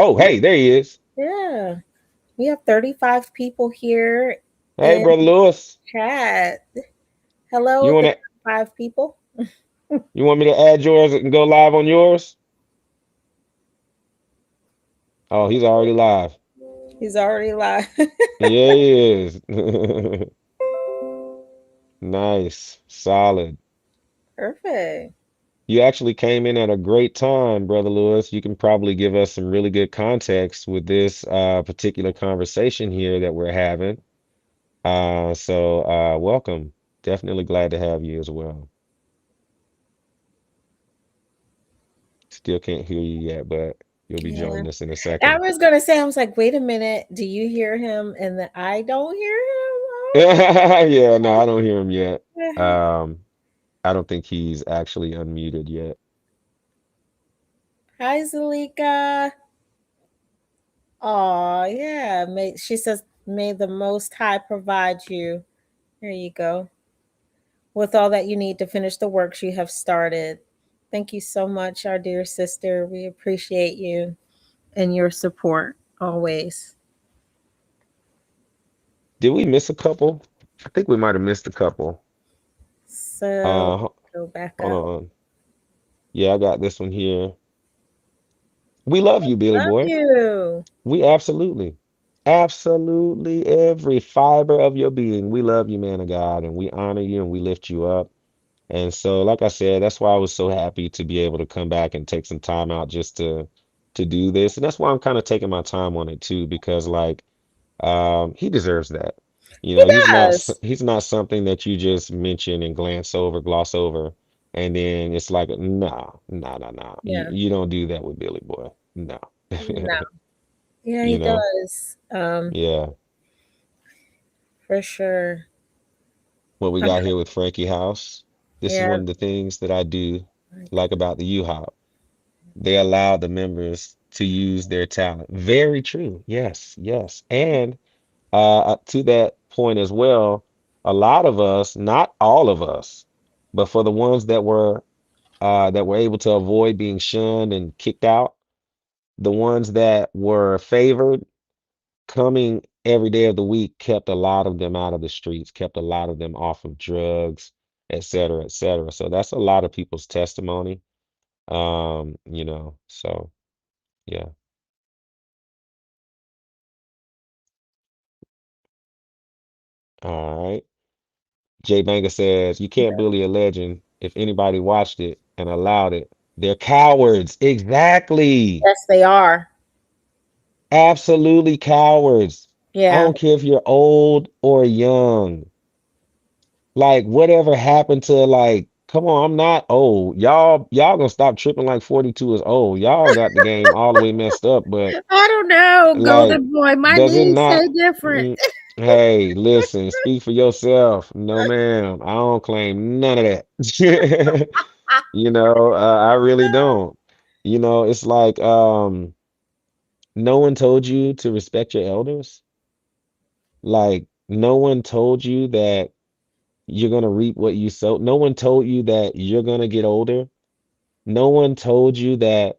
Oh, hey, there he is. Yeah. We have 35 people here Hey, in brother Lewis. chat. Hello, You the wanna 5 people. you want me to add yours and go live on yours? Oh, he's already live. He's already live. Yeah, he is. Nice, solid. Perfect. You actually came in at a great time, brother Lewis. You can probably give us some really good context with this particular conversation here that we're having. Welcome. Definitely glad to have you as well. Still can't hear you yet, but you'll be Yeah. joining us in a I second. was going to say, I was like, wait a minute. Do you hear him? And then I don't hear Yeah, no, I don't hear him yet. him. Um, I don't think he's actually unmuted yet. Hi, Zalika. Oh, yeah. She says, may the Most High provide you. There you go. With all that you need to finish the works you have started. Thank you so much, our dear sister. We appreciate you and your support always. Did we miss a couple? I think we might have missed a couple. So Ho- go back Hold up. on. Yeah, I got this one here. We love you, Billy Love boy. you. We absolutely every fiber of your being. We love you, man of God, and we honor you and we lift you up. And so, like I said, that's why I was so happy to be able to come back and take some time out just to do this. And that's why I'm kind of taking my time on it too, because like he deserves that. You He know, does. he's not something that you just mention and glance over, gloss over, and then it's like, nah, nah, nah, nah. Yeah. You don't do that with Billy Boy. No. No. Yeah, he You know? does. Yeah. For sure. What we I'm got here with Frankie House. This is yeah. one of the things that I do like about the U-Hop. They allow the members to use their talent. Very true. Yes, yes. And to that point as well, a lot of us, not all of us, but for the ones that were able to avoid being shunned and kicked out, the ones that were favored coming every day of the week kept a lot of them out of the streets, kept a lot of them off of drugs, et cetera, et cetera. So that's a lot of people's testimony. So yeah. All right. Jay Banga says, you can't bully a legend if anybody watched it and allowed it. They're cowards. Exactly. Yes, they are. Absolutely cowards. I Yeah. don't care if you're old or young. Like whatever happened to like, come on, I'm not old. Y'all gonna stop tripping like 42 is old. Y'all got the game all the way messed up, but I don't know, like, Golden Boy. My does it knees say not? different. Mm, hey, listen, speak for yourself. No, ma'am. I don't claim none of that. I really don't. It's like no one told you to respect your elders. Like no one told you that you're gonna reap what you sow. No one told you that you're gonna get older. No one told you that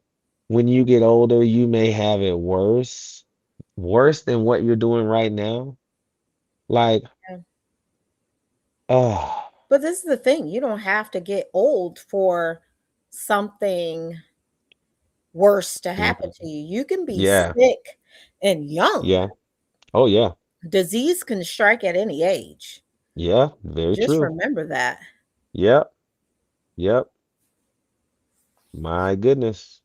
when you get older, you may have it worse than what you're doing right now. Like, Yeah. oh, But this is the thing, you don't have to get old for something worse to happen mhm. to you. You can be Yeah, sick and young. yeah. Oh, yeah. Disease can strike at any age. Yeah, very Just true. remember that. Yep, yep. My goodness.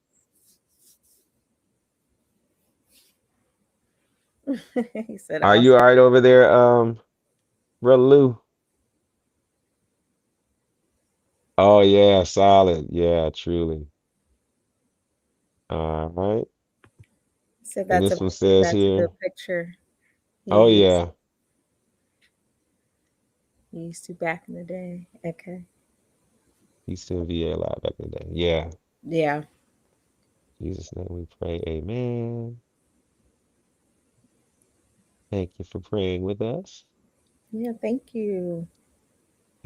He said, Are I'll you all right over there, Brother Lou? Oh, yeah, solid. Yeah, truly. All right. said And this one says that's a good here, picture. oh, He used yeah, he used to back in the day. Okay. he's still VA live back in the day. Yeah. Yeah. In Jesus' name we pray. Amen. Thank you for praying with us. Yeah, thank you.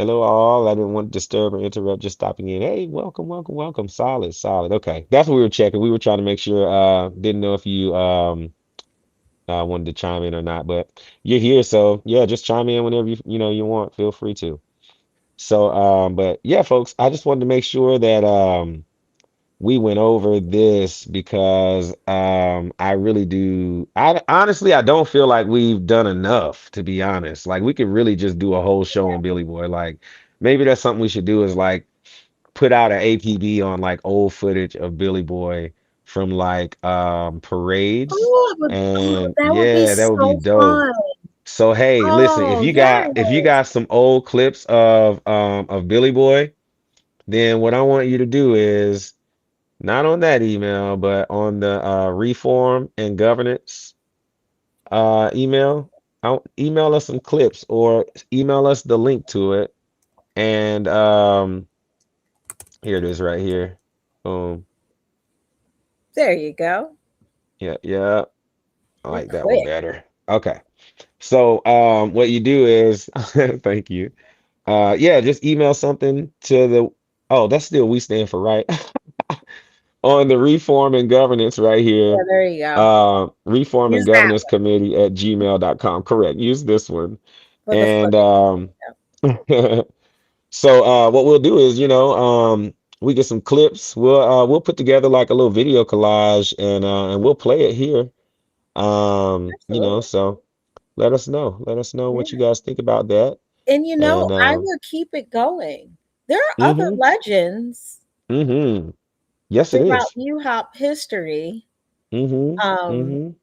Hello, all. I didn't want to disturb or interrupt, just stopping in. Hey, welcome, welcome, welcome. Solid, solid. Okay. That's what we were checking. We were trying to make sure, didn't know if you wanted to chime in or not, but you're here, so yeah, just chime in whenever you want. Feel free to. So, but yeah, folks, I just wanted to make sure that we went over this because I really do. I honestly I don't feel like we've done enough, to be honest. Like we could really just do a whole show on Billy Boy. Like maybe that's something we should do is like put out an APB on like old footage of Billy Boy from like parades. Oh, And that would be yeah, that would be so dope. fun. So hey, listen, Oh, if you yes. got some old clips of Billy Boy, then what I want you to do is not on that email, but on the reform and governance email. I'll email us some clips or email us the link to it. And here it is right here. Boom. There you go. Yeah, yeah. I You're like that one quick. better. Okay. So what you do is thank you. Yeah, just email something to the oh, that's still we stand for, right? On the reform and governance right here. Yeah, there you go. Reform and Use that governance committee at gmail.com. Correct. Use this one. for the And footage. so what we'll do is, we get some clips. We'll put together like a little video collage and we'll play it here. Absolutely. So let us know. Let us know what you Yeah. guys think about that. And And I would keep it going. There are other mm-hmm, legends mm-hmm. Yes, it throughout is. U-Hop history. Mm-hmm. Um,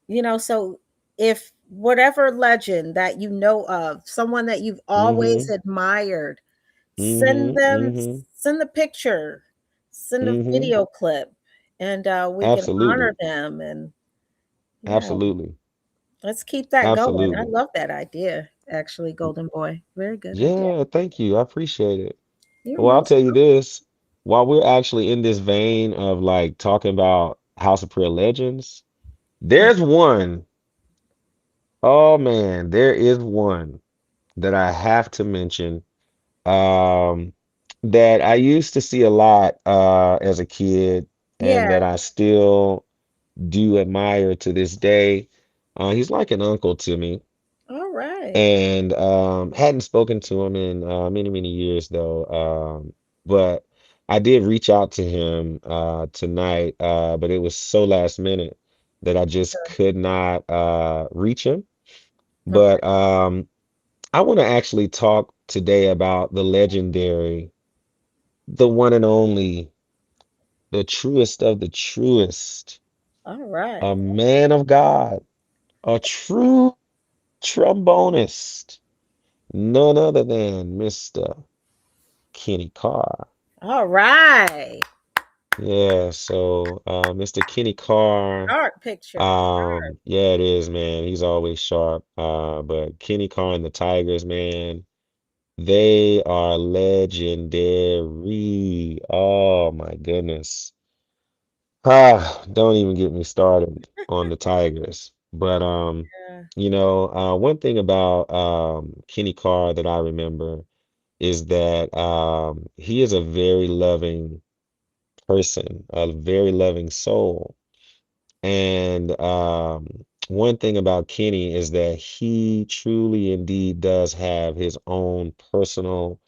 Mm-hmm. so if whatever legend that you know of, someone that you've always Mm-hmm. admired, Mm-hmm. Mm-hmm. send the picture, send a Mm-hmm. video clip, and we can honor Absolutely. them. And yeah, Absolutely. let's keep that going. I Absolutely. love that idea, actually, Golden Boy. Very good idea. Yeah, thank you. I appreciate it. You're Well, I'll most tell you this, while we're actually in this vein of like talking about House of Prayer legends, welcome. there's one. Oh man, there is one that I have to mention. Um, that I used to see a lot as a kid and Yeah. that I still do admire to this day. He's like an uncle to me. All right. And hadn't spoken to him in many, many years though. But I did reach out to him tonight, but it was so last minute that I just Sure. could not reach him. Okay. But I want to actually talk today about the legendary, the one and only, the truest of the truest, All right. a man of God, a true trombonist, none other than Mr. Kenny Carr. All right. Yeah, so Mr. Kenny Carr, Art picture. yeah, it is, man. He's always sharp. But Kenny Carr and the Tigers, man, they are legendary. Oh my goodness. Don't even get me started on the Tigers. But Yeah. one thing about Kenny Carr that I remember is that he is a very loving person, a very loving soul. And one thing about Kenny is that he truly indeed does have his own personal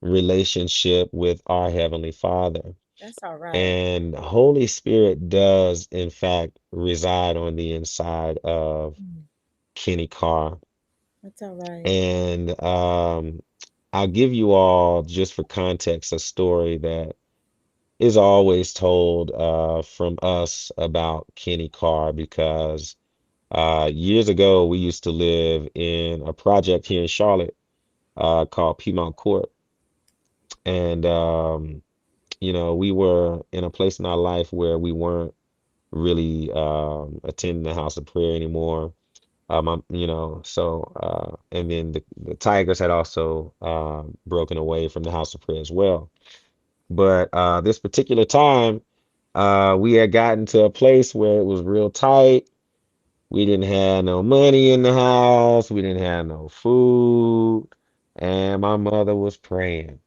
relationship with our Heavenly Father. That's all right. And Holy Spirit does, in fact, reside on the inside of Mm, Kenny Carr. that's all right. And I'll give you all, just for context, a story that is always told from us about Kenny Carr because years ago we used to live in a project here in Charlotte called Piedmont Court, and we were in a place in our life where we weren't really attending the house of prayer anymore. And then the Tigers had also broken away from the house of prayer as well. But this particular time, we had gotten to a place where it was real tight. We didn't have no money in the house. We didn't have no food. and my mother was praying.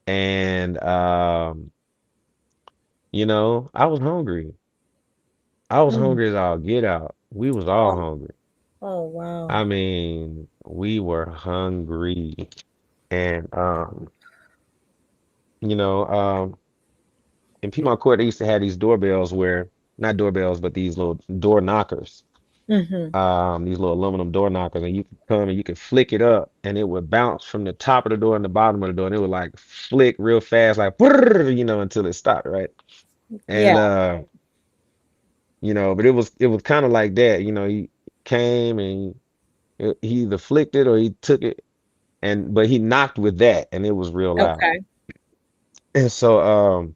And I was hungry. I was Mm. hungry as all get out. We was all Oh, hungry. oh, wow. I mean, we were hungry. And you know, in Piedmont Court, they used to have these doorbells where, not doorbells, but these little door knockers. Mm-hmm. These little aluminum door knockers, and you could come and you could flick it up, and it would bounce from the top of the door and the bottom of the door, and it would like flick real fast, like until it stopped, right? Yeah. And but it was kind of like that, he came and he either flicked it or he took it, but he knocked with that, and it was real loud. Okay. And so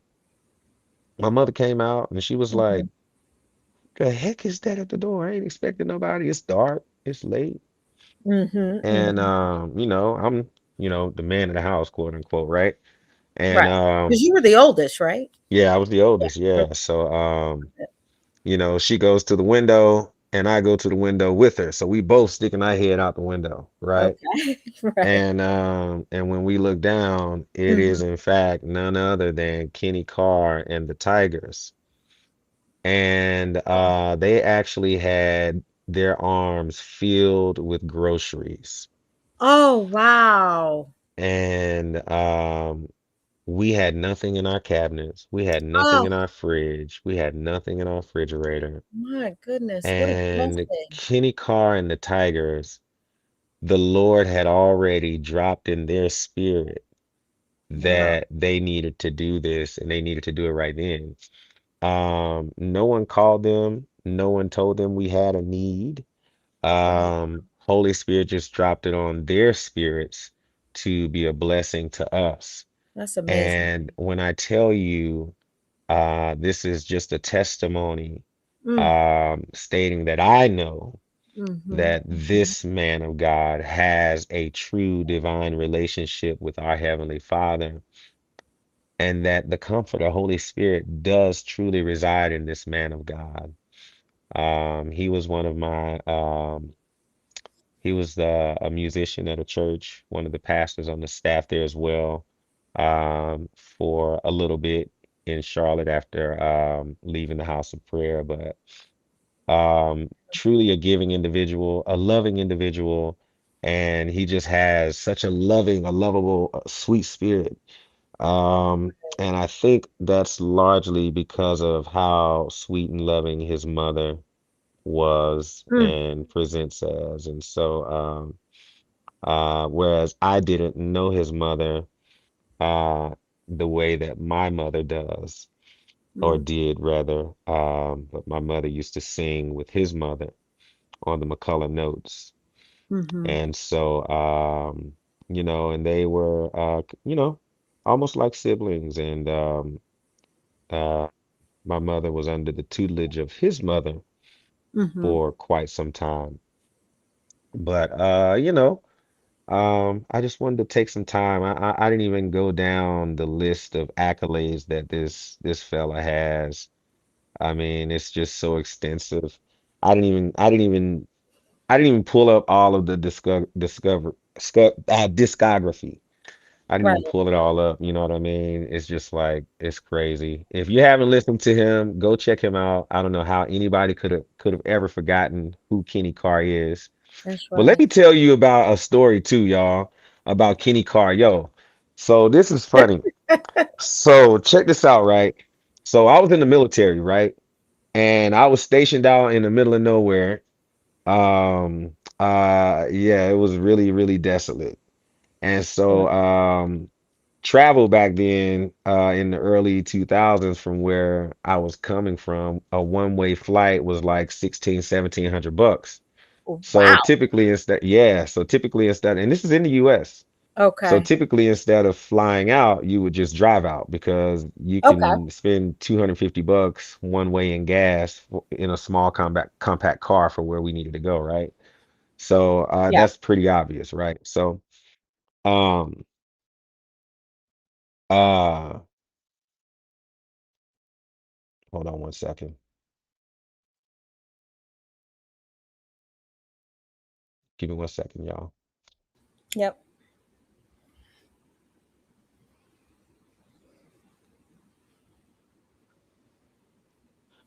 my mother came out and she was Mm-hmm. like, "The heck is that at the door? I ain't expecting nobody. It's dark. It's late." Mm-hmm. And Mm-hmm. I'm the man of the house, quote unquote, right? And Right. Because you were the oldest, right? yeah, I was the oldest, Yeah. yeah. So she goes to the window and I go to the window with her. So we both sticking our head out the window, right? Okay. Right. And when we look down, it is Mm-hmm. in fact none other than Kenny Carr and the Tigers. And they actually had their arms filled with groceries. Oh, wow. And we had nothing in our cabinets. We had nothing Oh, in our fridge. We had nothing in our refrigerator. my goodness. What a And blessing. Kenny Carr and the Tigers, the Lord had already dropped in their spirit Wow. that they needed to do this and they needed to do it right then. No one called them. No one told them we had a need. Wow. Holy Spirit just dropped it on their spirits to be a blessing to us. That's amazing. And when I tell you, this is just a testimony, Mm. stating that I know Mm-hmm. that this man of God has a true divine relationship with our Heavenly Father, and that the Comforter, Holy Spirit, does truly reside in this man of God. He was one of my He was a musician at a church, one of the pastors on the staff there as well, for a little bit in Charlotte after leaving the house of prayer. But truly a giving individual, a loving individual, and he just has such a lovable, sweet spirit. And I think that's largely because of how sweet and loving his mother was Mm. and presents as. And so, whereas I didn't know his mother the way that my mother does, or Mm. did rather. But my mother used to sing with his mother on the McCullough notes. Mm-hmm. And so, and they were, almost like siblings. And uh, my mother was under the tutelage of his mother Mm-hmm. for quite some time. But, I just wanted to take some time. I didn't even go down the list of accolades that this fella has. I mean, it's just so extensive. I didn't even I didn't even I didn't even pull up all of the discography. I didn't even Right. pull it all up. You know what I mean? It's just like it's crazy. If you haven't listened to him, go check him out. I don't know how anybody could have ever forgotten who Kenny Carr is. That's But let right. me tell you about a story too, y'all, about Kenny Carr. Yo, so this is funny. So check this out, right? So I was in the military, right? And I was stationed out in the middle of nowhere. Yeah, it was really, really desolate. And so, travel back then, in the early 2000s from where I was coming from, a one-way flight was like 1700 bucks. So Wow. typically instead, yeah, so typically instead, and this is in the US. So Okay. typically instead of flying out, you would just drive out because you Okay. can spend 250 bucks one way in gas in a small compact car for where we needed to go, right? So Yeah. that's pretty obvious, right? So um uh hold on one second. Give me one second, y'all. Yep.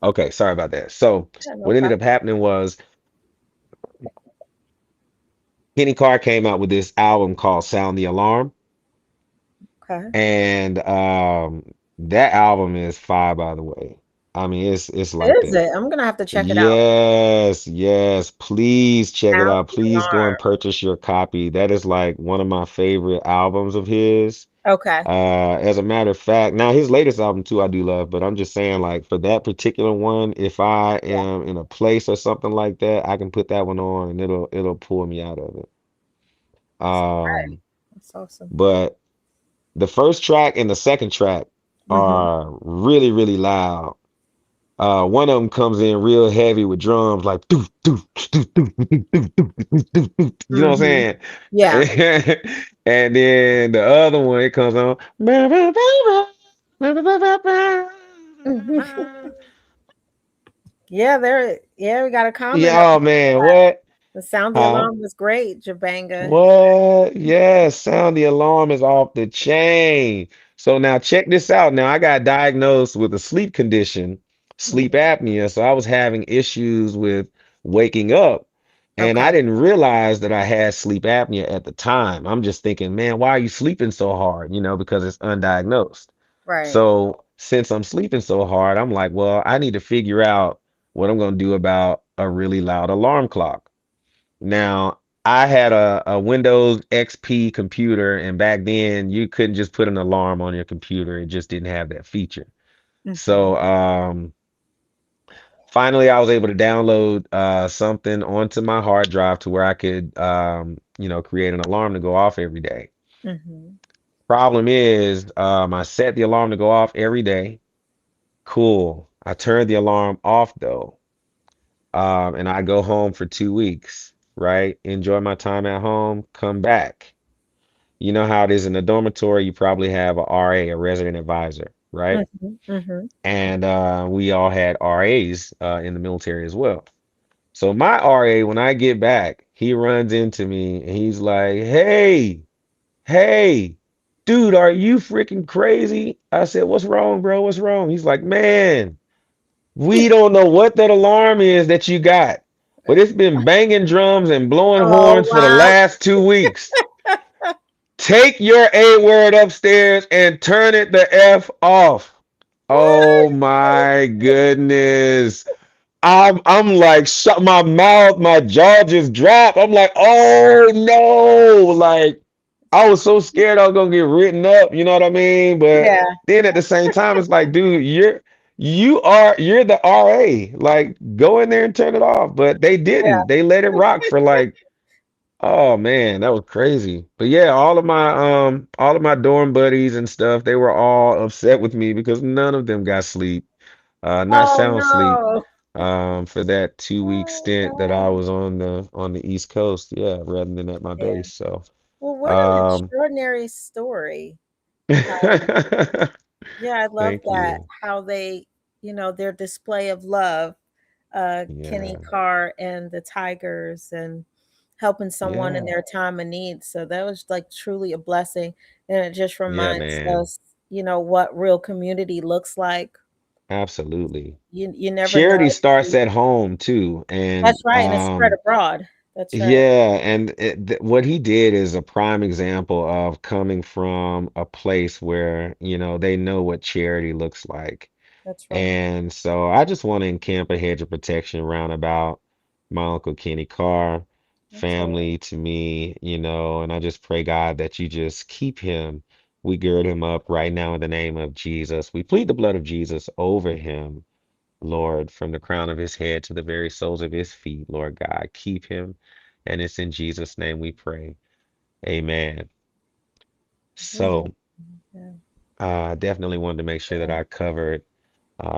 Okay, sorry about that. So Yeah, no what ended problem. up happening was Kenny Carr came out with this album called Sound the Alarm, Okay. and that album is fire, by the way. I mean, it's like Is the it? I'm gonna have to check it out. yes, yes. Please check it Sound out. the Please go and alarm. purchase your copy. That is like one of my favorite albums of his. Okay. As a matter of fact, now his latest album too, I do love, but I'm just saying, like for that particular one, if I Yeah. am in a place or something like that, I can put that one on and it'll pull me out of it. That's right. Um, That's awesome. but the first track and the second track Mm-hmm. are really, really loud. One of them comes in real heavy with drums like doo, doo, doo, doo, doo, doo, doo, doo, doo, doo. You know what Mm-hmm. I'm Yeah. saying? And then the other one it comes on. Mhm. Yeah, there. Yeah, we got a comment. Yeah, oh man, what? The sound the Huh? alarm was great, Jabanga. What? Yes, sound the alarm is off the chain. So now check this out. Now I got diagnosed with a sleep condition, sleep Mhm. apnea. So I was having issues with waking up. And Okay. I didn't realize that I had sleep apnea at the time. I'm just thinking, man, why are you sleeping so hard? Because it's undiagnosed. Right. So since I'm sleeping so hard, I'm like, well, I need to figure out what I'm going to do about a really loud alarm clock. Now, I had a Windows XP computer, and back then you couldn't just put an alarm on your computer. It just didn't have that feature. Mm-hmm. So, finally, I was able to download something onto my hard drive to where I could, create an alarm to go off every day. Mm-hmm. Problem is, I set the alarm to go off every day. Cool. I turned the alarm off though, and I go home for 2 weeks, right? Enjoy my time at home, come back. You know how it is in the dormitory, you probably have a RA, a resident advisor, right? Mm-hmm. Mm-hmm. And we all had RAs in the military as well. So my RA, when I get back, he runs into me and he's like, hey, dude, are you freaking crazy? I said, what's wrong, bro? What's wrong? He's like, man, we don't know what that alarm is that you got, but it's been banging drums and blowing Oh horns for the wow. last 2 weeks. Take your A word upstairs and turn it the F off. Oh What? my goodness. I'm like shut my mouth, my jaw just dropped. I'm like, oh no. Like I was so scared I was gonna get written up, you know what I mean? But Yeah. then at the same time, it's like, dude, you're the RA. Like go in there and turn it off. But they Yeah. didn't. They let it rock for like oh man, that was crazy. But yeah, all of my dorm buddies and stuff, they were all upset with me because none of them got sleep. Not Oh sound sleep. no. For that 2 week Oh stint that I no. was on the East Coast, yeah, rather than at my Yeah. base. So Well, what an um extraordinary story. Yeah, I love thank that you. how they, their display of love, Kenny Yeah, Carr and the Tigers and helping someone in yeah, their time of need. So that was like truly a blessing. And it just yeah, reminds man. us, what real community looks like. Absolutely. You never know. Charity starts at home too. And That's right. And it's spread abroad. That's right. yeah, and what he did is a prime example of coming from a place where, they know what charity looks like. That's right. And so I just want to encamp a hedge of protection round about my Uncle Kenny Carr, That's right. family to me, and I just pray, God, that you just keep him. We gird him up right now in the name of Jesus. We plead the blood of Jesus over him, Lord, from the crown of his head to the very soles of his feet, Lord God. Keep him. And it's in Jesus' name we pray. Amen. Amen. So Yeah. I definitely wanted to make sure that I covered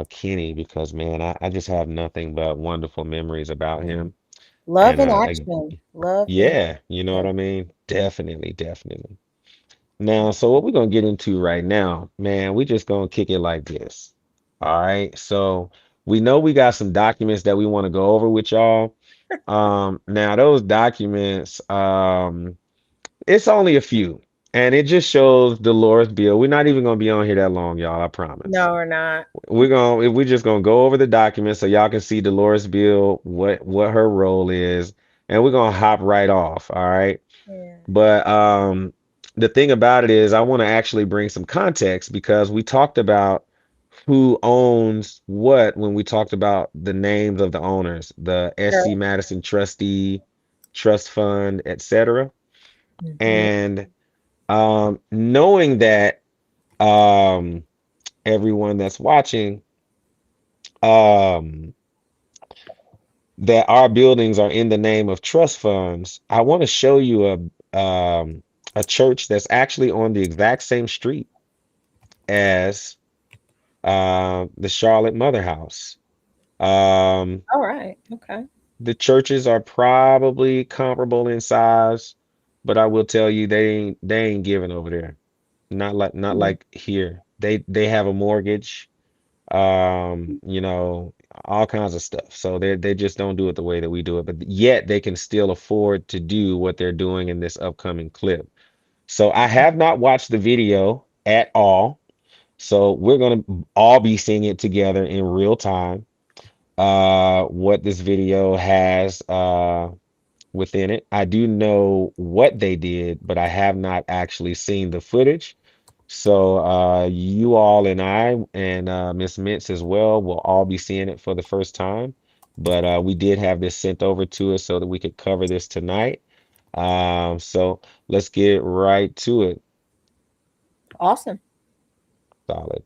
Kenny because, man, I just have nothing but wonderful memories about Yeah. him. Love And in action. Love in yeah, you know what action. I mean? Definitely, definitely. Now, so what we're gonna get into right now, man, we just gonna kick it like this. All right. So we know we got some documents that we want to go over with y'all. Now those documents, it's only a few. And it just shows Dolores Bill. We're not even gonna be on here that long, y'all, I promise. No, we're not. We're just gonna go over the document so y'all can see Dolores Bill, what her role is, and we're gonna hop right off, all right? Yeah. But the thing about it is I want to actually bring some context because we talked about who owns what when we talked about the names of the owners, the SC Sure. Madison Trustee, Trust Fund, etc. Hmm. And knowing that um, everyone that's watching, um, that our buildings are in the name of trust funds, I want to show you a church that's actually on the exact same street as the Charlotte Mother House. Um, All right. Okay. the churches are probably comparable in size, but I will tell you they ain't giving over there. Not Hmm. like here. They have a mortgage, you know, all kinds of stuff. So they just don't do it the way that we do it, but yet they can still afford to do what they're doing in this upcoming clip. So I have not watched the video at all. So we're gonna all be seeing it together in real time. What this video has within it. I do know what they did, but I have not actually seen the footage. So you all and I and Miss Mintz as well will all be seeing it for the first time. But we did have this sent over to us so that we could cover this tonight. So let's get right to it. Awesome. Solid.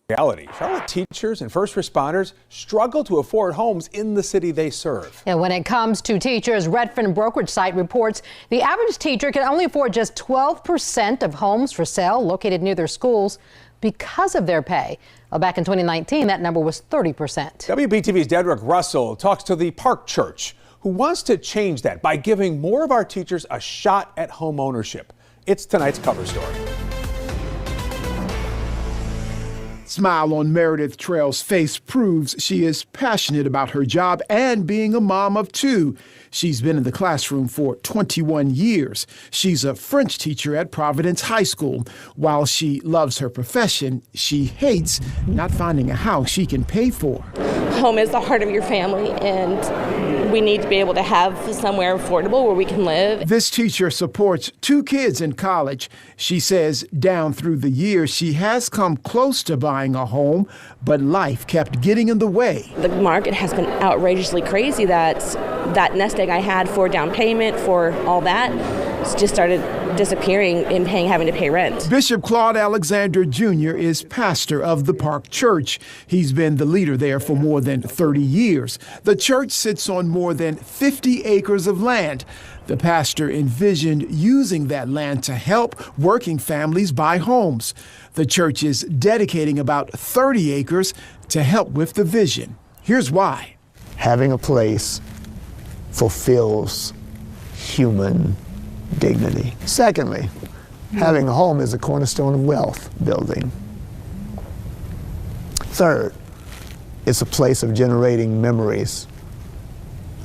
Reality. Charlotte teachers and first responders struggle to afford homes in the city they serve. And when it comes to teachers, Redfin brokerage site reports the average teacher can only afford just 12% of homes for sale located near their schools because of their pay. Well, back in 2019, that number was 30%. WBTV's Dedrick Russell talks to the Park Church, who wants to change that by giving more of our teachers a shot at home ownership. It's tonight's cover story. Smile on Meredith Trail's face proves she is passionate about her job and being a mom of two. She's been in the classroom for 21 years. She's a French teacher at Providence High School. While she loves her profession, she hates not finding a house she can pay for. Home is the heart of your family, and we need to be able to have somewhere affordable where we can live. This teacher supports two kids in college. She says down through the years, she has come close to buying a home, but life kept getting in the way. The market has been outrageously crazy that nest egg I had for down payment, for all that, just started disappearing and having to pay rent. Bishop Claude Alexander Jr. is pastor of the Park Church. He's been the leader there for more than 30 years. The church sits on more than 50 acres of land. The pastor envisioned using that land to help working families buy homes. The church is dedicating about 30 acres to help with the vision. Here's why. Having a place fulfills human dignity. Secondly, having a home is a cornerstone of wealth building. Third, it's a place of generating memories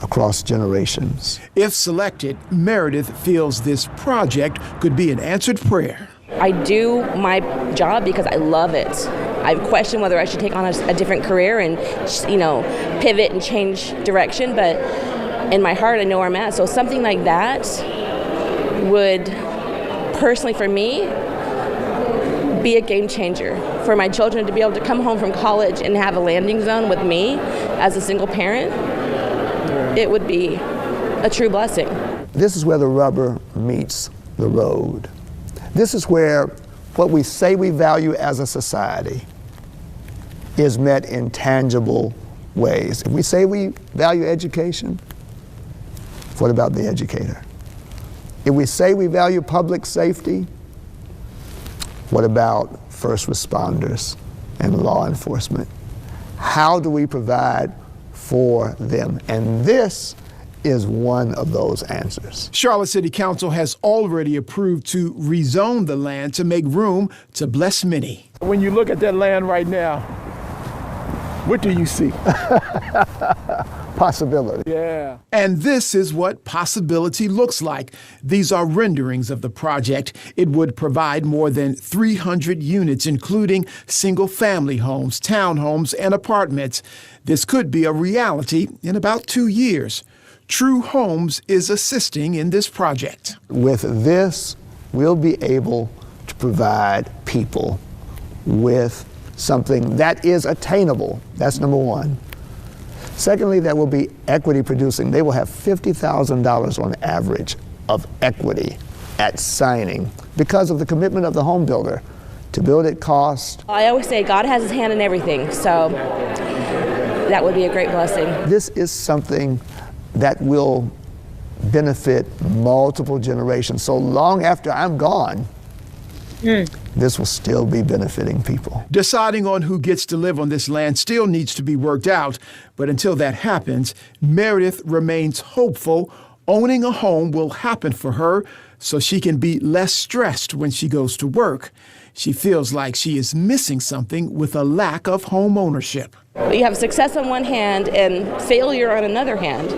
across generations. If selected, Meredith feels this project could be an answered prayer. I do my job because I love it. I've questioned whether I should take on a different career and, pivot and change direction, but in my heart, I know where I'm at. So something like that would, personally for me, be a game changer. For my children to be able to come home from college and have a landing zone with me as a single parent, it would be a true blessing. This is where the rubber meets the road. This is where what we say we value as a society is met in tangible ways. If we say we value education, what about the educator? If we say we value public safety, what about first responders and law enforcement? How do we provide for them? And this is one of those answers. Charlotte City Council has already approved to rezone the land to make room to bless many. When you look at that land right now, what do you see? possibility. Yeah. And this is what possibility looks like. These are renderings of the project. It would provide more than 300 units, including single-family homes, townhomes, and apartments. This could be a reality in about 2 years. True Homes is assisting in this project. With this, we'll be able to provide people with something that is attainable. That's number one. Secondly, that will be equity producing. They will have $50,000 on average of equity at signing because of the commitment of the home builder. To build it costs. I always say God has his hand in everything, so that would be a great blessing. This is something that will benefit multiple generations. So long after I'm gone, this will still be benefiting people. Deciding on who gets to live on this land still needs to be worked out, but until that happens, Meredith remains hopeful owning a home will happen for her so she can be less stressed when she goes to work. She feels like she is missing something with a lack of home ownership. You have success on one hand and failure on another hand.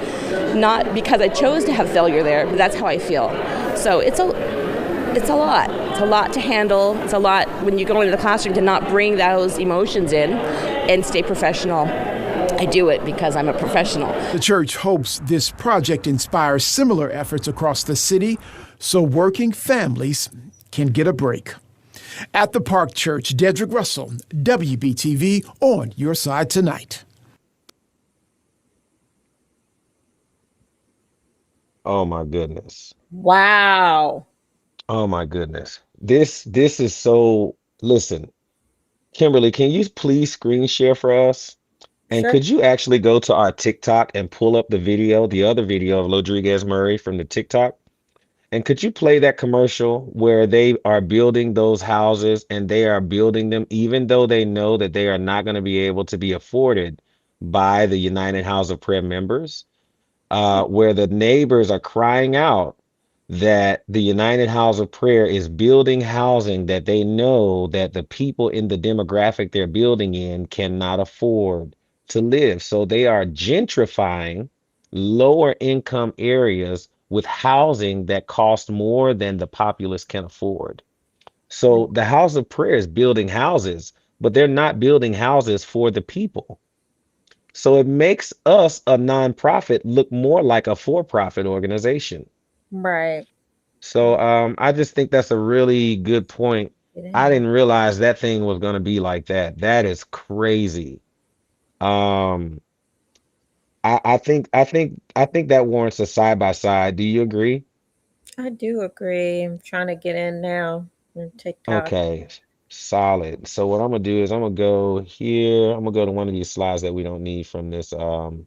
Not because I chose to have failure there, but that's how I feel. So it's a lot. It's a lot to handle. It's a lot when you go into the classroom to not bring those emotions in and stay professional. I do it because I'm a professional. The church hopes this project inspires similar efforts across the city so working families can get a break. At the Park Church, Dedrick Russell, WBTV, on your side tonight. Oh my goodness. Wow. Oh my goodness. This is so, listen, Kimberly, can you please screen share for us? And Sure. could you actually go to our TikTok and pull up the video, the other video of Rodriguez Murray from the TikTok? And could you play that commercial where they are building those houses and they are building them even though they know that they are not going to be able to be afforded by the United House of Prayer members, where the neighbors are crying out that the United House of Prayer is building housing that they know that the people in the demographic they're building in cannot afford to live. So they are gentrifying lower income areas with housing that costs more than the populace can afford. So the House of Prayer is building houses, but they're not building houses for the people. So it makes us a nonprofit look more like a for-profit organization. Right. So I just think that's a really good point. I didn't realize that thing was going to be like that. That is crazy. Um, I think that warrants a side by side. Do you agree? I do agree. I'm trying to get in now on TikTok. Okay, solid. So what I'm gonna do is I'm gonna go here. I'm gonna go to one of these slides that we don't need from this. Let's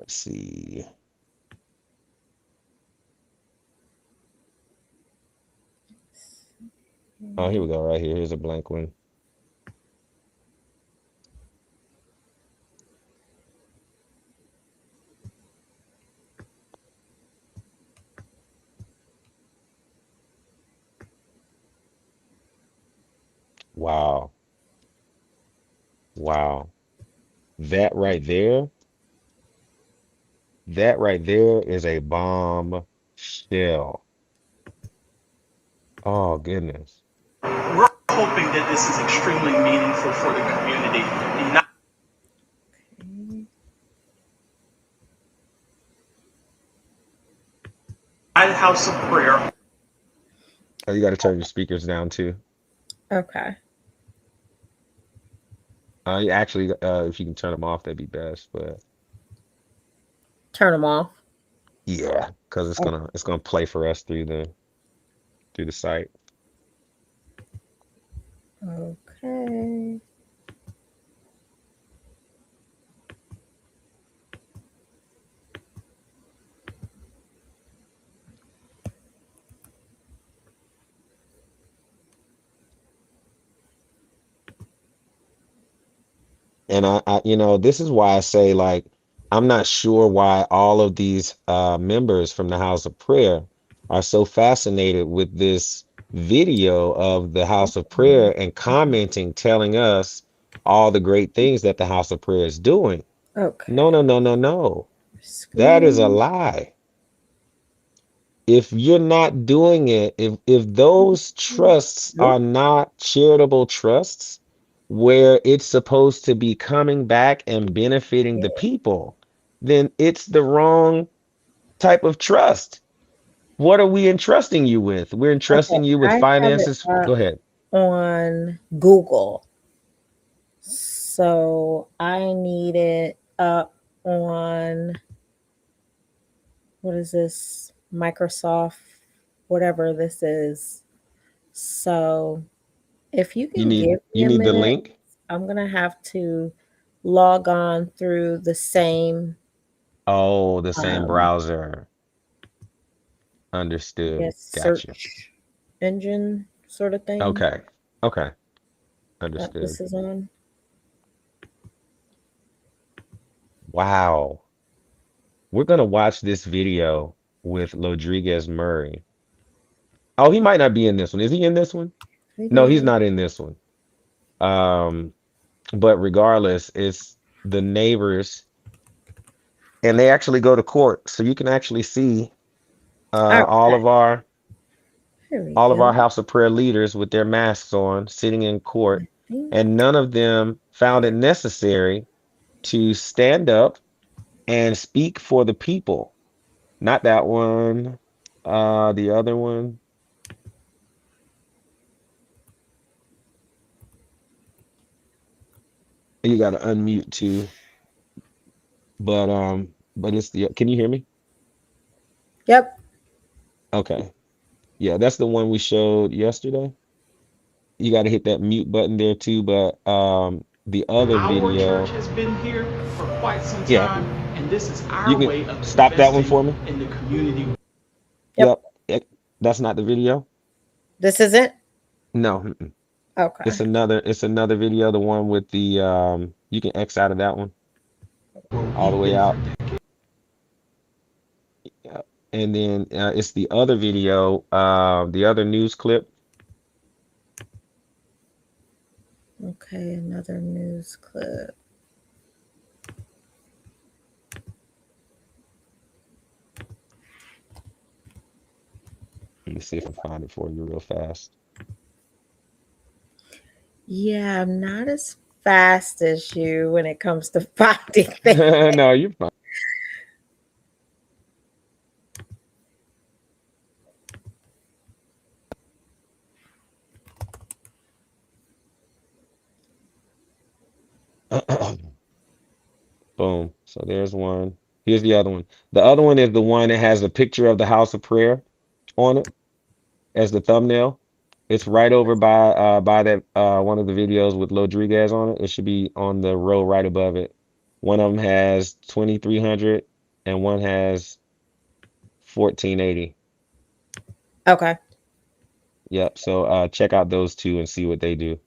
see. Oh, here we go. Right here. Here's a blank one. Wow. Wow. That right there, that right there is a bomb shell. Oh, goodness. We're hoping that this is extremely meaningful for the community. The United House of Prayer. Oh, you got to turn your speakers down too. Okay. Actually, if you can turn them off, that'd be best. But Turn them off. yeah, because it's gonna play for us through the site. Okay. And this is why I say, like, I'm not sure why all of these members from the House of Prayer are so fascinated with this video of the House of Prayer and commenting, telling us all the great things that the House of Prayer is doing. Okay. No, no, no, no, no. That is a Screen. lie. If you're not doing it, if those trusts Nope. are not charitable trusts where it's supposed to be coming back and benefiting the people, then it's the wrong type of trust. What are we entrusting you with? We're Okay. entrusting you with I have it finances. Go up ahead. on Google. So I need it up on, what is this? Microsoft, whatever this is. So if you You can need give me you a need the minute, link. I'm gonna have to log on through the same, Oh, the same um, browser. I Understood. guess, Gotcha. search engine sort of thing Okay. Okay. that Understood. this is on. Wow. We're gonna watch this video with Rodriguez Murray. Oh, he might not be in this one. Is he in this one? No, he's Video. not in this one. Um, but regardless, it's the neighbors, and they actually go to court, so you can actually see all Okay, of our here we all of our go. House of Prayer leaders with their masks on, sitting in court, I think. and none of them found it necessary to stand up and speak for the people. Not that one, the other one. You got to unmute too. But it's the. Can you hear me? Yep. Okay. Yeah, that's the one we showed yesterday. You got to hit that mute button there too. But the other Our church video, has been here for quite some yeah, time, and this is you our can way of stop that one investing for me. in the community. Yep. Yep, that's not the video. This is it. No, mm-mm. Okay. It's another video. The one with the you can X out of that one Where all the we've way been for out. Yeah. And then it's the other video, the other news clip. Okay. Another news clip. Let me see if I find it for you real fast. Yeah, I'm not as fast as you when it comes to finding things. No, you're fine. Boom. So there's one. Here's the other one. The other one is the one that has a picture of the House of Prayer on it as the thumbnail. It's right over by that one of the videos with Rodriguez on it. It should be on the row right above it. One of them has 2300 and one has 1480. Okay. Yep. So check out those two and see what they do.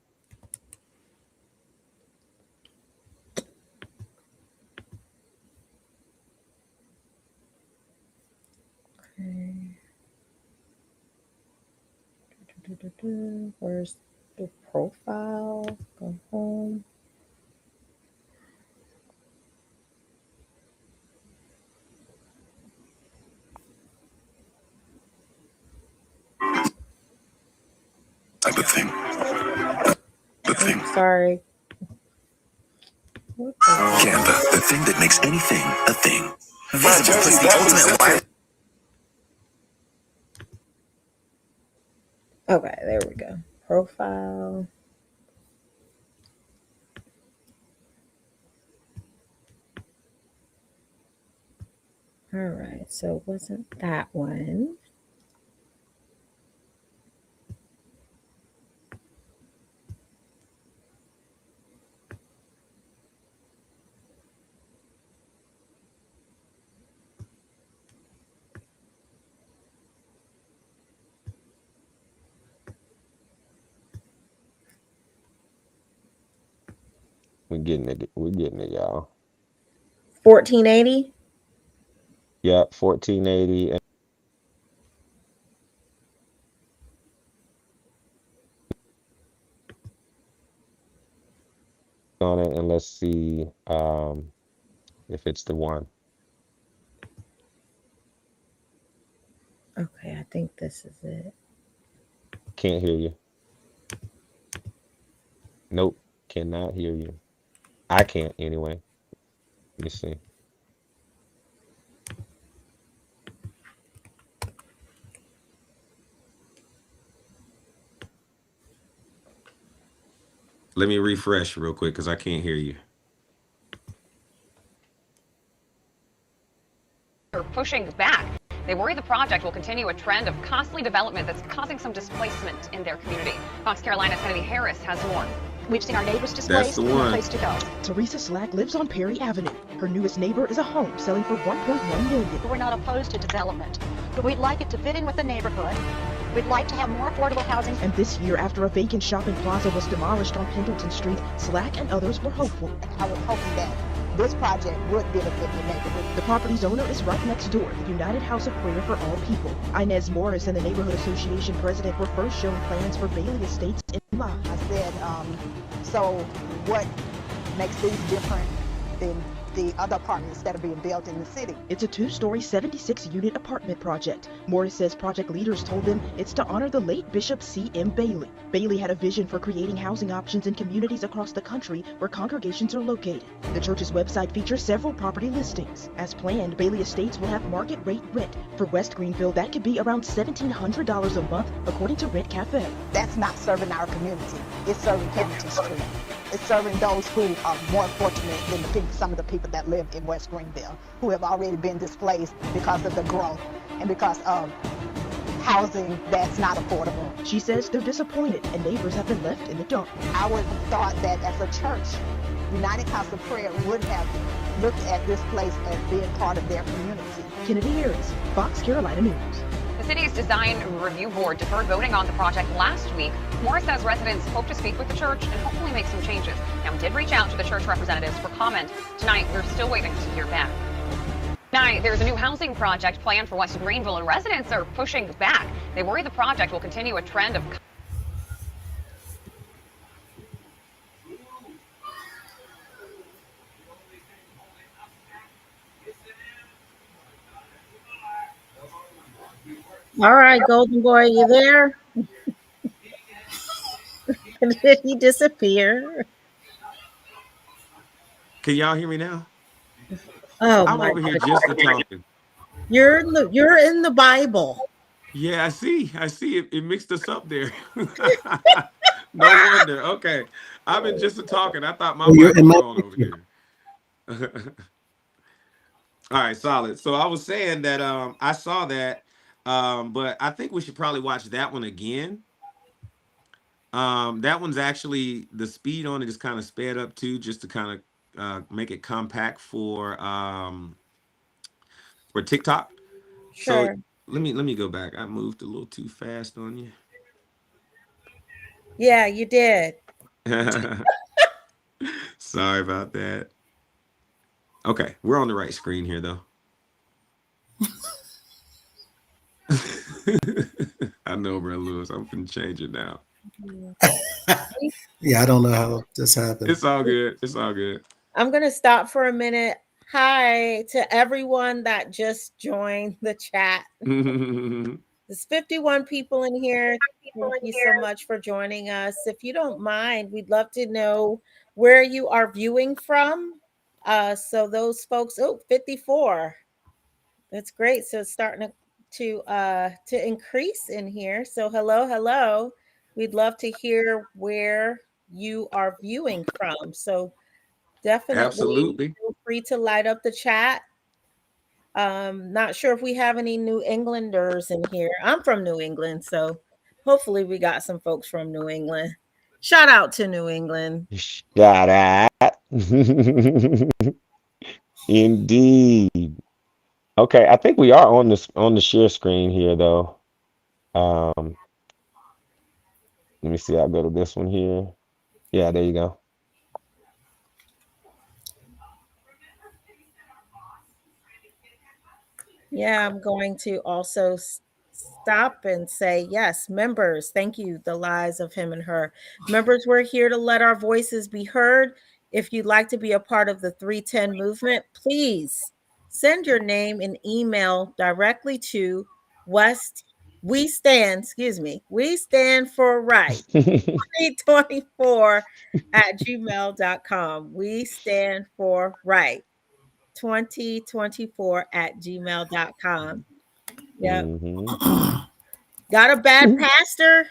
Where's the profile? Go home. Type of thing. Sorry. What Canva, the thing that makes anything a thing. Visible puts the ultimate wire. Okay, there we go. Profile. All right, so it wasn't that one. We're getting it. We're getting it, y'all. 1480. Yep, 1480. on it and let's see if it's the one. Okay, I think this is it. Can't hear you. Nope, cannot hear you. I can't anyway. Let me see. Let me refresh real quick because I can't hear you. Are pushing back. They worry the project will continue a trend of costly development that's causing some displacement in their community. Fox Carolina's Kennedy Harris has more. We've seen our neighbors That's displaced, the no one. place to go. Teresa Slack lives on Perry Avenue. Her newest neighbor is a home selling for $1.1 million. We're not opposed to development, but we'd like it to fit in with the neighborhood. We'd like to have more affordable housing. And this year, after a vacant shopping plaza was demolished on Pendleton Street, Slack and others were hopeful. I was hoping that this project would benefit the neighborhood. The property's owner is right next door, the United House of Prayer for All People. Inez Morris and the Neighborhood Association president were first shown plans for Bailey Estates in July. I said, so what makes these different than the other apartments that are being built in the city? It's a 2-story, 76-unit apartment project. Morris says project leaders told them it's to honor the late Bishop C.M. Bailey. Bailey had a vision for creating housing options in communities across the country where congregations are located. The church's website features several property listings. As planned, Bailey Estates will have market rate rent. For West Greenville, that could be around $1,700 a month, according to Rent Cafe. That's not serving our community. It's serving Pendleton Street. It's serving those who are more fortunate than the people, some of the people that live in West Greenville, who have already been displaced because of the growth and because of housing that's not affordable. She says they're disappointed and neighbors have been left in the dark. I would have thought that as a church, United House of Prayer would have looked at this place as being part of their community. Kennedy Harris, Fox Carolina News. The city's design review board deferred voting on the project last week. Morris says residents hope to speak with the church and hopefully make some changes. Now, we did reach out to the church representatives for comment. Tonight, we're still waiting to hear back. Now, there's a new housing project planned for West Greenville, and residents are pushing back. They worry the project will continue a trend of All right, Golden Boy, you there? Did he disappear? Can y'all hear me now? Oh, I'm my over here God. just talking. You're in the Bible. Yeah, I see. It mixed us up there. No wonder. Okay. I've been just talking. I thought my mic was on over here. All right, solid. So I was saying that I saw that, but I think we should probably watch that one again. That one's actually, the speed on it is kind of sped up too, just to kind of make it compact for TikTok. Sure. So let me go back. I moved a little too fast on you. Yeah, you did. Sorry about that. Okay, we're on the right screen here though. I know, bro, Lewis. I'm gonna change it now. Yeah, I don't know how this happened. It's all good. It's all good. I'm going to stop for a minute. Hi to everyone that just joined the chat. There's 51 people in here. Thank you so much for joining us. If you don't mind, we'd love to know where you are viewing from. So those folks, 54. That's great. So it's starting to increase in here. So hello. We'd love to hear where you are viewing from. So definitely Absolutely. feel free to light up the chat. Not sure if we have any New Englanders in here. I'm from New England, so hopefully we got some folks from New England. Shout out to New England. Shout out. Indeed. Okay, I think we are on the share screen here though. Let me see. I'll go to this one here. Yeah, there you go. Yeah, I'm going to also stop and say, yes, members, thank you, the lies of him and her. Members, we're here to let our voices be heard. If you'd like to be a part of the 310 movement, please send your name and email directly to we stand for right 2024 at gmail.com. We stand for right 2024 at gmail.com. Yep. Hmm. Got a bad pastor?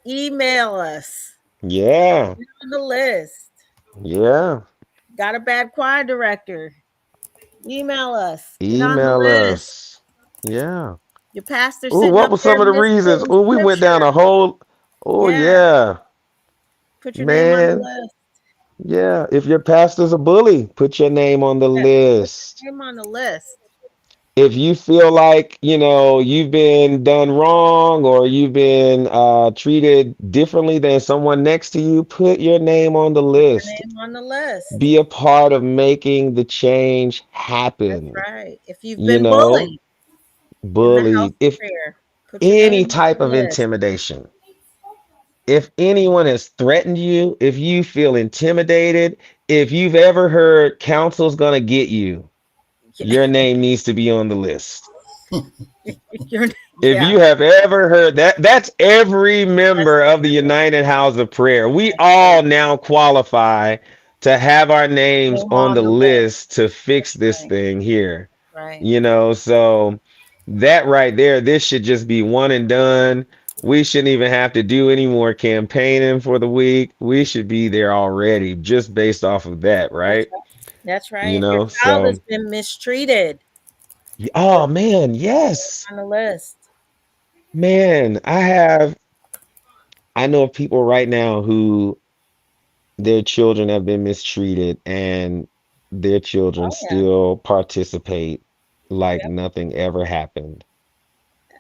Email us. Yeah. Get on the list. Yeah. Got a bad choir director? Email us. Get on the Email list. us. Yeah. Your pastor Oh, sitting what up were there some of the reasons? misquoting Oh, we went down scripture. a whole. Oh, Yeah. yeah. Put your name on the Man. list. Yeah. If your pastor's a bully, put your name on the Yeah. Put list. your name on the list. If you feel like, you've been done wrong or you've been treated differently than someone next to you, put your name on the Put your list. name on the list. Be a part of making the change That's happen. right. If you've You been know, bullied in the house bullied, of if prayer, put your any name on type the of list. intimidation, if anyone has threatened you, if you feel intimidated, if you've ever heard counsel's gonna get you, your name needs to be on the list. Your, If yeah, you have ever heard that, that's every that's member of the United House of Prayer. We all now qualify to have our names name on on the the list. list to fix That's this right. thing here. Right. So that right there, this should just be one and done. We shouldn't even have to do any more campaigning for the week. We should be there already just based off of that, That's right? right. That's right. If your child has So, been mistreated, oh man, yes. on the list. Man, I know of people right now who their children have been mistreated and their children Oh yeah. still participate like Yep. nothing ever happened.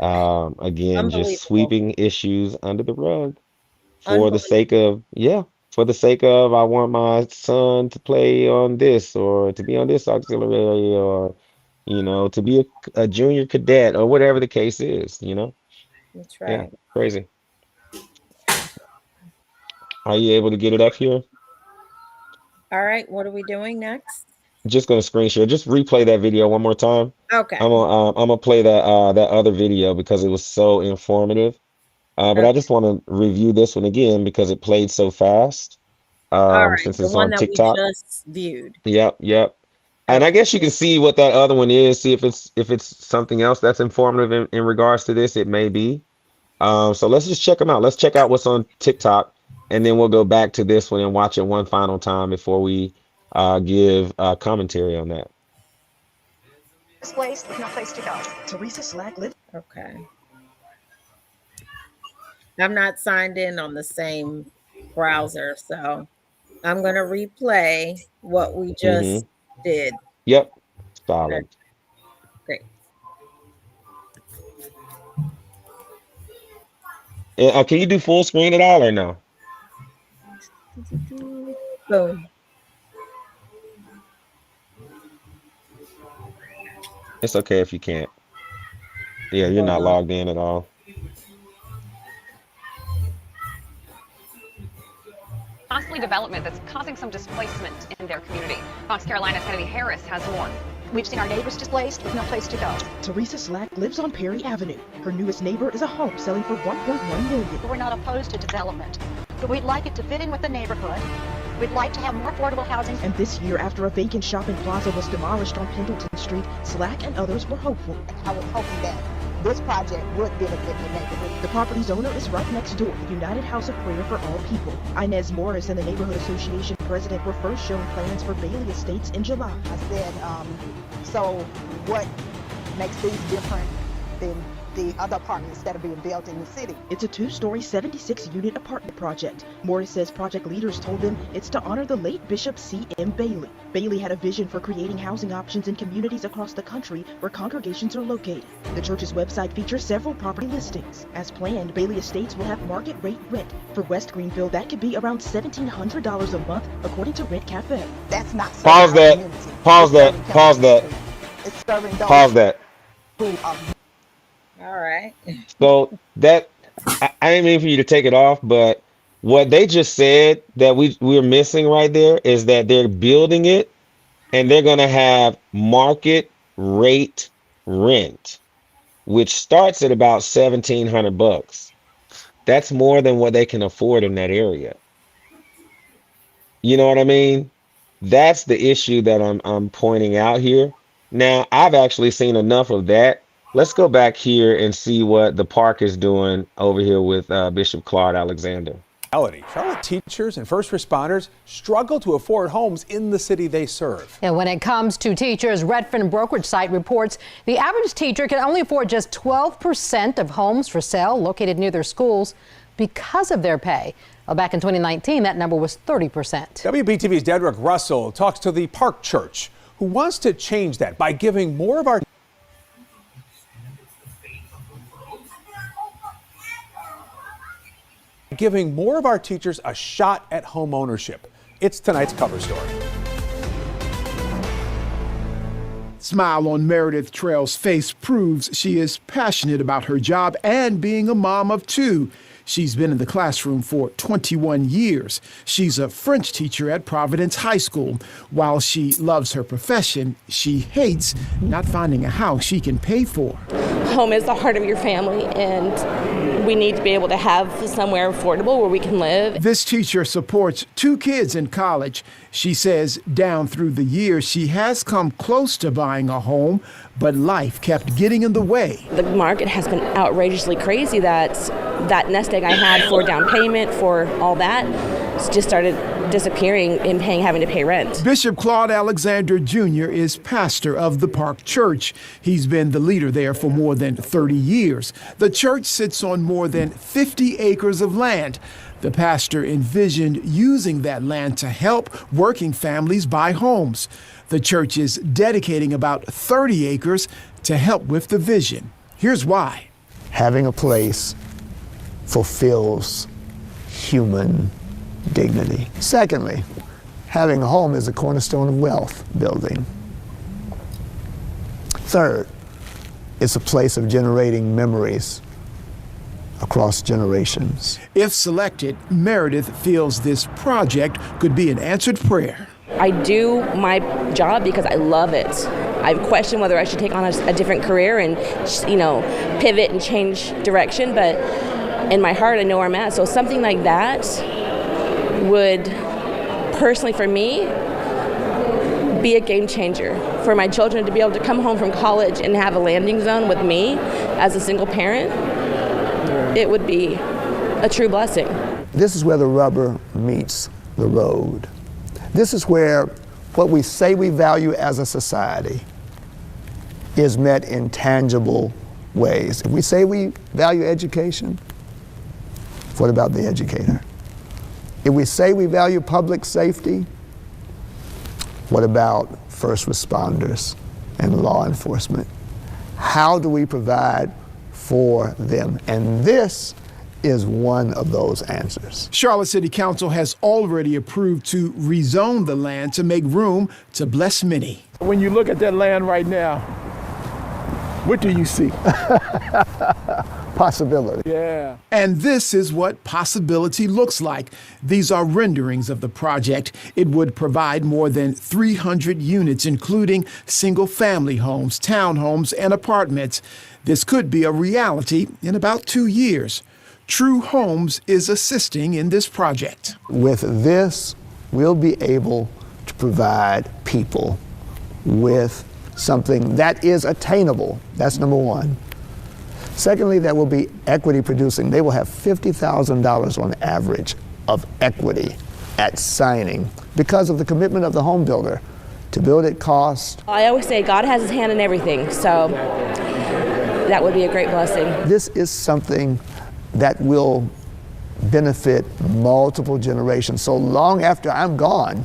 Again, just Unbelievable. sweeping issues under the rug for the sake Unbelievable. of, yeah, for the sake of I want my son to play on this or to be on this auxiliary or, to be a junior cadet or whatever the case is. That's Yeah, right. crazy. Are you able to get it up here? All right. What are we doing next? Just gonna screen share. Just replay that video one more time. Okay. I'm gonna play that other video because it was so informative. But I Okay. just want to review this one again because it played so fast. All right. Since The it's one on that we TikTok. just viewed. Yep, yep. And I Okay. guess you can see what that other one is. See if it's something else that's informative in regards to this. It may be. So let's just check them out. Let's check out what's on TikTok, and then we'll go back to this one and watch it one final time before we give commentary on that. Displaced with no place to go. Teresa Slack lives. Okay. I'm not signed in on the same browser, so I'm going to replay what we Mm-hmm. just did. Yep. Okay, Solid. great. Can you do full screen at all or no? Boom. It's okay if you can't. Yeah, you're Hold not on. logged in at all. Costly development that's causing some displacement in their community. Fox Carolina's Kennedy Harris has more. We've seen our neighbors displaced with no place to go. Teresa Slack lives on Perry Avenue. Her newest neighbor is a home selling for $1.1 million. We're not opposed to development, but we'd like it to fit in with the neighborhood. We'd like to have more affordable housing. And this year, after a vacant shopping plaza was demolished on Pendleton Street, Slack and others were hopeful. I was hoping that this project would benefit the neighborhood. The property's owner is right next door, the United House of Prayer for All People. Inez Morris and the Neighborhood Association president were first shown plans for Bailey Estates in July. I said, so what makes these different than the other apartments that are being built in the city? It's a 2-story, 76-unit apartment project. Morris says project leaders told them it's to honor the late Bishop C.M. Bailey. Bailey had a vision for creating housing options in communities across the country where congregations are located. The church's website features several property listings. As planned, Bailey Estates will have market rate rent. For West Greenville, that could be around $1,700 a month, according to Rent Cafe. That's not Pause serving our that. community. Pause It's that. serving Pause that. Pendleton Street. It's serving those Pause that. who are All right. So that I didn't mean for you to take it off, but What they just said that we're missing right there is that they're building it and they're going to have market rate rent, which starts at about $1,700. That's more than what they can afford in that area. You know what I mean? That's the issue that I'm pointing out here. Now, I've actually seen enough of that. Let's go back here and see what the park is doing over here with Bishop Claude Alexander. Charlotte teachers and first responders struggle to afford homes in the city they serve. And when it comes to teachers, Redfin brokerage site reports the average teacher can only afford just 12% of homes for sale located near their schools because of their pay. Well, back in 2019, that number was 30%. WBTV's Dedrick Russell talks to the Park Church, who wants to change that by giving more of our teachers a shot at home ownership. It's tonight's cover story. Smile on Meredith Trail's face proves she is passionate about her job and being a mom of two. She's been in the classroom for 21 years. She's a French teacher at Providence High School. While she loves her profession, she hates not finding a house she can pay for. Home is the heart of your family, and we need to be able to have somewhere affordable where we can live. This teacher supports two kids in college. She says down through the years, she has come close to buying a home, but life kept getting in the way. The market has been outrageously crazy that nest egg I had for down payment, for all that, just started disappearing and having to pay rent. Bishop Claude Alexander Jr. is pastor of the Park Church. He's been the leader there for more than 30 years. The church sits on more than 50 acres of land. The pastor envisioned using that land to help working families buy homes. The church is dedicating about 30 acres to help with the vision. Here's why. Having a place fulfills human dignity. Secondly, having a home is a cornerstone of wealth building. Third, it's a place of generating memories across generations. If selected, Meredith feels this project could be an answered prayer. I do my job because I love it. I've questioned whether I should take on a different career and, pivot and change direction, but in my heart, I know where I'm at. So something like that would, personally for me, be a game changer. For my children to be able to come home from college and have a landing zone with me as a single parent, it would be a true blessing. This is where the rubber meets the road. This is where what we say we value as a society is met in tangible ways. If we say we value education, what about the educator? If we say we value public safety, what about first responders and law enforcement? How do we provide for them? And this is one of those answers. Charlotte City Council has already approved to rezone the land to make room to bless many. When you look at that land right now, what do you see? Possibility. Yeah. And this is what possibility looks like. These are renderings of the project. It would provide more than 300 units, including single-family homes, townhomes, and apartments. This could be a reality in about 2 years. True Homes is assisting in this project. With this, we'll be able to provide people with something that is attainable. That's number one. Secondly, that will be equity producing. They will have $50,000 on average of equity at signing because of the commitment of the home builder. To build it costs. I always say God has his hand in everything, so that would be a great blessing. This is something that will benefit multiple generations. So long after I'm gone,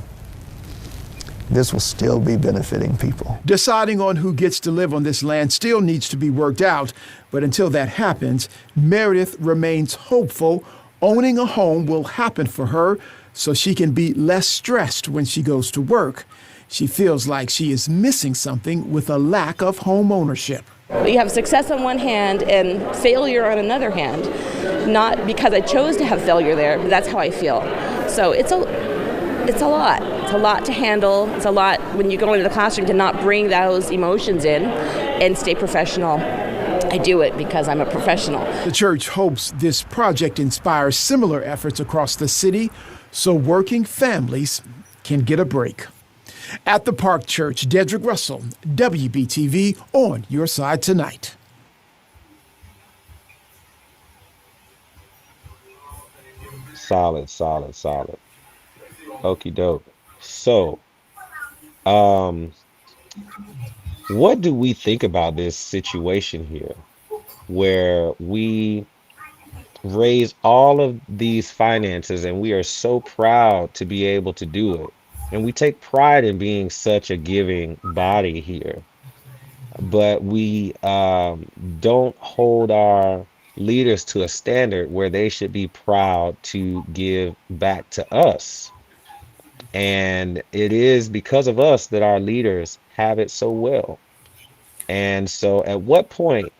this will still be benefiting people. Deciding on who gets to live on this land still needs to be worked out. But until that happens, Meredith remains hopeful owning a home will happen for her so she can be less stressed when she goes to work. She feels like she is missing something with a lack of home ownership. But you have success on one hand and failure on another hand. Not because I chose to have failure there, but that's how I feel. So it's a lot. It's a lot to handle. It's a lot when you go into the classroom to not bring those emotions in and stay professional. I do it because I'm a professional. The church hopes this project inspires similar efforts across the city so working families can get a break. At the Park Church, Dedrick Russell, WBTV, on your side tonight. Solid, solid, solid. Okie doke. So, um, what do we think about this situation here where we raise all of these finances and we are so proud to be able to do it? And we take pride in being such a giving body here, but we don't hold our leaders to a standard where they should be proud to give back to us. And it is because of us that our leaders have it so well. And so, at what point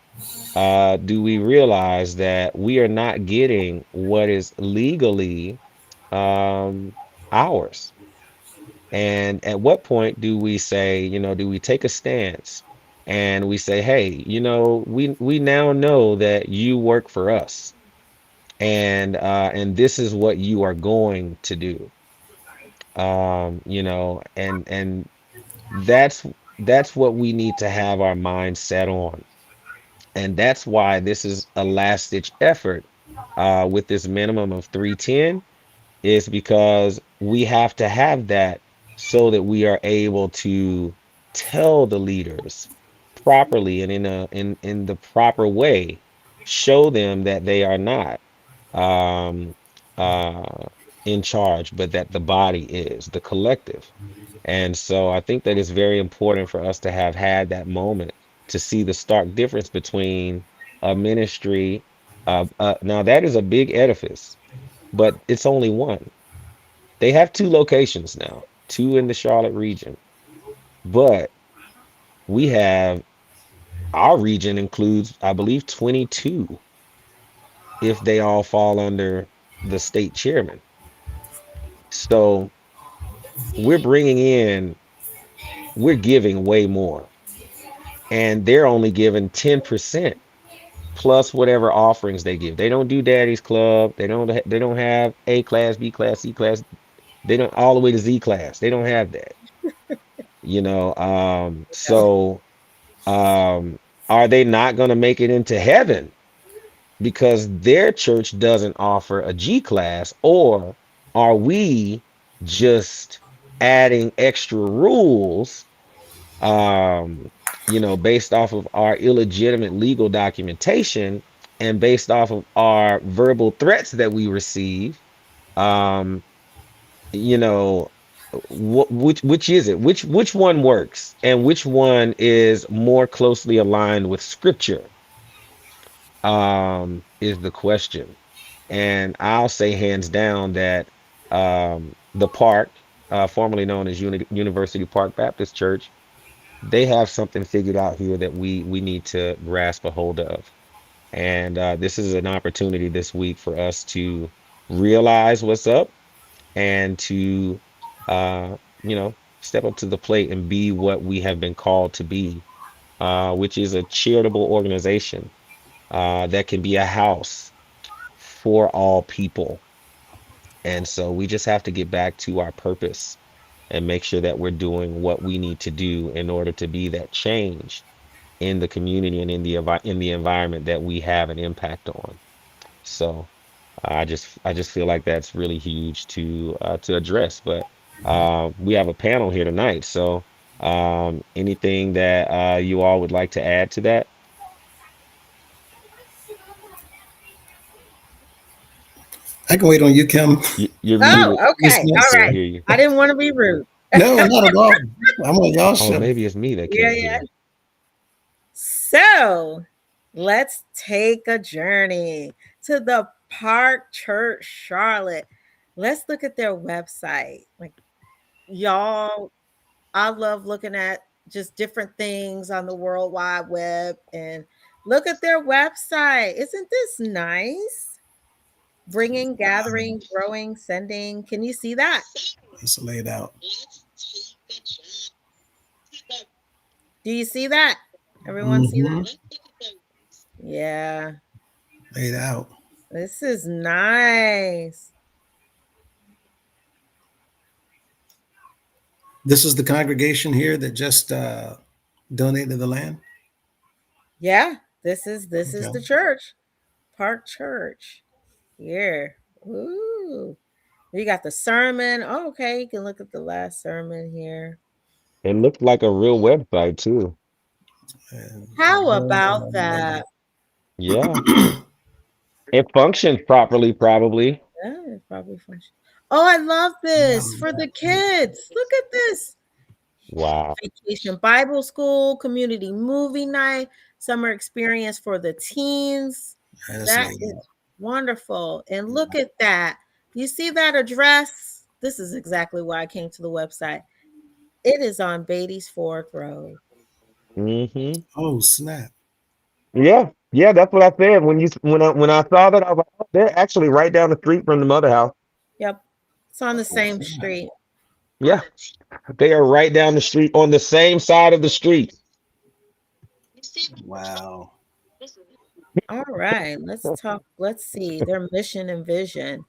do we realize that we are not getting what is legally ours? And at what point do we say, do we take a stance and we say, hey, we now know that you work for us, and this is what you are going to do. And that's that's what we need to have our mind set on. And that's why this is a last ditch effort with this minimum of 310, is because we have to have that so that we are able to tell the leaders properly and in the proper way, show them that they are not um, uh, in charge, but that the body is, the collective. And so I think that it's very important for us to have had that moment to see the stark difference between a ministry. Now that is a big edifice, but it's only one. They have two locations now, two in the Charlotte region, but we have our region includes, I believe, 22 if they all fall under the state chairman. So we're bringing in, we're giving way more, and they're only giving 10% plus whatever offerings they give. They don't do Daddy's Club. They don't have A class, B class, C class. They don't all the way to Z class. They don't have that. So are they not going to make it into heaven because their church doesn't offer a G class, or are we just adding extra rules based off of our illegitimate legal documentation and based off of our verbal threats that we receive? Um, you know, which is it? Which one works, and which one is more closely aligned with scripture? Is the question. And I'll say hands down that the park, formerly known as University Park Baptist Church, they have something figured out here that we need to grasp a hold of. And this is an opportunity this week for us to realize what's up and to, uh, step up to the plate and be what we have been called to be, which is a charitable organization that can be a house for all people. And so we just have to get back to our purpose and make sure that we're doing what we need to do in order to be that change in the community and in the environment that we have an impact on. So I just feel like that's really huge to address. But we have a panel here tonight. So anything that you all would like to add to that? I can wait on you, Kim. You're Oh, muted. Miss okay. All Can't right. Nelson. hear you. I didn't want to be rude. No, not at all. I'm on y'all Oh, show. maybe it's me that Yeah, can't yeah. hear. So let's take a journey to the Park Church Charlotte. Let's look at their website. Like, y'all, I love looking at just different things on the World Wide Web. And look at their website. Isn't this nice? Bringing, gathering, growing, sending. Can you see that? It's laid out. Do you see that? Everyone see Mm-hmm. that? Yeah. Laid out. This is nice. This is the congregation here that just donated the land. Yeah. This is Okay. the church. Park Church. Here. Ooh. We got the sermon. Oh, okay. You can look at the last sermon here. It looked like a real website too. How about that? Yeah. It functions properly, probably. Yeah, it probably function. Oh, I love this for the kids. Look at this. Wow. Vacation Bible School, community movie night, summer experience for the teens. That's That laid is out. wonderful. And look at that. You see that address? This is exactly why I came to the website. It is on Beatty's Ford Road. Hmm. Oh snap! Yeah. Yeah, that's what I said when I saw that. I was like, oh, they're actually right down the street from the mother house. Yep. It's on the Oh same snap! street. Yeah. They are right down the street on the same side of the street. Wow. All right. Let's talk. Let's see their mission and vision.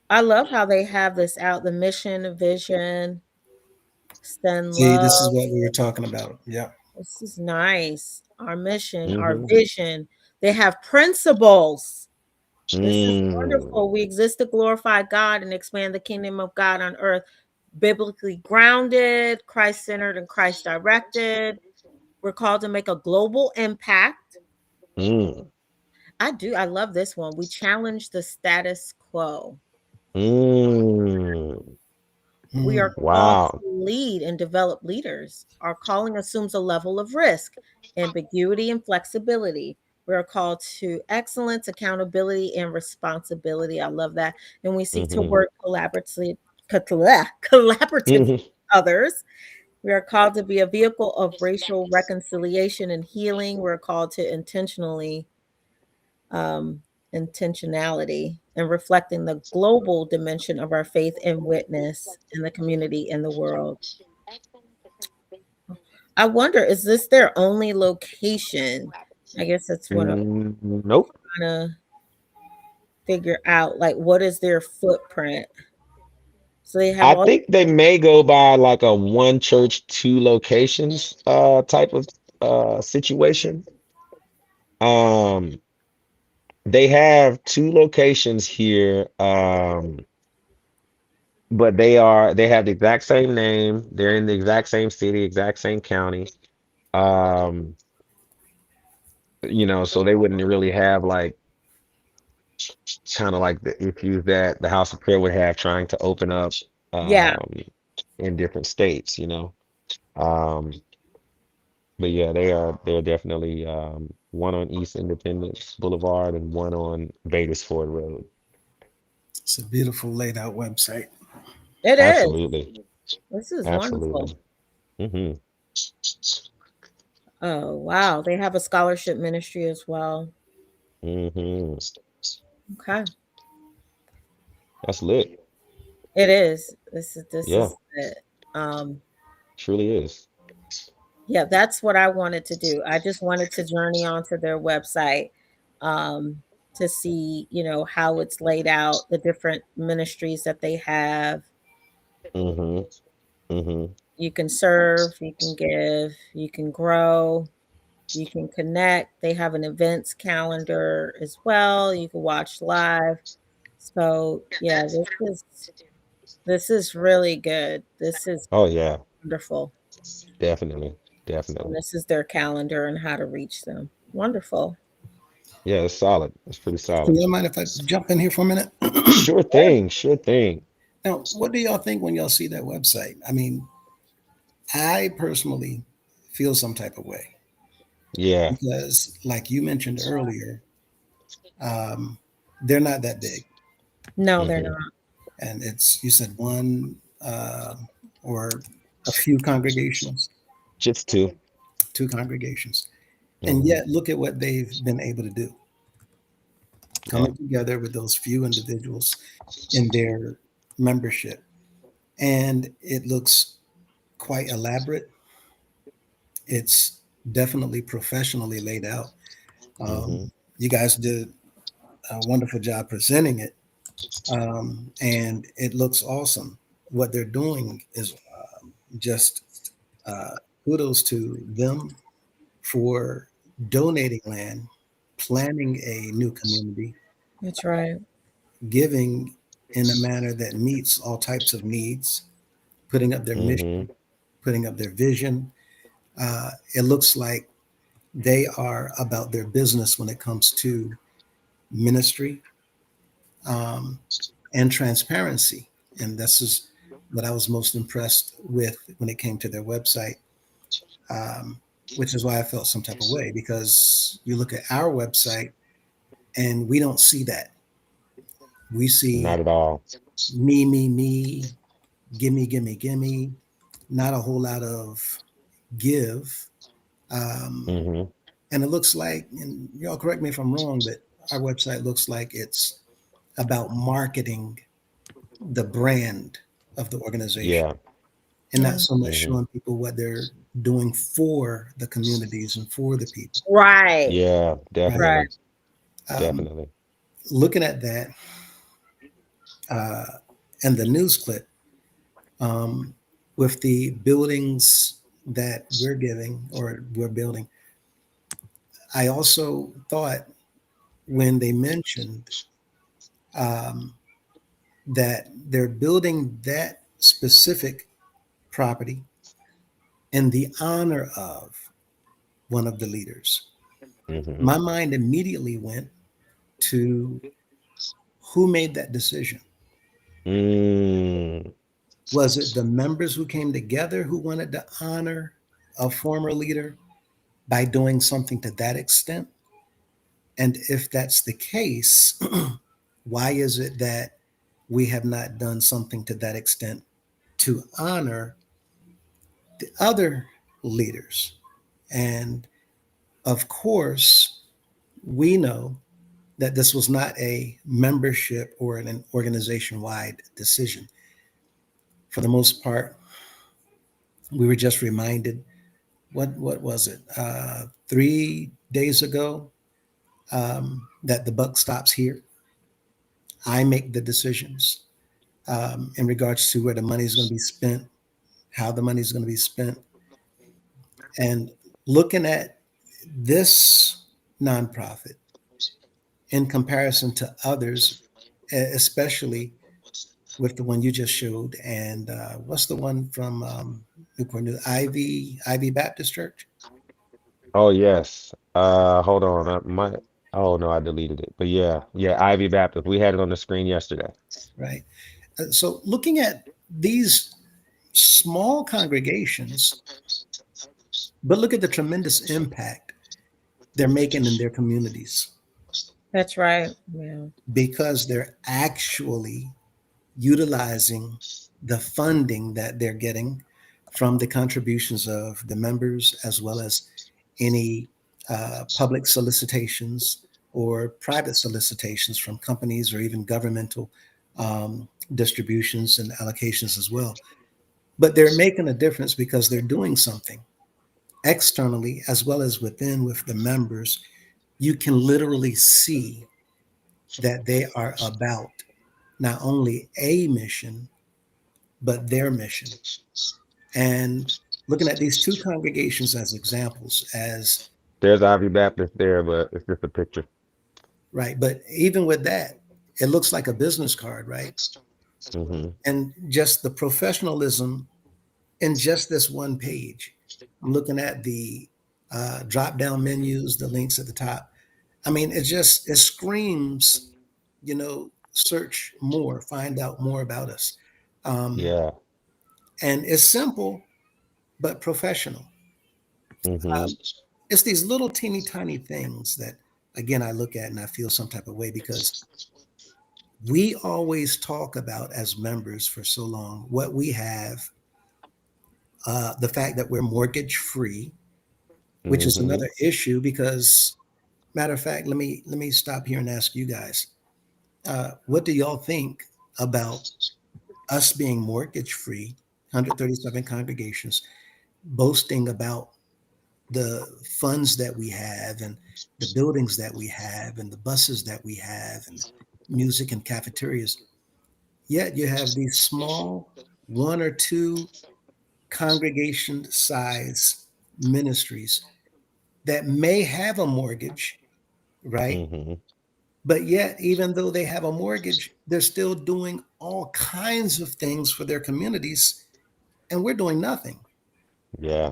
I love how they have this out, the mission, vision, send See, love. this is what we were talking about. Yeah. This is nice. Our mission, our Hmm. vision. They have principles. This is Mm. wonderful. We exist to glorify God and expand the kingdom of God on earth. Biblically grounded, Christ centered, and Christ directed. We're called to make a global impact. Mm. I do. I love this one. We challenge the status quo. Mm. We are called to Wow. lead and develop leaders. Our calling assumes a level of risk, ambiguity, and flexibility. We are called to excellence, accountability, and responsibility. I love that. And we seek to Hmm. work collaboratively with Hmm. others. We are called to be a vehicle of racial reconciliation and healing. We're called to um, intentionality and reflecting the global dimension of our faith and witness in the community and the world. I wonder, is this their only location? I guess that's what I'm Nope. trying to figure out. Like, what is their footprint? So they have I all, think they may go by like a one church, two locations type of situation. Um, they have two locations here, but they have the exact same name. They're in the exact same city, exact same county. Um, so they wouldn't really have like kind of like the issues that the House of Prayer would have trying to open up yeah, um in different states. Um, but yeah, they're definitely one on East Independence Boulevard and one on Ford Road. It's a beautiful laid out website. it is. Absolutely. This is wonderful. Absolutely. Hmm. Oh, wow. They have a scholarship ministry as well. Hmm. Okay. That's lit. It is. This Yeah, is it. Um, truly is. yeah, that's what I wanted to do. I just wanted to journey onto their website um, to see, how it's laid out, the different ministries that they have. Hmm. Hmm. You can serve, you can give, you can grow, you can connect. They have an events calendar as well. You can watch live. So yeah, this is really good. This is Oh yeah, wonderful. definitely. So Definitely. this is their calendar and how to reach them. Wonderful. Yeah, it's solid. It's pretty Do solid. you mind if I jump in here for a minute? Sure thing. Sure thing. Now, what do y'all think when y'all see that website? I mean, I personally feel some type of way Yeah. because, like you mentioned earlier, um, they're not that big, No, they're Hmm. not. and it's you said one or a few congregations. Just two. two congregations. And Hmm. yet, look at what they've been able to do, Yeah. coming together with those few individuals in their membership. And it looks quite elaborate. It's definitely professionally laid out. Hmm. You guys did a wonderful job presenting it, and it looks awesome. What they're doing is just uh, kudos to them for donating land, planning a new community, That's right. giving in a manner that meets all types of needs, putting up their Hmm. mission, putting up their vision. It looks like they are about their business when it comes to ministry, um, and transparency. And this is what I was most impressed with when it came to their website, um, which is why I felt some type of way, because you look at our website and we don't see that. We Not see at all. me, gimme, not a whole lot of give. Um, Hmm. and it looks like, and y'all correct me if I'm wrong, but our website looks like it's about marketing the brand of the organization Yeah. and not Yeah. so much Hmm. showing people what they're doing for the communities and for the people. Right. Yeah, Right. Right. definitely. Um, Definitely. looking at that uh, and the news clip, um, with the buildings that we're giving or we're building, I also thought when they mentioned um, that they're building that specific property in the honor of one of the leaders, Hmm. my mind immediately went to who made that decision. Mm. Was it the members who came together who wanted to honor a former leader by doing something to that extent? And if that's the case, why is it that we have not done something to that extent to honor the other leaders? And of course, we know that this was not a membership or an organization wide decision. For the most part, we were just reminded, what was it, 3 days ago, that the buck stops here. I make the decisions in regards to where the money is going to be spent, how the money is going to be spent, and looking at this nonprofit in comparison to others, especially with the one you just showed, and what's the one from Newport News, Ivy Baptist Church, Oh yes. Hold on. I might. Oh no, I deleted it. But yeah, yeah, Ivy Baptist. We had it on the screen yesterday. right? So looking at these small congregations, but look at the tremendous impact they're making in their communities That's right. Yeah. because they're actually utilizing the funding that they're getting from the contributions of the members, as well as any public solicitations or private solicitations from companies or even governmental distributions and allocations as well. But they're making a difference because they're doing something externally as well as within with the members. You can literally see that they are about not only a mission, but their mission. And looking at these two congregations as examples, as There's Ivy Baptist there, but it's just a picture. right, but even with that, it looks like a business card, right? Hmm. And just the professionalism in just this one page. I'm looking at the drop down menus, the links at the top. I mean, it screams, search more, find out more about us. Um, Yeah. and it's simple, but professional. Hmm. Um, it's these little teeny tiny things that, again, I look at and I feel some type of way because we always talk about as members for so long what we have the fact that we're mortgage free, which is Mm-hmm. another issue because, matter of fact, let me stop here and ask you guys, what do y'all think about us being mortgage free, 137 congregations, boasting about the funds that we have and the buildings that we have and the buses that we have and music and cafeterias. Yet you have these small one or two congregation size ministries that may have a mortgage, right? Mm-hmm. But yet, even though they have a mortgage, they're still doing all kinds of things for their communities, and we're doing nothing. Yeah,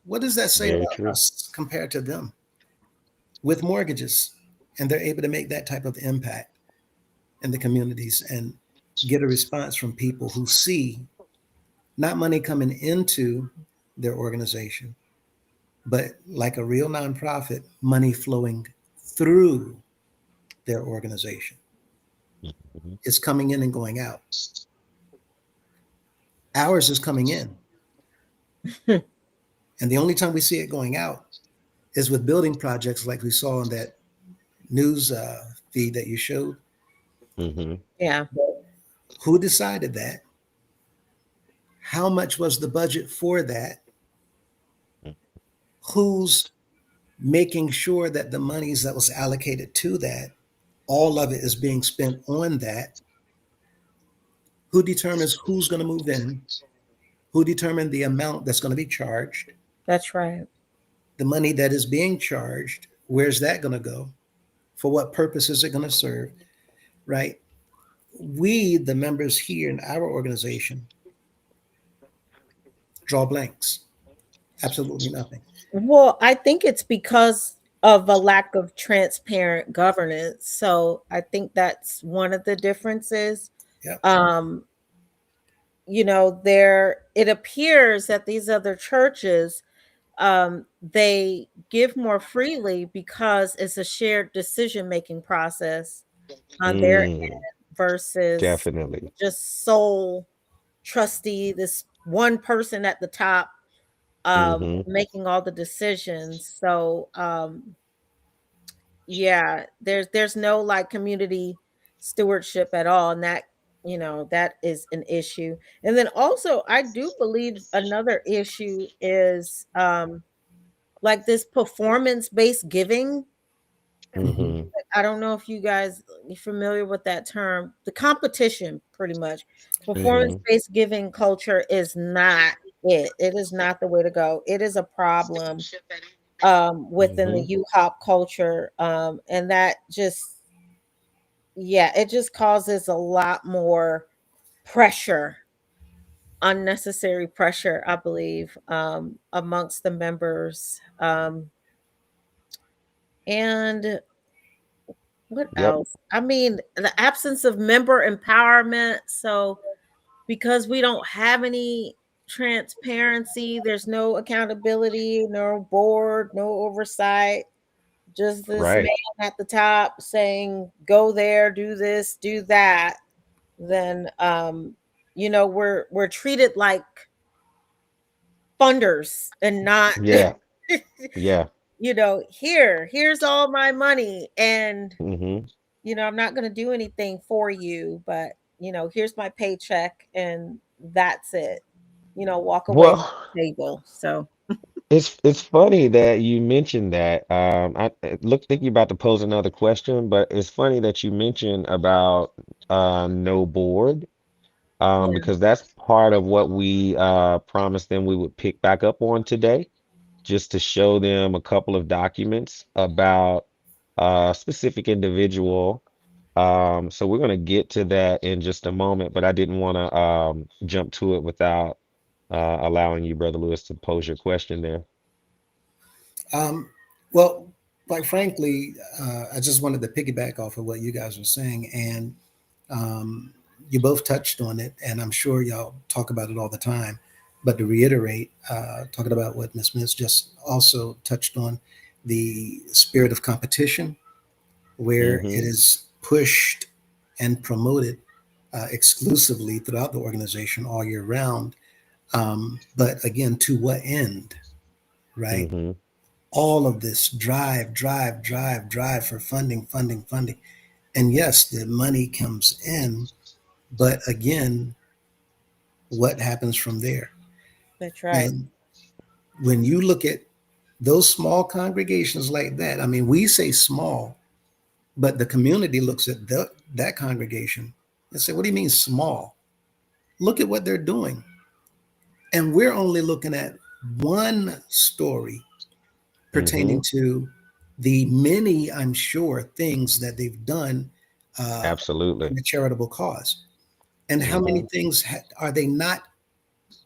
What does that say very about true. us compared to them with mortgages? And they're able to make that type of impact in the communities and get a response from people who see not money coming into their organization, but like a real nonprofit, money flowing through their organization. Mm-hmm. It's coming in and going out. Ours is coming in. And the only time we see it going out is with building projects like we saw in that news feed that you showed. Mm-hmm. Yeah. Who decided that? How much was the budget for that? Who's making sure that the monies that was allocated to that, all of it is being spent on that? Who determines who's going to move in? Who determined the amount that's going to be charged? That's right. The money that is being charged, where's that going to go? For what purpose is it going to serve? Right? We, the members here in our organization, draw blanks. Absolutely nothing. Well, I think it's because of a lack of transparent governance. So I think that's one of the differences. Yeah. Um, there it appears that these other churches, they give more freely because it's a shared decision making process on their Mm, end versus definitely. just sole trustee, this one person at the top Mm-hmm. making all the decisions. So yeah, there's no like community stewardship at all, and that is an issue. And then also I do believe another issue is like this performance based giving. Mm-hmm. I don't know if you guys are familiar with that term. The competition, pretty much. Mm-hmm. Performance-based giving culture is not it. It is not the way to go. It is a problem within the Mm-hmm. U-Hop culture. And that just, yeah, it just causes a lot more pressure, unnecessary pressure, I believe, amongst the members. And what Yep. else? I mean, the absence of member empowerment. So, because we don't have any transparency, there's no accountability, no board, no oversight, just this man Right. at the top saying, go there, do this, do that. Then, we're treated like funders and not, Yeah. Yeah. here's all my money. And Mm-hmm. I'm not going to do anything for you, but, here's my paycheck and that's it. Walk away Well, from the table. So, it's funny that you mentioned that. I look thinking about to pose another question, but it's funny that you mentioned about no board. yeah, Because that's part of what we promised them we would pick back up on today, just to show them a couple of documents about a specific individual. So we're going to get to that in just a moment, but I didn't want to jump to it without allowing you, Brother Lewis, to pose your question there. Well, quite frankly, I just wanted to piggyback off of what you guys were saying, and you both touched on it, and I'm sure y'all talk about it all the time. But to reiterate, talking about what Ms. Smith just also touched on, the spirit of competition, where it Mm-hmm. is pushed and promoted exclusively throughout the organization all year round. But again, to what end, right? Mm-hmm. All of this drive for funding, funding, funding. And yes, the money comes in, but again, what happens from there? That's right. And when you look at those small congregations like that, I mean, we say small, but the community looks at that congregation and say, what do you mean small? Look at what they're doing. And we're only looking at one story Mm-hmm. pertaining to the many, I'm sure, things that they've done Absolutely. in a charitable cause. And how many Mm-hmm. things are they not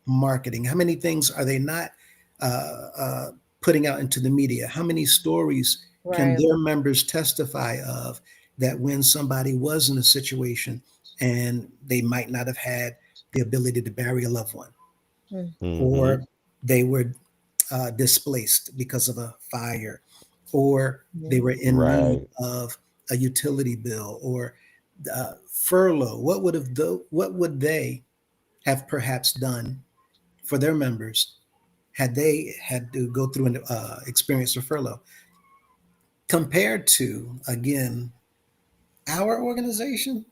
marketing? How many things are they not uh, uh, putting out into the media? How many stories can Right. their members testify of that when somebody was in a situation and they might not have had the ability to bury a loved one, Mm. Mm-hmm. or they were displaced because of a fire, or they Yeah. were in need Right. of a utility bill or furlough? What would they have perhaps done for their members had they had to go through an experience of furlough, compared to again our organization?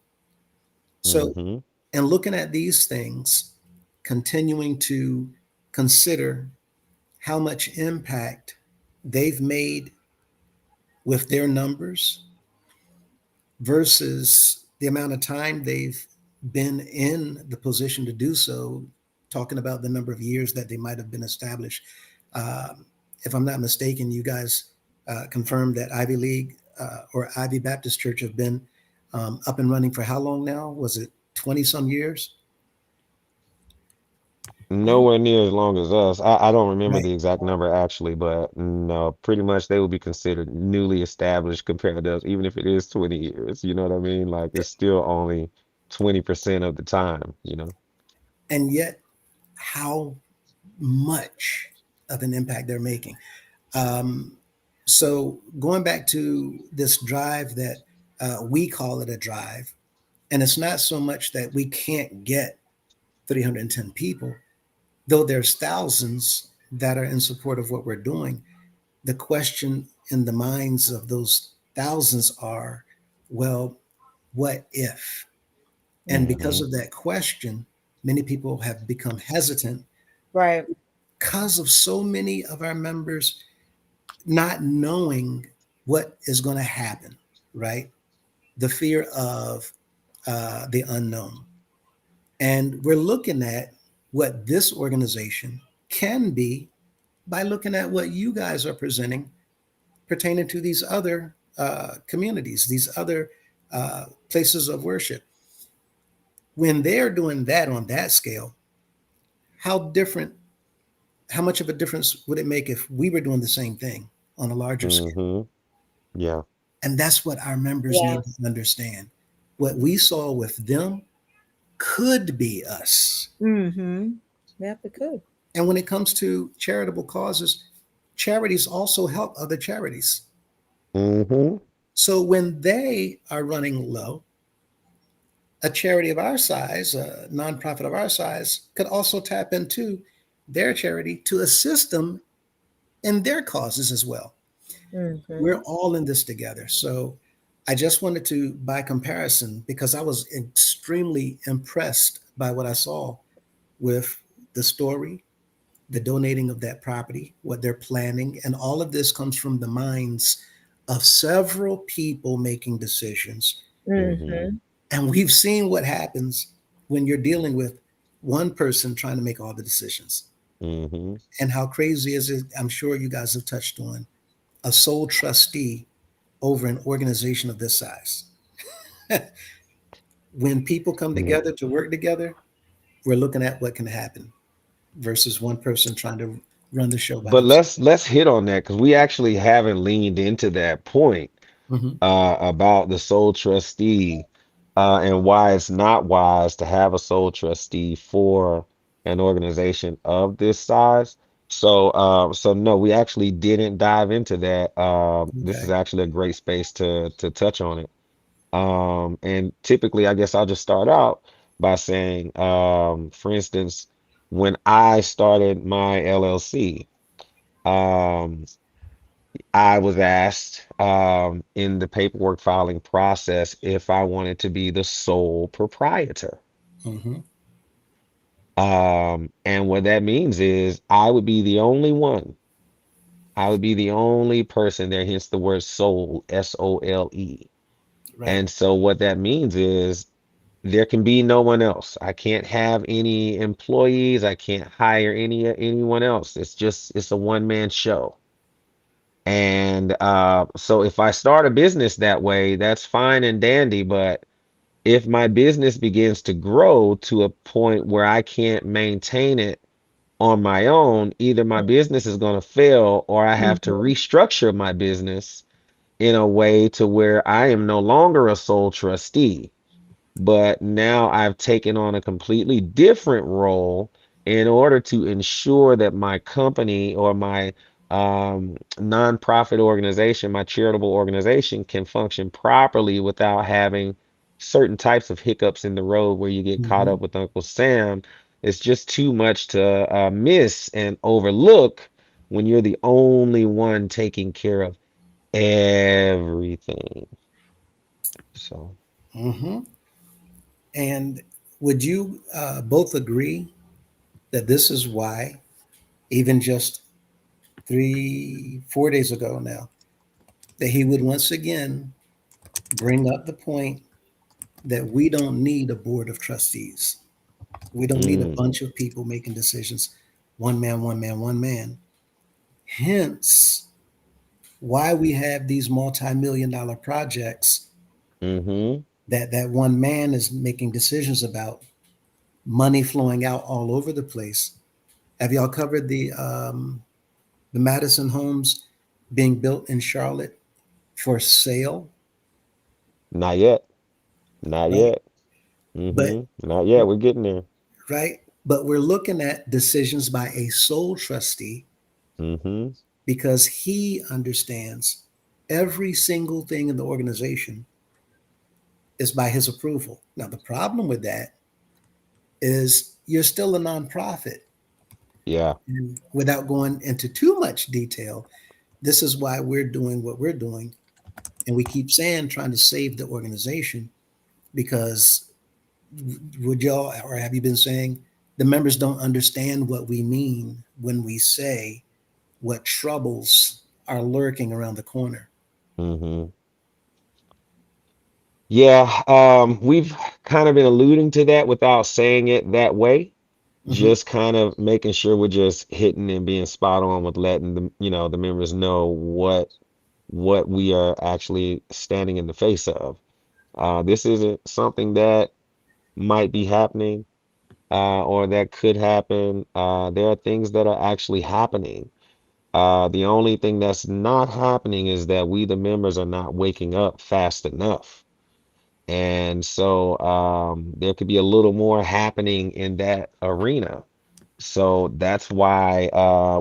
So, Mm-hmm. in looking at these things, continuing to consider how much impact they've made with their numbers versus the amount of time they've been in the position to do so, talking about the number of years that they might have been established. Um, if I'm not mistaken, you guys confirmed that Ivy League or Ivy Baptist Church have been up and running for how long now? Was it 20 some years? Nowhere near as long as us. I don't remember Right. the exact number actually, but no, pretty much they would be considered newly established compared to us, even if it is 20 years. You know what I mean? Like it's still only 20% of the time, you know? And yet, how much of an impact they're making. Um, so going back to this drive that we call it a drive, and it's not so much that we can't get 310 people, though there's thousands that are in support of what we're doing. The question in the minds of those thousands are, well, what if? And because Mm-hmm. of that question, many people have become hesitant Right. because of so many of our members not knowing what is going to happen, right? The fear of the unknown. And we're looking at what this organization can be by looking at what you guys are presenting pertaining to these other communities, these other places of worship. When they're doing that on that scale, how different, how much of a difference would it make if we were doing the same thing on a larger scale? Mm-hmm. Yeah. And that's what our members Yeah. need to understand. What we saw with them could be us. Mm-hmm. Yep, it could. And when it comes to charitable causes, charities also help other charities. Mm-hmm. So when they are running low, a charity of our size, a nonprofit of our size, could also tap into their charity to assist them in their causes as well. Mm-hmm. We're all in this together. So I just wanted to, by comparison, because I was extremely impressed by what I saw with the story, the donating of that property, what they're planning, and all of this comes from the minds of several people making decisions. Mm-hmm. Mm-hmm. And we've seen what happens when you're dealing with one person trying to make all the decisions. Mm-hmm. And how crazy is it? I'm sure you guys have touched on a sole trustee over an organization of this size. When people come Yeah. together to work together, we're looking at what can happen versus one person trying to run the show by But themselves. let's hit on that because we actually haven't leaned into that point Mhm. about the sole trustee and why it's not wise to have a sole trustee for an organization of this size. So no, we actually didn't dive into that. This is Okay. actually a great space to touch on it. And typically, I guess I'll just start out by saying, for instance. when I started my LLC, um, I was asked in the paperwork filing process if I wanted to be the sole proprietor. Mm-hmm. And what that means is I would be the only one. I would be the only person there, hence the word sole, SOLE. Right. And so what that means is there can be no one else. I can't have any employees. I can't hire anyone else. It's a one-man show. And so if I start a business that way, that's fine and dandy, but if my business begins to grow to a point where I can't maintain it on my own, either my business is going to fail or I have to Mhm. restructure my business in a way to where I am no longer a sole trustee, but now I've taken on a completely different role in order to ensure that my company or my nonprofit organization, my charitable organization can function properly without having certain types of hiccups in the road where you get caught Mm-hmm. up with Uncle Sam. It's just too much to miss and overlook when you're the only one taking care of everything. So, Mm-hmm. And would you both agree that this is why, even just 4 days ago now, that he would once again bring up the point that we don't need a board of trustees. We don't need a mm, bunch of people making decisions, one man, one man, one man. Hence, why we have these multi-million dollar projects mm-hmm. that one man is making decisions about, money flowing out all over the place. Have y'all covered the Madison homes being built in Charlotte for sale? Not yet. Not Right. yet. But Not yet. We're getting there. right, but we're looking at decisions by a sole trustee Mm-hmm. because he understands every single thing in the organization is by his approval. Now, the problem with that is you're still a nonprofit. Yeah. And without going into too much detail, this is why we're doing what we're doing. And we keep saying trying to save the organization because would y'all, or have you been saying, the members don't understand what we mean when we say what troubles are lurking around the corner. Mm-hmm. Yeah. We've kind of been alluding to that without saying it that way. Mhm. Just kind of making sure we're just hitting and being spot on with letting the members know what we are actually standing in the face of. This isn't something that might be happening, or that could happen. There are things that are actually happening. The only thing that's not happening is that we, the members, are not waking up fast enough. And so there could be a little more happening in that arena. So that's why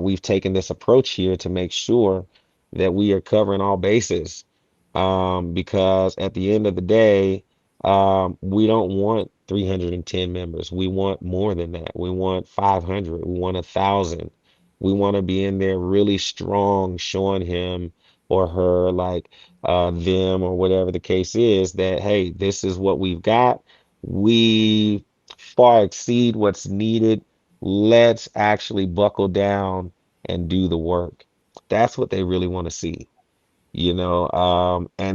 we've taken this approach here to make sure that we are covering all bases. Because at the end of the day, we don't want 310 members. We want more than that. We want 500. We want 1,000. We want to be in there really strong, showing him or her, like them or whatever the case is, that, hey, this is what we've got. We far exceed what's needed. Let's actually buckle down and do the work. That's what they really want to see. And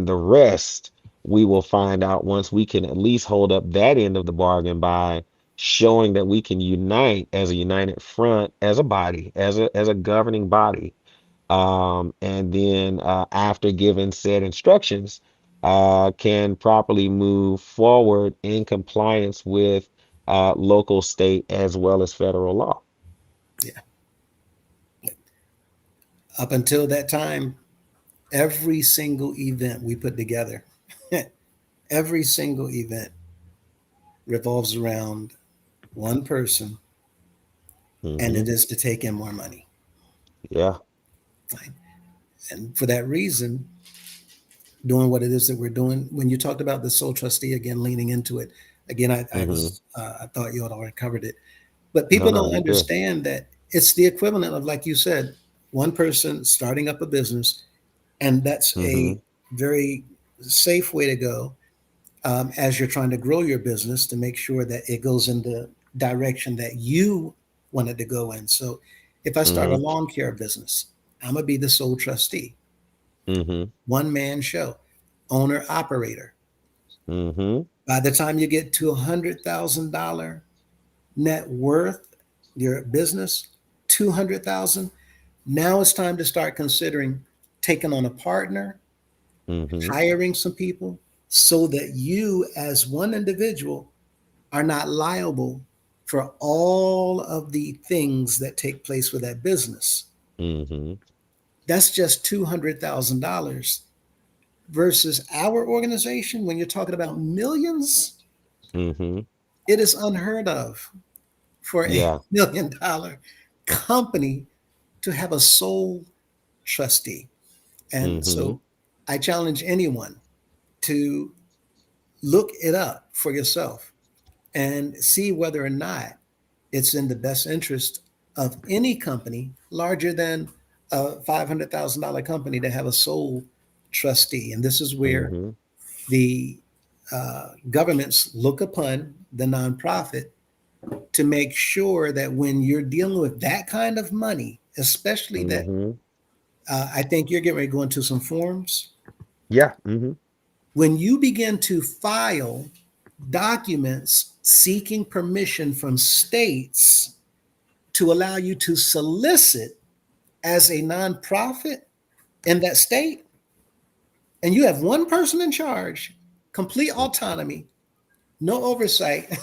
the rest we will find out once we can at least hold up that end of the bargain by showing that we can unite as a united front, as a body, as a governing body. And then after giving said instructions, can properly move forward in compliance with local, state, as well as federal law. Yeah. Up until that time, every single event we put together, every single event revolves around one person, and it Hmm. is to take in more money. Yeah. Right? And for that reason, doing what it is that we're doing. When you talked about the sole trustee again, leaning into it again, I Hmm. was I thought you had already covered it, But No, people no, don't you're good. understand that it's the equivalent of, like you said, one person starting up a business, and that's Mm-hmm. a very safe way to go as you're trying to grow your business to make sure that it goes in the direction that you wanted to go in. So if I start a Mm-hmm. lawn care business, I'm going to be the sole trustee, Mm-hmm. one man show, owner operator. Mm-hmm. By the time you get to $100,000 net worth, your business, 200,000, now it's time to start considering taking on a partner, Mm-hmm. hiring some people so that you as one individual are not liable for all of the things that take place with that business. Mm-hmm. That's just $200,000 versus our organization. When you're talking about millions, Mm-hmm. it is unheard of for a Yeah. $1 million company to have a sole trustee. And Mm-hmm. so I challenge anyone to look it up for yourself and see whether or not it's in the best interest of any company larger than a $500,000 company to have a sole trustee. And this is where Mm-hmm. the governments look upon the nonprofit to make sure that when you're dealing with that kind of money, especially that Mm-hmm. I think you're getting ready to go into some forms. Yeah. Mm-hmm. When you begin to file documents seeking permission from states to allow you to solicit as a nonprofit in that state, and you have one person in charge, complete autonomy, no oversight,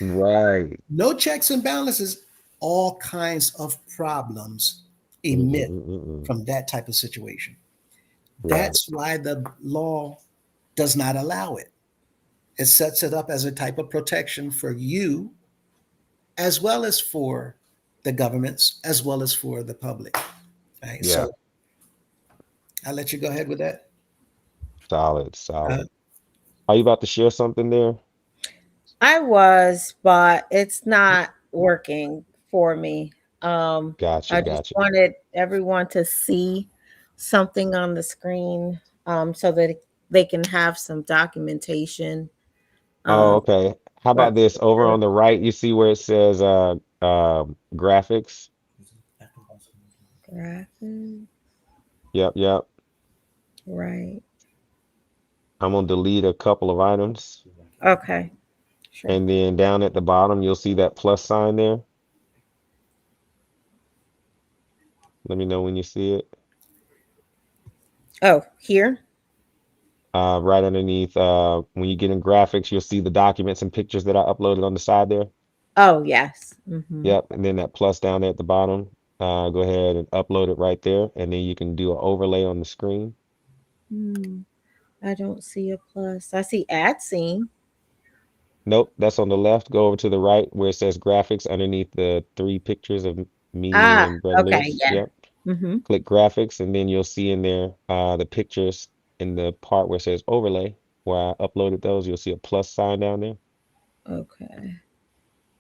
Right. no checks and balances, all kinds of problems emit Mm-mm-mm-mm. from that type of situation. Right. That's why the law does not allow it. It sets it up as a type of protection for you, as well as for the governments, as well as for the public. Right. Yeah. So I'll let you go ahead with that. Solid. Uh, Solid. Are you about to share something there? I was, but it's not working for me. Gotcha. I just Gotcha. wanted everyone to see something on the screen, so that they can have some documentation. Oh, Um, okay. How but about this? Over on the right, you see where it says graphics? graphic, Yep, yep. right? I'm gonna delete a couple of items. Okay, sure. And then down at the bottom, you'll see that plus sign there. Let me know when you see it. Oh, here. Right underneath, when you get in graphics, you'll see the documents and pictures that I uploaded on the side there. Oh, yes. Mm-hmm. Yep, and then that plus down there at the bottom. Go ahead and upload it right there, and then you can do an overlay on the screen. I don't see a plus. I see ad scene. Nope, that's on the left. Go over to the right where it says graphics underneath the three pictures of me Ah, and Brother okay, Lewis. yeah. Yep. Mm-hmm. Click graphics, and then you'll see in there the pictures in the part where it says overlay, where I uploaded those. You'll see a plus sign down there. Okay.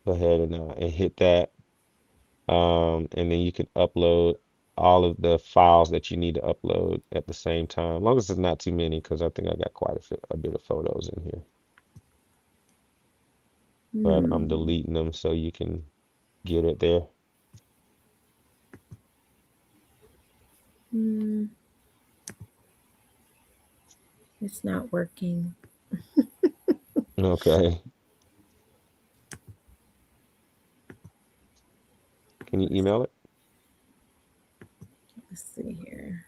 Go ahead and hit that. And then you can upload all of the files that you need to upload at the same time, as long as it's not too many, because I think I got quite a bit of photos in here. But I'm deleting them so you can get it there. It's not working. Okay. Can you email it? Let's see here.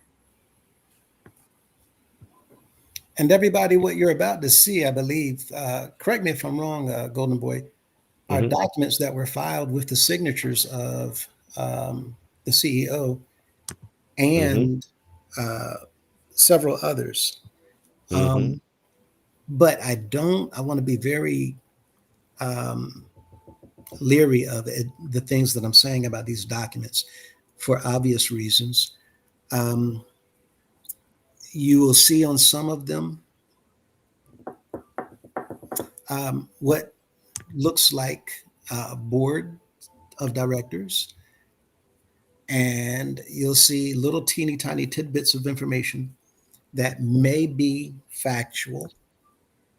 and everybody, what you're about to see, I believe, correct me if I'm wrong, Golden Boy, are Mm-hmm. documents that were filed with the signatures of the CEO Mm-hmm. and uh, several others. Mm-hmm. But I want to be very um, leery of it, the things that I'm saying about these documents for obvious reasons. Um, you will see on some of them what looks like board of directors, and you'll see little teeny tiny tidbits of information that may be factual,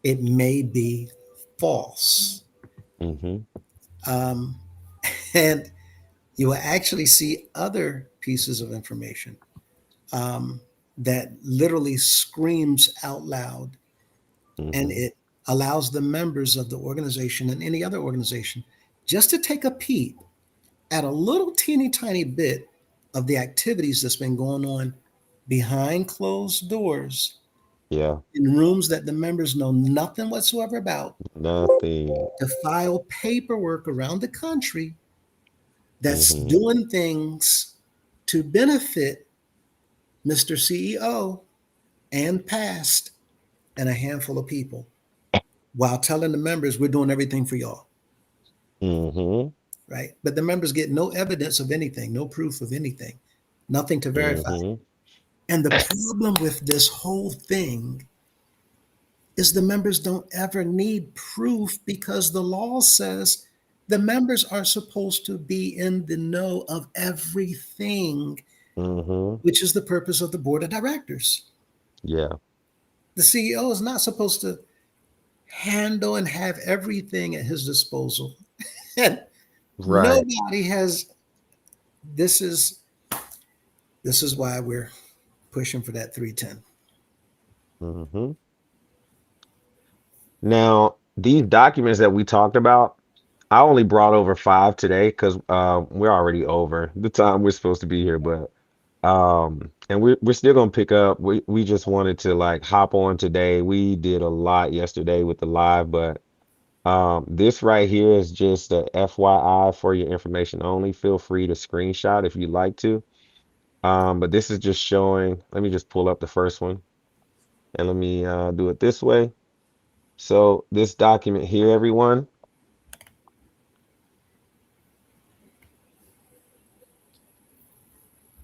it may be false. Mm-hmm. Um, and you will actually see other pieces of information um, that literally screams out loud, and Mm-hmm. it allows the members of the organization and any other organization just to take a peek at a little teeny tiny bit of the activities that's been going on behind closed doors Yeah. in rooms that the members know nothing whatsoever about, Nothing. to file paperwork around the country that's Mm-hmm. doing things to benefit Mr. CEO and past and a handful of people, while telling the members we're doing everything for y'all, Mm-hmm. right? But the members get no evidence of anything, no proof of anything, nothing to verify. Mm-hmm. And the problem with this whole thing is the members don't ever need proof, because the law says the members are supposed to be in the know of everything, Mm-hmm. which is the purpose of the board of directors. Yeah. The CEO is not supposed to handle and have everything at his disposal. And Right. nobody has. This is why we're pushing for that 310. Mm-hmm. Now, these documents that we talked about, I only brought over 5 today because we're already over the time we're supposed to be here, but and we're still gonna pick up. We just wanted to like hop on today. We did a lot yesterday with the live, but this right here is just a FYI for your information only. Feel free to screenshot if you'd like to. But this is just showing, let me just pull up the first one and let me do it this way. So this document here, everyone,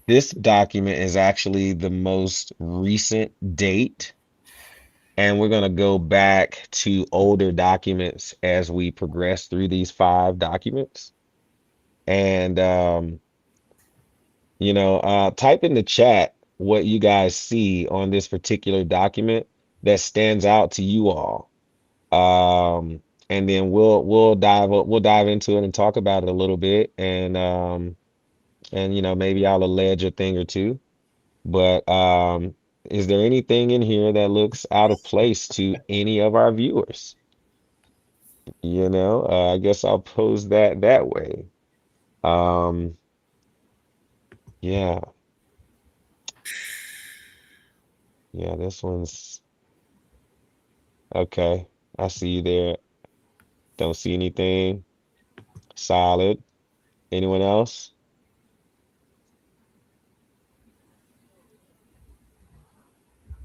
this document is actually the most recent date, and we're going to go back to older documents as we progress through these 5 documents. And type in the chat what you guys see on this particular document that stands out to you all. And then we'll dive into it and talk about it a little bit, and maybe I'll allege a thing or two. But is there anything in here that looks out of place to any of our viewers? I guess I'll pose that way. Um, yeah, yeah, this one's okay. I see you there. Don't see anything. Solid. Anyone else?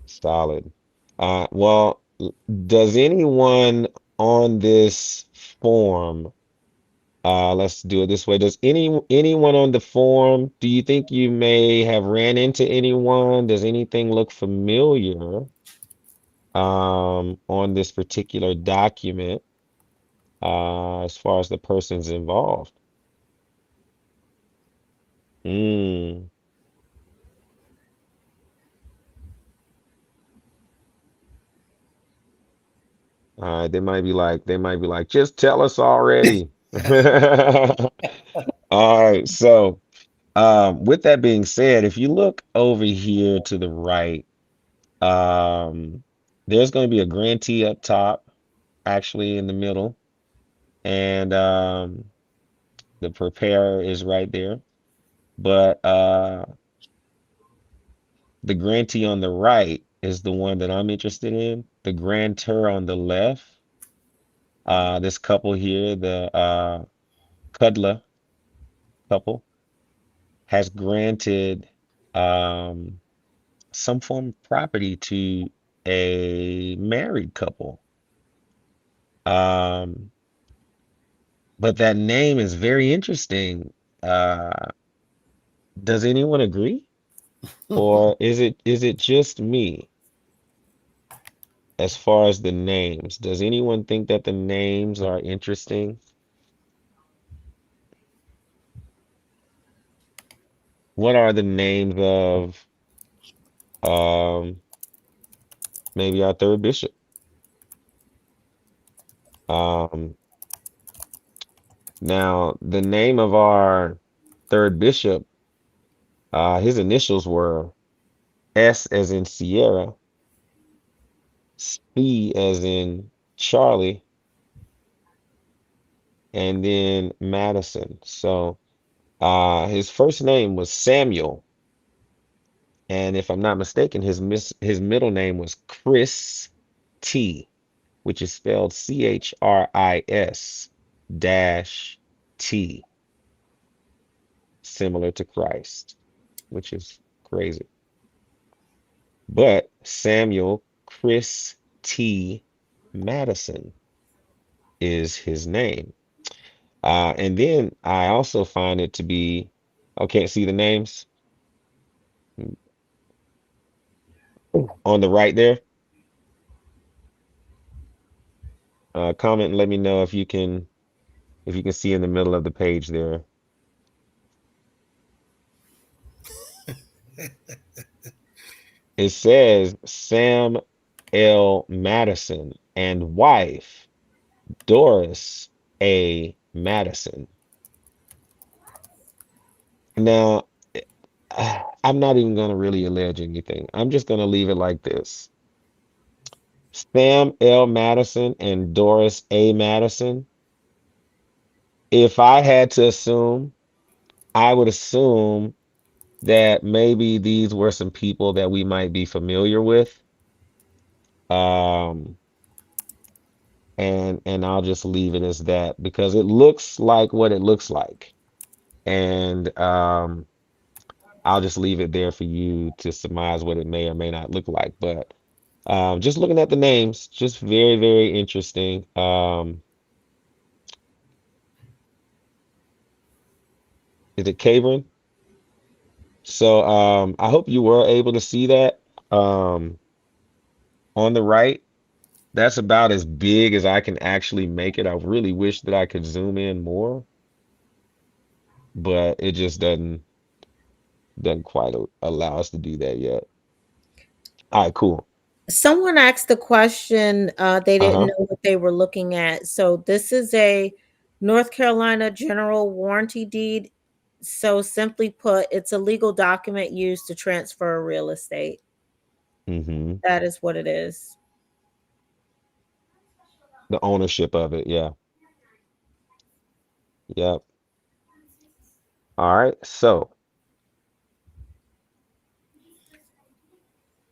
Solid. Well, does anyone on this form, let's do it this way. Does anyone on the forum, do you think you may have ran into anyone? Does anything look familiar on this particular document as far as the persons involved? Mm. They might be like, just tell us already. All right, so with that being said, if you look over here to the right, Um, there's going to be a grantee up top, actually in the middle, and the preparer is right there. But the grantee on the right is the one that I'm interested in. The grantor on the left, this couple here, the Cudler couple, has granted um, some form of property to a married couple. Um, But that name is very interesting. Uh, does anyone agree? Or is it just me as far as the names? Does anyone think that the names are interesting? What are the names of um maybe our third bishop? Um, Now the name of our third bishop, his initials were S as in Sierra, C as in Charlie, and then Madison. So his first name was Samuel, and if I'm not mistaken, his middle name was Chris T, which is spelled Chris dash T, similar to Christ, which is crazy. But Samuel Chris T. Madison is his name. And then I also find it to be, okay, see the names on the right there? Comment and let me know if you can see in the middle of the page there. It says Sam L. Madison and wife Doris A. Madison. Now, I'm not even going to really allege anything. I'm just going to leave it like this. Sam L. Madison and Doris A. Madison. If I had to assume, I would assume that maybe these were some people that we might be familiar with. Um, and I'll just leave it as that because it looks like what it looks like. And I'll just leave it there for you to surmise what it may or may not look like. But just looking at the names, just very, very interesting. Is it Cabron? So I hope you were able to see that on the right. That's about as big as I can actually make it. I really wish that I could zoom in more, but it just doesn't quite allow us to do that yet. All right, cool. Someone asked the question, they didn't Uh-huh. know what they were looking at. So this is a North Carolina general warranty deed. So simply put, it's a legal document used to transfer real estate. Mm-hmm. That is what it is. The ownership of it, yeah. Yep. All right. So,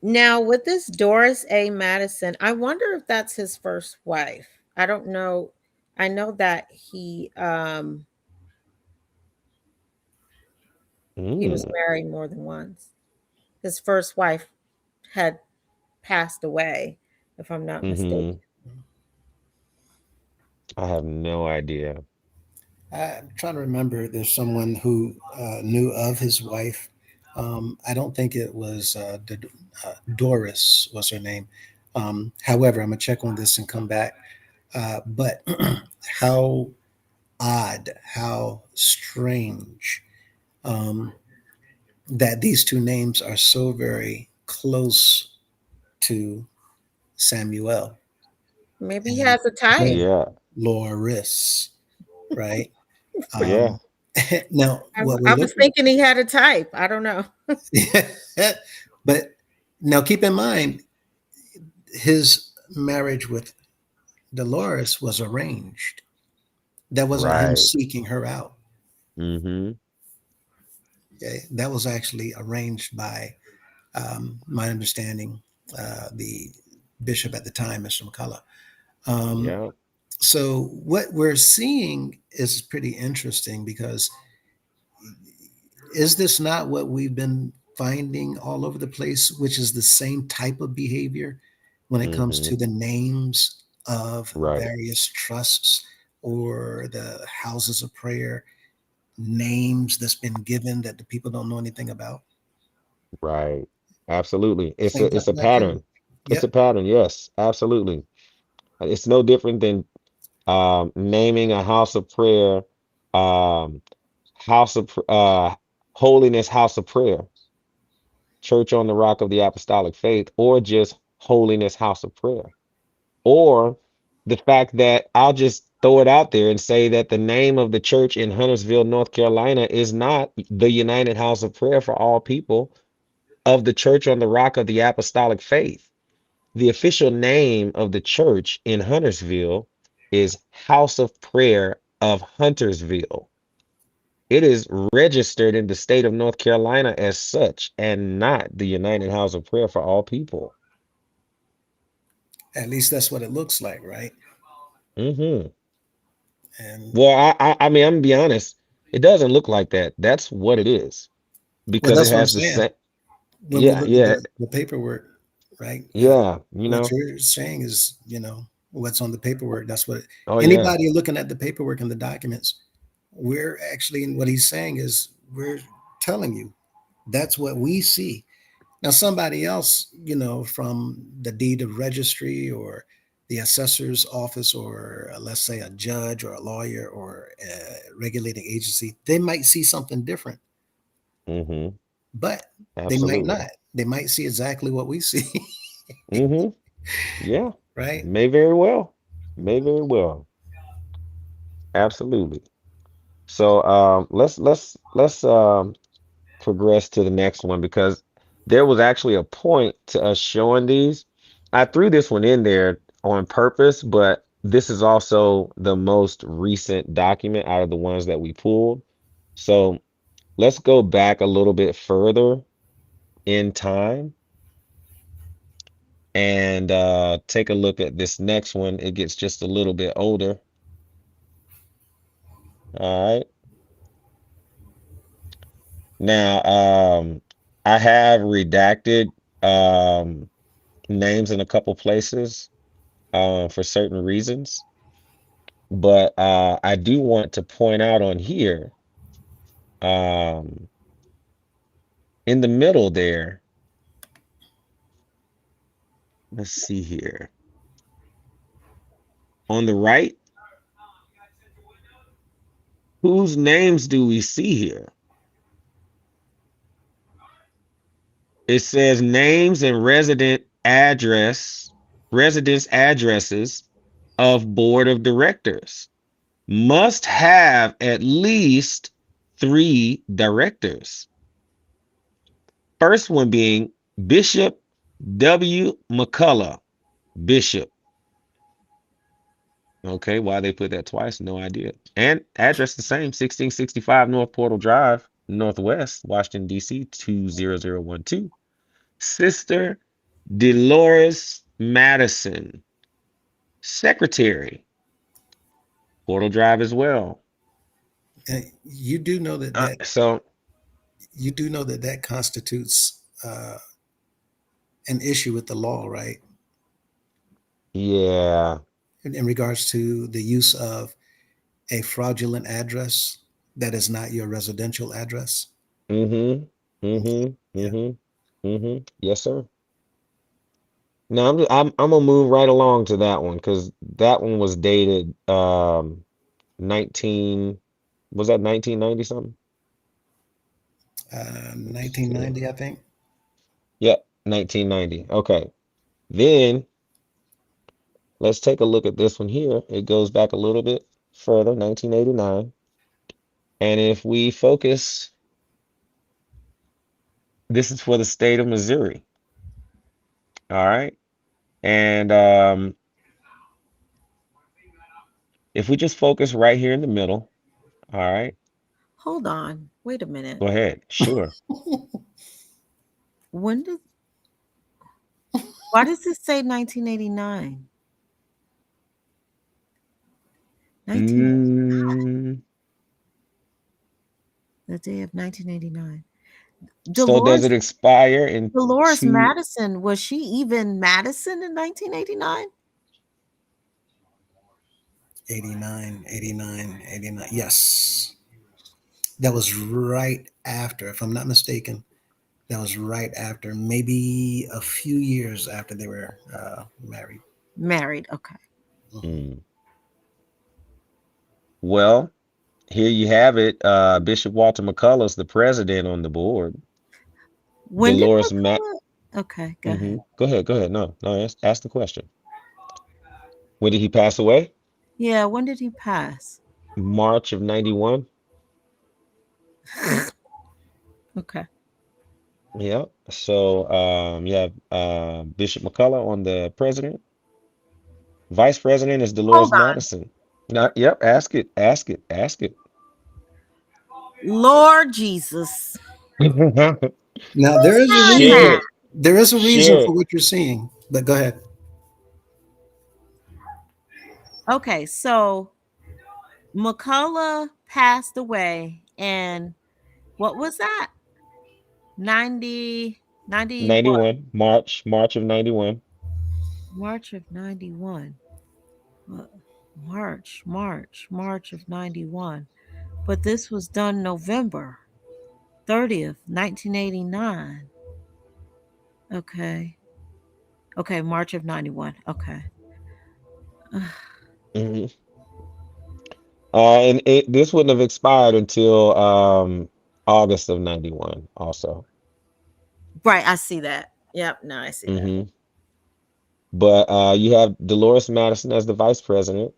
Now, with this Doris A. Madison, I wonder if that's his first wife. I don't know. I know that he was mm, married more than once. His first wife had passed away, if I'm not mm-hmm. mistaken. I have no idea. I'm trying to remember. There's someone who knew of his wife. I don't think it was Doris was her name. However, I'm gonna check on this and come back. But how odd, how strange um, that these two names are so very close to Samuel Maybe he and has a type. Yeah. Loris, right? Yeah. Um, now, I, what we're I was looking thinking he had a type. I don't know. but now keep in mind his marriage with Dolores was arranged. That wasn't him Right. seeking her out. Mm-hmm. Okay, that was actually arranged by my understanding, the bishop at the time, Mr. McCullough. Um, Yep. so what we're seeing is pretty interesting because is this not what we've been finding all over the place, which is the same type of behavior when it comes Mm-hmm. to the names of Right. various trusts or the houses of prayer, names that's been given that the people don't know anything about? Right. Absolutely. It's Same a type it's a of activity. pattern. It's a Yep. pattern. Yes, absolutely. It's no different than naming a house of prayer, um, house of pr- Holiness House of Prayer, Church on the Rock of the Apostolic Faith, or just Holiness House of Prayer. Or the fact that I'll just throw it out there and say that the name of the church in Huntersville, North Carolina is not the United House of Prayer for All People of the Church on the Rock of the Apostolic Faith. The official name of the church in Huntersville is House of Prayer of Huntersville. It is registered in the state of North Carolina as such and not the United House of Prayer for All People. At least that's what it looks like, right? Mm-hmm. And Well, I mean, I'm gonna be honest. It doesn't look like that. That's what it is well, because it that's what I'm has the saying. same. When we Yeah, look at yeah, the paperwork, right? yeah. What you're saying is, what's on the paperwork. That's what Oh yeah. anybody looking at the paperwork and the documents, we're actually, what he's saying is, we're telling you that's what we see. Now, somebody else, from the deed of registry or the assessor's office, or let's say a judge or a lawyer or a regulating agency, they might see something different, Mm-hmm. but they might Absolutely. not. They might see exactly what we see, Mm-hmm. Yeah. right? May very well. May very well. Absolutely. So let's progress to the next one because there was actually a point to us showing these. I threw this one in there on purpose, but this is also the most recent document out of the ones that we pulled. So let's go back a little bit further in time and take a look at this next one. It gets just a little bit older. All right. Now, I have redacted names in a couple places for certain reasons, but I do want to point out on here, um, in the middle there, let's see here. On the right, whose names do we see here? It says names and residence addresses of board of directors. Must have at least 3 directors. First one being Bishop W. McCullough, Bishop. Okay, why they put that twice? No idea. And address the same, 1665 North Portal Drive, Northwest, Washington, D.C., 20012. Sister Dolores Madison, Secretary, Portal Drive as well. And you do know that So, that constitutes an issue with the law, right? yeah. In regards to the use of a fraudulent address that is not your residential address. Mm-hmm. Mm-hmm. Yeah. Mm-hmm. Mm-hmm. Yes, sir. Now I'm gonna move right along to that one because that one was dated 19 was that 1990 something? Let's see. 1990, I think. Yep, 1990. Okay. Then let's take a look at this one here. It goes back a little bit further, 1989. And if we focus, this is for the state of Missouri. All right. And if we just focus right here in the middle, all right. Hold on. Wait a minute. Go ahead. Sure. When did why does it say 1989? 19 Mm, the day of 1989. so does it Dolores expire in Dolores two? Madison, was she even Madison in 1989? 89, 89, 89. Yes. That was right after, if I'm not mistaken, that was right after, maybe a few years after they were married. Married, okay. Mm. Well, Here you have it. Bishop Walter McCullough's the president on the board. When did Dolores Matt. McCullough? Okay, go ahead. Go ahead. Go ahead. No, no. Ask the question. When did he pass away? Yeah, when did he pass? March of '91. Okay. Yeah. So you have Bishop McCullough on the president. Vice president is Hold Dolores on. Madison. Yep. Ask it. Ask it. Ask it. Lord Jesus. Now Who's there is a doing Share that? reason. it. There is a reason Share for it. what you're seeing. But go ahead. Okay, so McCullough passed away, and what was that? 90 what? 91. March of '91. March of 91. Uh, March of 91. But this was done November 30th, 1989. Okay. Okay, March of 91. Okay. Hmm. This wouldn't have expired until August of '91. Also. Right, I see that. Yep, no, I see that. Hmm. But you have Dolores Madison as the vice president.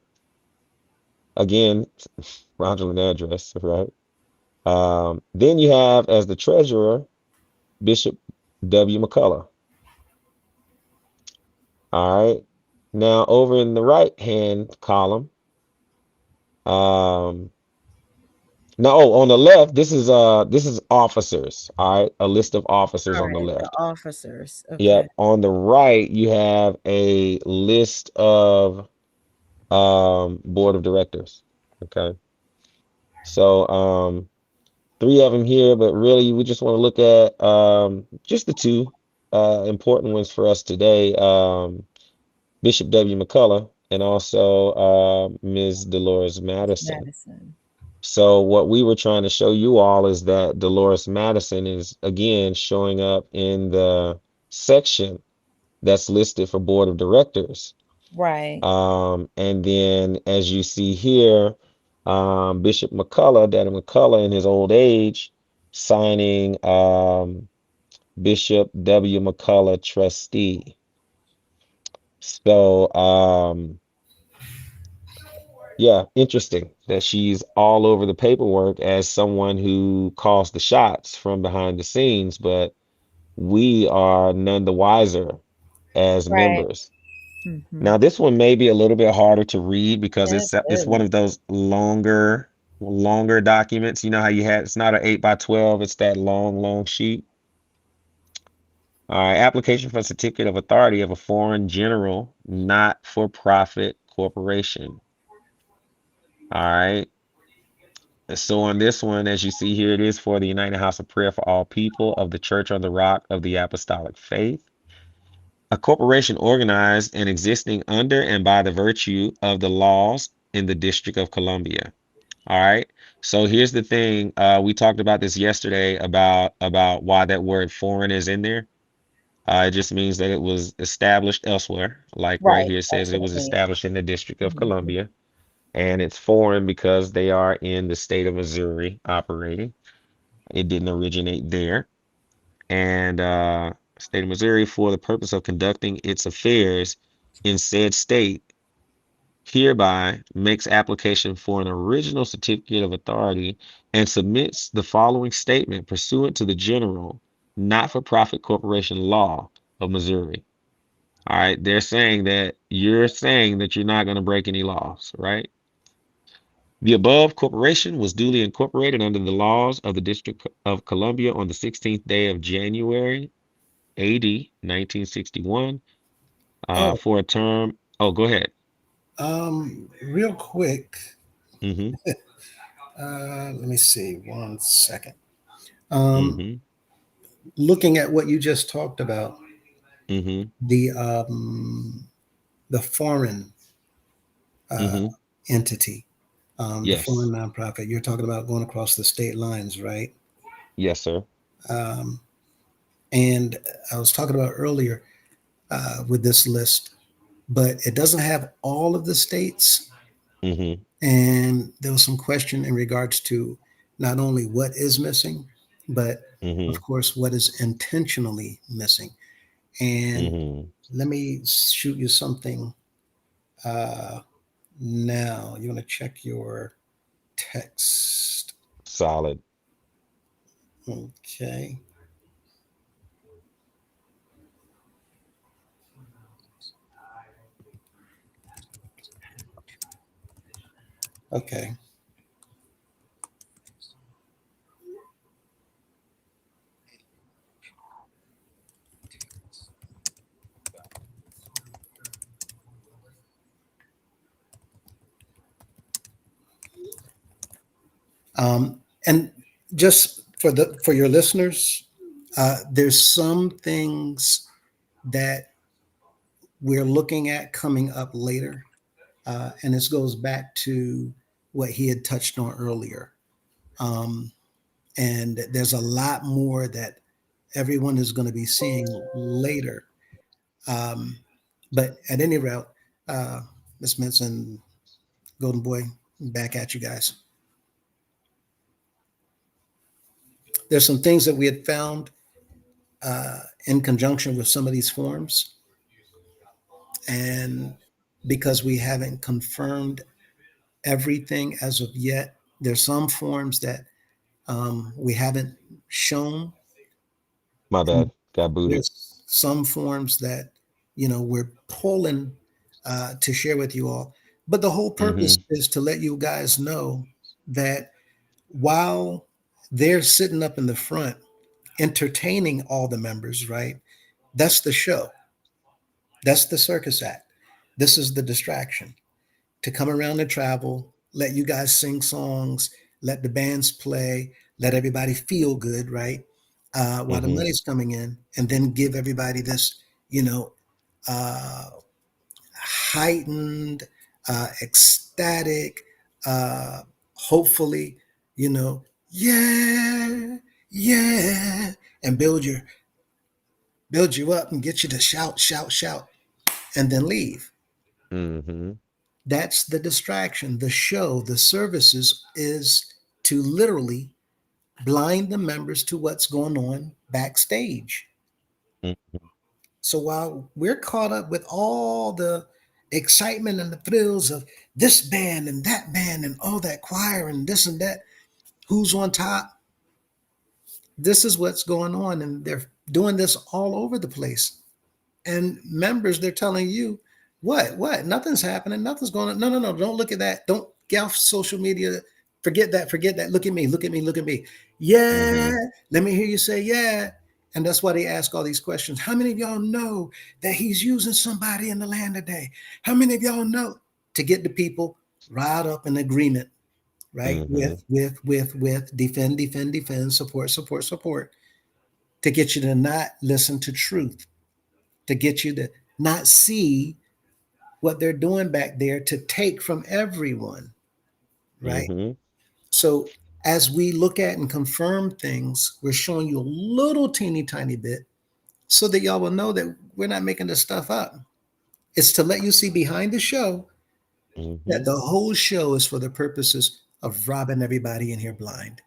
Again, fraudulent address, right? Then you have as the treasurer Bishop W. McCullough. All right. Now over in the right hand column, um, now on the left, this is officers. All right, a list of officers All on the right, the left. officers. Okay. Yep. On the right, you have a list of board of directors. Okay. So three of them here, but really we just want to look at just the two important ones for us today. Bishop W. McCullough and also Ms. Dolores Madison. Madison. So what we were trying to show you all is that Dolores Madison is again showing up in the section that's listed for board of directors. Right. And then as you see here, Bishop McCullough, Daddy McCullough in his old age, signing Bishop W. McCullough trustee. So yeah, interesting that she's all over the paperwork as someone who calls the shots from behind the scenes, but we are none the wiser as Right. members. Mm-hmm. Now, this one may be a little bit harder to read because It it's one is. of those longer documents. You know how you had it's not an 8 by 12, it's that long sheet. All right, application for certificate of authority of a foreign general, not for profit corporation. All right. So on this one, as you see here, it is for the United House of Prayer for All People of the Church on the Rock of the Apostolic Faith, a corporation organized and existing under and by the virtue of the laws in the District of Columbia. All right. So here's the thing. We talked about this yesterday about why that word foreign is in there. It just means that it was established elsewhere. Like right Right. here it says That's it what it was means. established in the District of Mhm. Columbia. And it's foreign because they are in the state of Missouri operating. It didn't originate there. And state of Missouri, for the purpose of conducting its affairs in said state, hereby makes application for an original certificate of authority and submits the following statement pursuant to the general not-for-profit corporation law of Missouri. All right, they're saying that you're not going to break any laws, right? The above corporation was duly incorporated under the laws of the District of Columbia on the 16th day of January, AD 1961, Oh, for a term. Oh, go ahead. real quick. Mm-hmm. Let me see. 1 second. Um, Mm-hmm. looking at what you just talked about, Mm-hmm. the foreign uh, Mm-hmm. entity, the foreign Yes. nonprofit. You're talking about going across the state lines, right? Yes, sir. Um, and I was talking about earlier with this list, but it doesn't have all of the states. Mm-hmm. And there was some question in regards to not only what is missing, but Mm-hmm. of course, what is intentionally missing. And Mm-hmm. let me shoot you something uh, now. You want to check your text. Solid. Okay. Okay. And just for your listeners, there's some things that we're looking at coming up later, and this goes back to what he had touched on earlier. Um, and there's a lot more that everyone is going to be seeing later. Um, but at any rate, uh, Ms. Minson, Golden Boy, back at you guys. There's some things that we had found in conjunction with some of these forms, and because we haven't confirmed everything as of yet, there's some forms that we haven't shown, My and bad. Got booted. there's some forms that we're pulling to share with you all. But the whole Mm-hmm. purpose is to let you guys know that while they're sitting up in the front entertaining all the members, right? That's the show. That's the circus act. This is the distraction to come around and travel, let you guys sing songs, let the bands play, let everybody feel good, right? While the Mm-hmm. money's coming in, and then give everybody this, you know, uh, heightened, ecstatic, hopefully, yeah, yeah, and build you up and get you to shout, shout, shout, and then leave. Mm-hmm. That's the distraction. The show, the services is to literally blind the members to what's going on backstage. Mm-hmm. So while we're caught up with all the excitement and the thrills of this band and all that choir and this and that, who's on top? This is what's going on. And they're doing this all over the place. And members, they're telling you, what? Nothing's happening. Nothing's going on. No, no, no. Don't look at that. Don't get off social media. Forget that. Forget that. Look at me. Look at me. Look at me. Yeah. Mm-hmm. Let me hear you say, yeah. And that's why they ask all these questions. How many of y'all know that he's using somebody in the land today? How many of y'all know? To get the people riled up in agreement, right? Mm-hmm. With defend, defend, defend, support, support, support, to get you to not listen to truth, to get you to not see what they're doing back there to take from everyone, right? Mm-hmm. So as we look at and confirm things, we're showing you a little teeny tiny bit so that y'all will know that we're not making this stuff up. It's to let you see behind the show Mm-hmm. that the whole show is for the purposes of robbing everybody in here blind.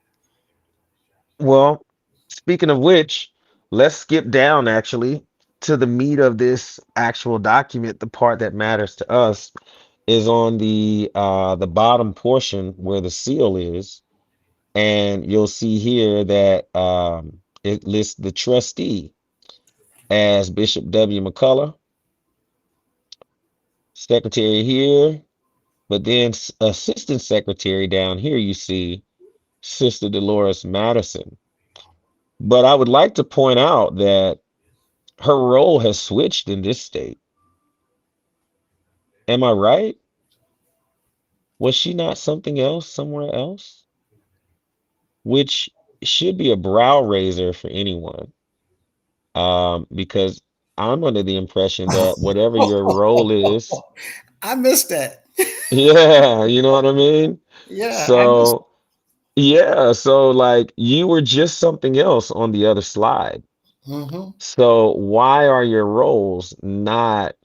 Well, speaking of which, let's skip down actually to the meat of this actual document. The part that matters to us is on the bottom portion where the seal is, and you'll see here that it lists the trustee as Bishop W. McCullough, secretary here, but then assistant secretary down here you see Sister Dolores Madison. But I would like to point out that her role has switched in this state. Am I right? Was she not something else somewhere else? Which should be a brow raiser for anyone. Because I'm under the impression that whatever your role is, I missed that. yeah, you know what I mean? Yeah, I missed. So, yeah, so like you were just something else on the other slide. Mm-hmm. So why are your roles not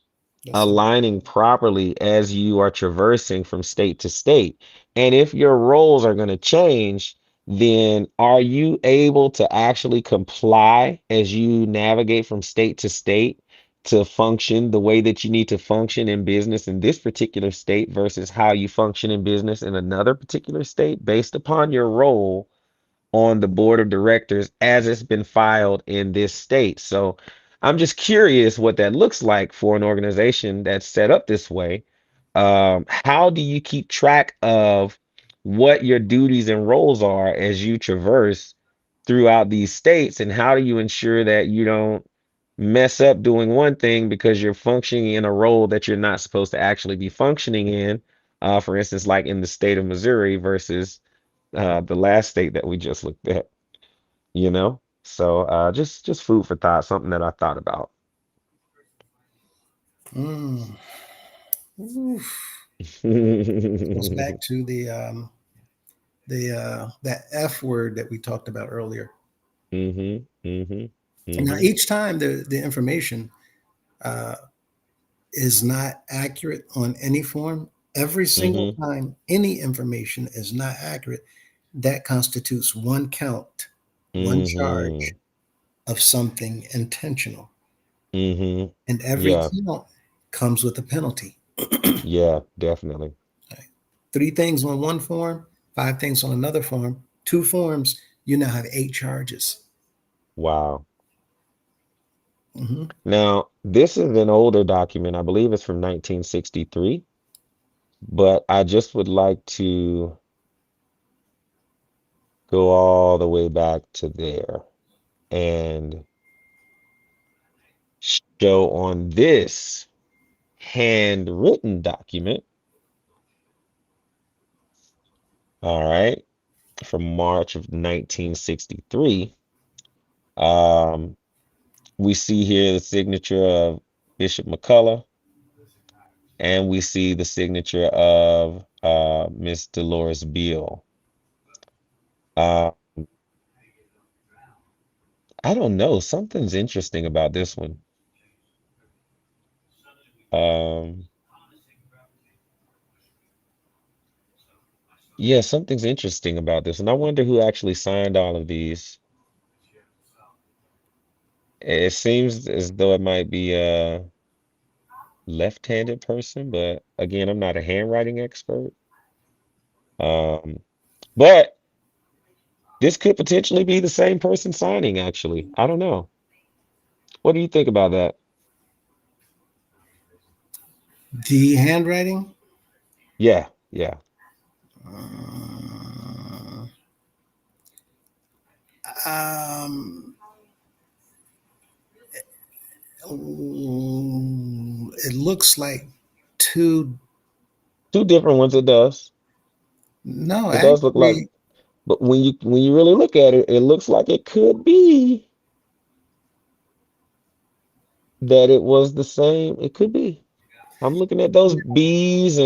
Yes, sir. aligning properly as you are traversing from state to state. And if your roles are going to change, then are you able to actually comply as you navigate from state to state to function the way that you need to function in business in this particular state versus how you function in business in another particular state based upon your role on the board of directors as it's been filed in this state. So I'm just curious what that looks like for an organization that's set up this way. How do you keep track of what your duties and roles are as you traverse throughout these states? And how do you ensure that you don't mess up doing one thing because you're functioning in a role that you're not supposed to actually be functioning in? For instance, like in the state of Missouri versus the last state that we just looked at, you know? So just food for thought, something that I thought about. Mm. Oof. Goes back to the that F word that we talked about earlier. Mm-hmm. Mm-hmm. Now, Mm-hmm. each time the information uh, is not accurate on any form, every single Mm-hmm. time any information is not accurate, that constitutes one count, one Mm-hmm. charge of something intentional. Mm-hmm. And every Yeah. count comes with a penalty. Yeah, definitely. Right. Three things on one form, five things on another form, two forms, you now have eight charges. Wow. Mhm. Now, this is an older document. I believe it's from 1963, but I just would like to go all the way back to there and show on this handwritten document, all right, from March of 1963. Um, we see here the signature of Bishop McCullough, and we see the signature of Miss Dolores Beale. Uh, I don't know, something's interesting about this one. Um, yeah, something's interesting about this, and I wonder who actually signed all of these. It seems as though it might be a left-handed person, but again, I'm not a handwriting expert. Um, but this could potentially be the same person signing, actually. I don't know. What do you think about that? The handwriting, Yeah, yeah. uh, um, it looks like two. Two different ones it does. No, It does look like, actually, but when you really look at it, it looks like it could be that it was the same. It could be. I'm looking at those B's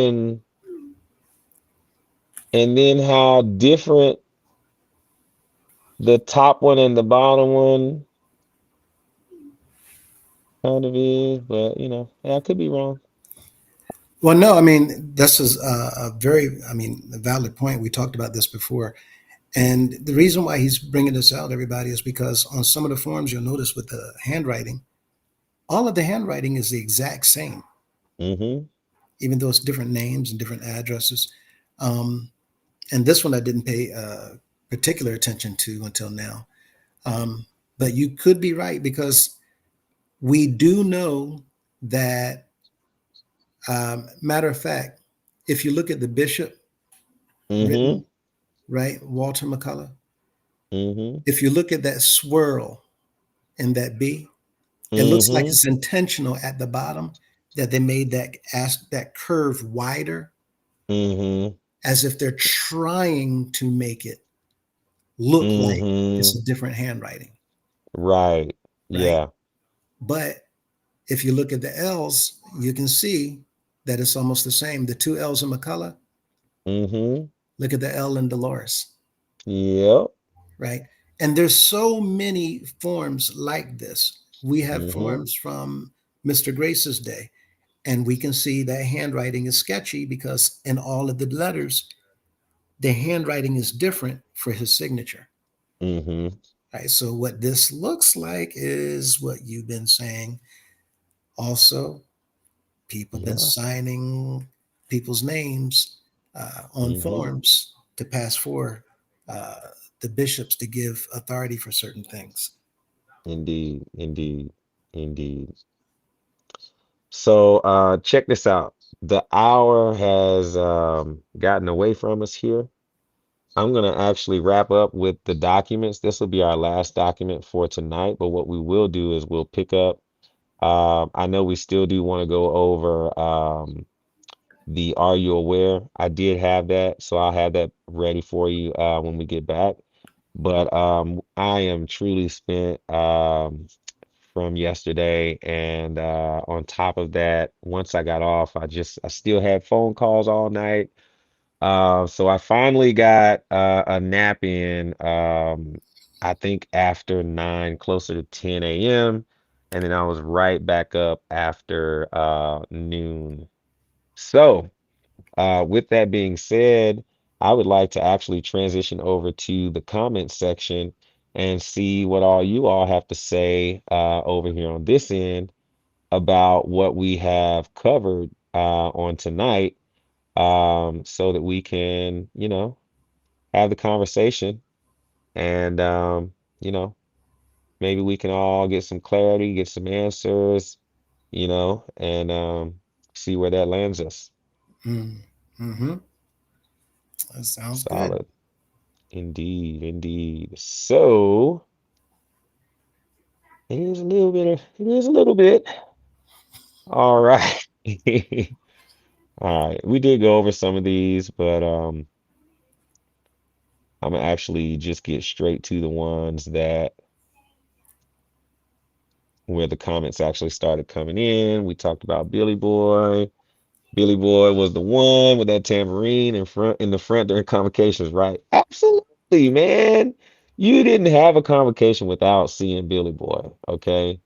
and then how different the top one and the bottom one kind of is, but yeah, I could be wrong. well, no, I mean, this is a very, I mean, a valid point. We talked about this before. And the reason why he's bringing this out, everybody, is because on some of the forms, you'll notice with the handwriting, all of the handwriting is the exact same, Mm-hmm. even though it's different names and different addresses. Um, and this one I didn't pay particular attention to until now. Um, but you could be right because we do know that, matter of fact, if you look at the bishop Mm-hmm. written, right, Walter McCullough, Mm-hmm. if you look at that swirl in that B, it looks like Mm-hmm. it's intentional at the bottom that they made that curve wider Mm-hmm. as if they're trying to make it look like it's Mm-hmm. a different handwriting, Right. right? Yeah. But if you look at the L's, you can see that it's almost the same. The two L's in McCullough, Mm-hmm. look at the L in Dolores, Yep. right? And there's so many forms like this. We have Mm-hmm. forms from Mr. Grace's day, And we can see that handwriting is sketchy because in all of the letters, the handwriting is different for his signature. Mm-hmm. Right. So what this looks like is what you've been saying. Also, people been Yeah. signing people's names on Mm-hmm. forms to pass for uh, the bishops to give authority for certain things. Indeed. Indeed. Indeed. So check this out. The hour has gotten away from us here. I'm gonna actually wrap up with the documents. This will be our last document for tonight, but what we will do is we'll pick up. I know we still do want to go over the Are You Aware? I did have that, so I'll have that ready for you when we get back. But I am truly spent from yesterday, and on top of that, once I got off, I still had phone calls all night. So I finally got a nap in, I think after 9, closer to 10 a.m. And then I was right back up after noon. So, with that being said, I would like to actually transition over to the comment section and see what all you all have to say over here on this end about what we have covered on tonight, so that we can, have the conversation and, maybe we can all get some clarity, get some answers, and see where that lands us. Mm-hmm. That sounds good. Solid. Indeed, indeed. So it is a little bit. All right. All right. We did go over some of these, but I'm gonna actually just get straight to the ones that where the comments actually started coming in. We talked about Billy Boy. Billy Boy was the one with that tambourine in the front during convocations, right? Absolutely, man. You didn't have a convocation without seeing Billy Boy, okay?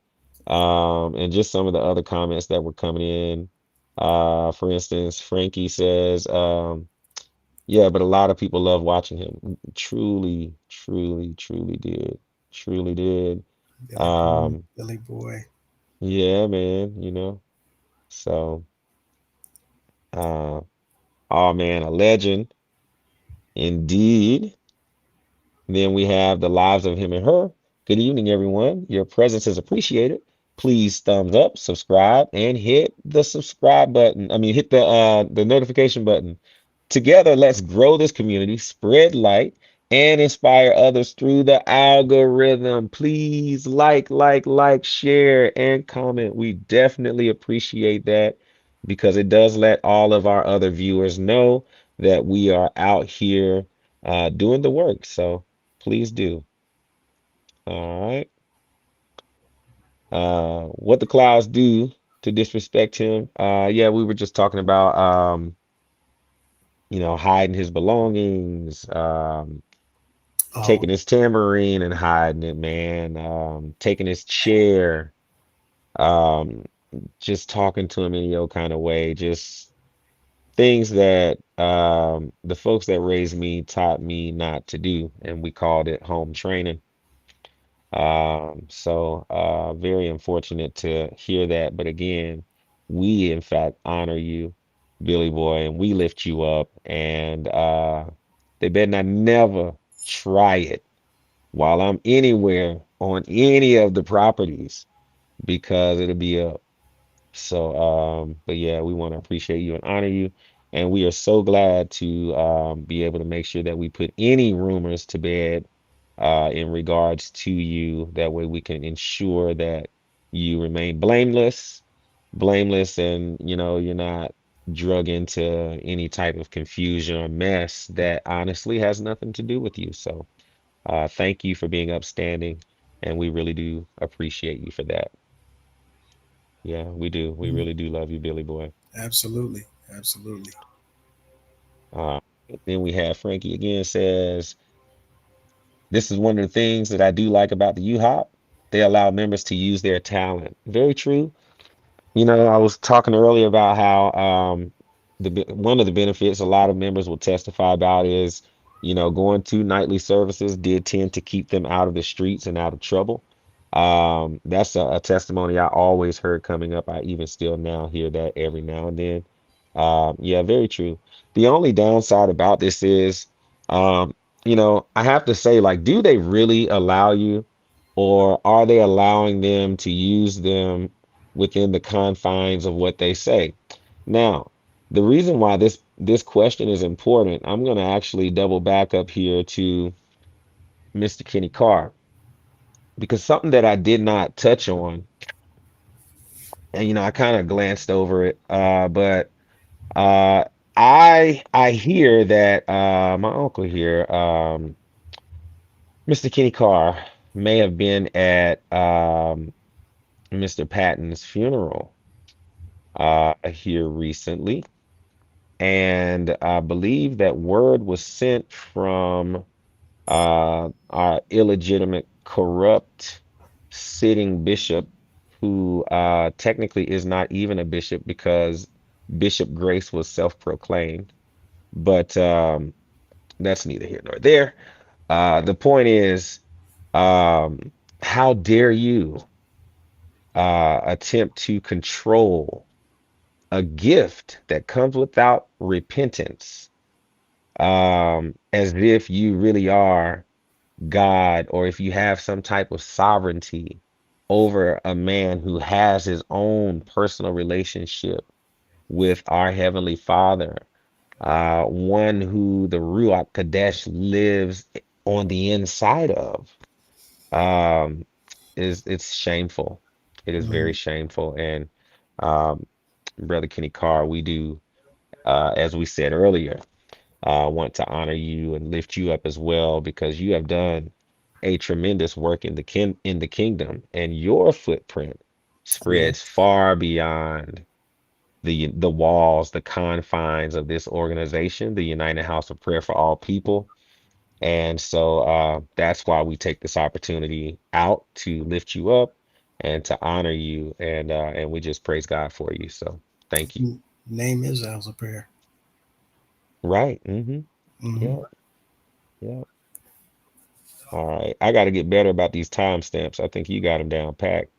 And just some of the other comments that were coming in. For instance, Frankie says, yeah, but a lot of people love watching him. Truly, truly, truly did. Truly did. Um, Billy Boy. yeah, man, So, uh, oh man, a legend indeed. Then we have the lives of him and her. Good evening, everyone. Your presence is appreciated. Please thumbs up, subscribe, and hit the subscribe button. I mean, hit the notification button. Together, let's grow this community, spread light, and inspire others through the algorithm. Please like, share, and comment. We definitely appreciate that because it does let all of our other viewers know that we are out here doing the work. So please do. All right. What the clouds do to disrespect him. Yeah, we were just talking about hiding his belongings, Oh, taking his tambourine and hiding it, man. Taking his chair, um, just talking to him any old kind of way, just things that the folks that raised me taught me not to do, and we called it home training. So very unfortunate to hear that. But again, we in fact honor you, Billy Boy, and we lift you up. And they better not never try it while I'm anywhere on any of the properties because it'll be up. So, but yeah, we want to appreciate you and honor you. And we are so glad to be able to make sure that we put any rumors to bed in regards to you. That way we can ensure that you remain blameless, and you're not drug into any type of confusion or mess that honestly has nothing to do with you. So, thank you for being upstanding, and we really do appreciate you for that. Yeah, we do. We mm, really do love you, Billy Boy. absolutely. Absolutely. Uh, then we have Frankie again says, this is one of the things that I do like about the U-Hop. They allow members to use their talent. Very true. I was talking earlier about how one of the benefits a lot of members will testify about is, going to nightly services did tend to keep them out of the streets and out of trouble. That's a testimony I always heard coming up. I even still now hear that every now and then. Yeah, very true. The only downside about this is, I have to say, like, do they really allow you, or are they allowing them to use them within the confines of what they say? Now, the reason why this question is important, I'm going to actually double back up here to Mr. Kenny Carr, because something that I did not touch on, and I kind of glanced over it, but uh, I hear that my uncle here, Mr. Kenny Carr, may have been at Mr. Patton's funeral here recently. And I believe that word was sent from our illegitimate, corrupt sitting bishop, who technically is not even a bishop because Bishop Grace was self-proclaimed. But that's neither here nor there. The point is, um, how dare you attempt to control a gift that comes without repentance, as if you really are God, or if you have some type of sovereignty over a man who has his own personal relationship with our Heavenly Father, one who the Ruach Kadesh lives on the inside of. Um, it's shameful. It is very Mhm. shameful. And um, Brother Kenny Carr, we do, as we said earlier, want to honor you and lift you up as well, because you have done a tremendous work in the kingdom, and your footprint Yeah. spreads far beyond the walls, the confines of this organization, the United House of Prayer for All People. And so that's why we take this opportunity out to lift you up and to honor you, and we just praise God for you. So thank you. Name is House of Prayer. Right. Mm-hmm. Hmm. Yeah. Yeah. All right. I got to get better about these timestamps. I think you got them down packed,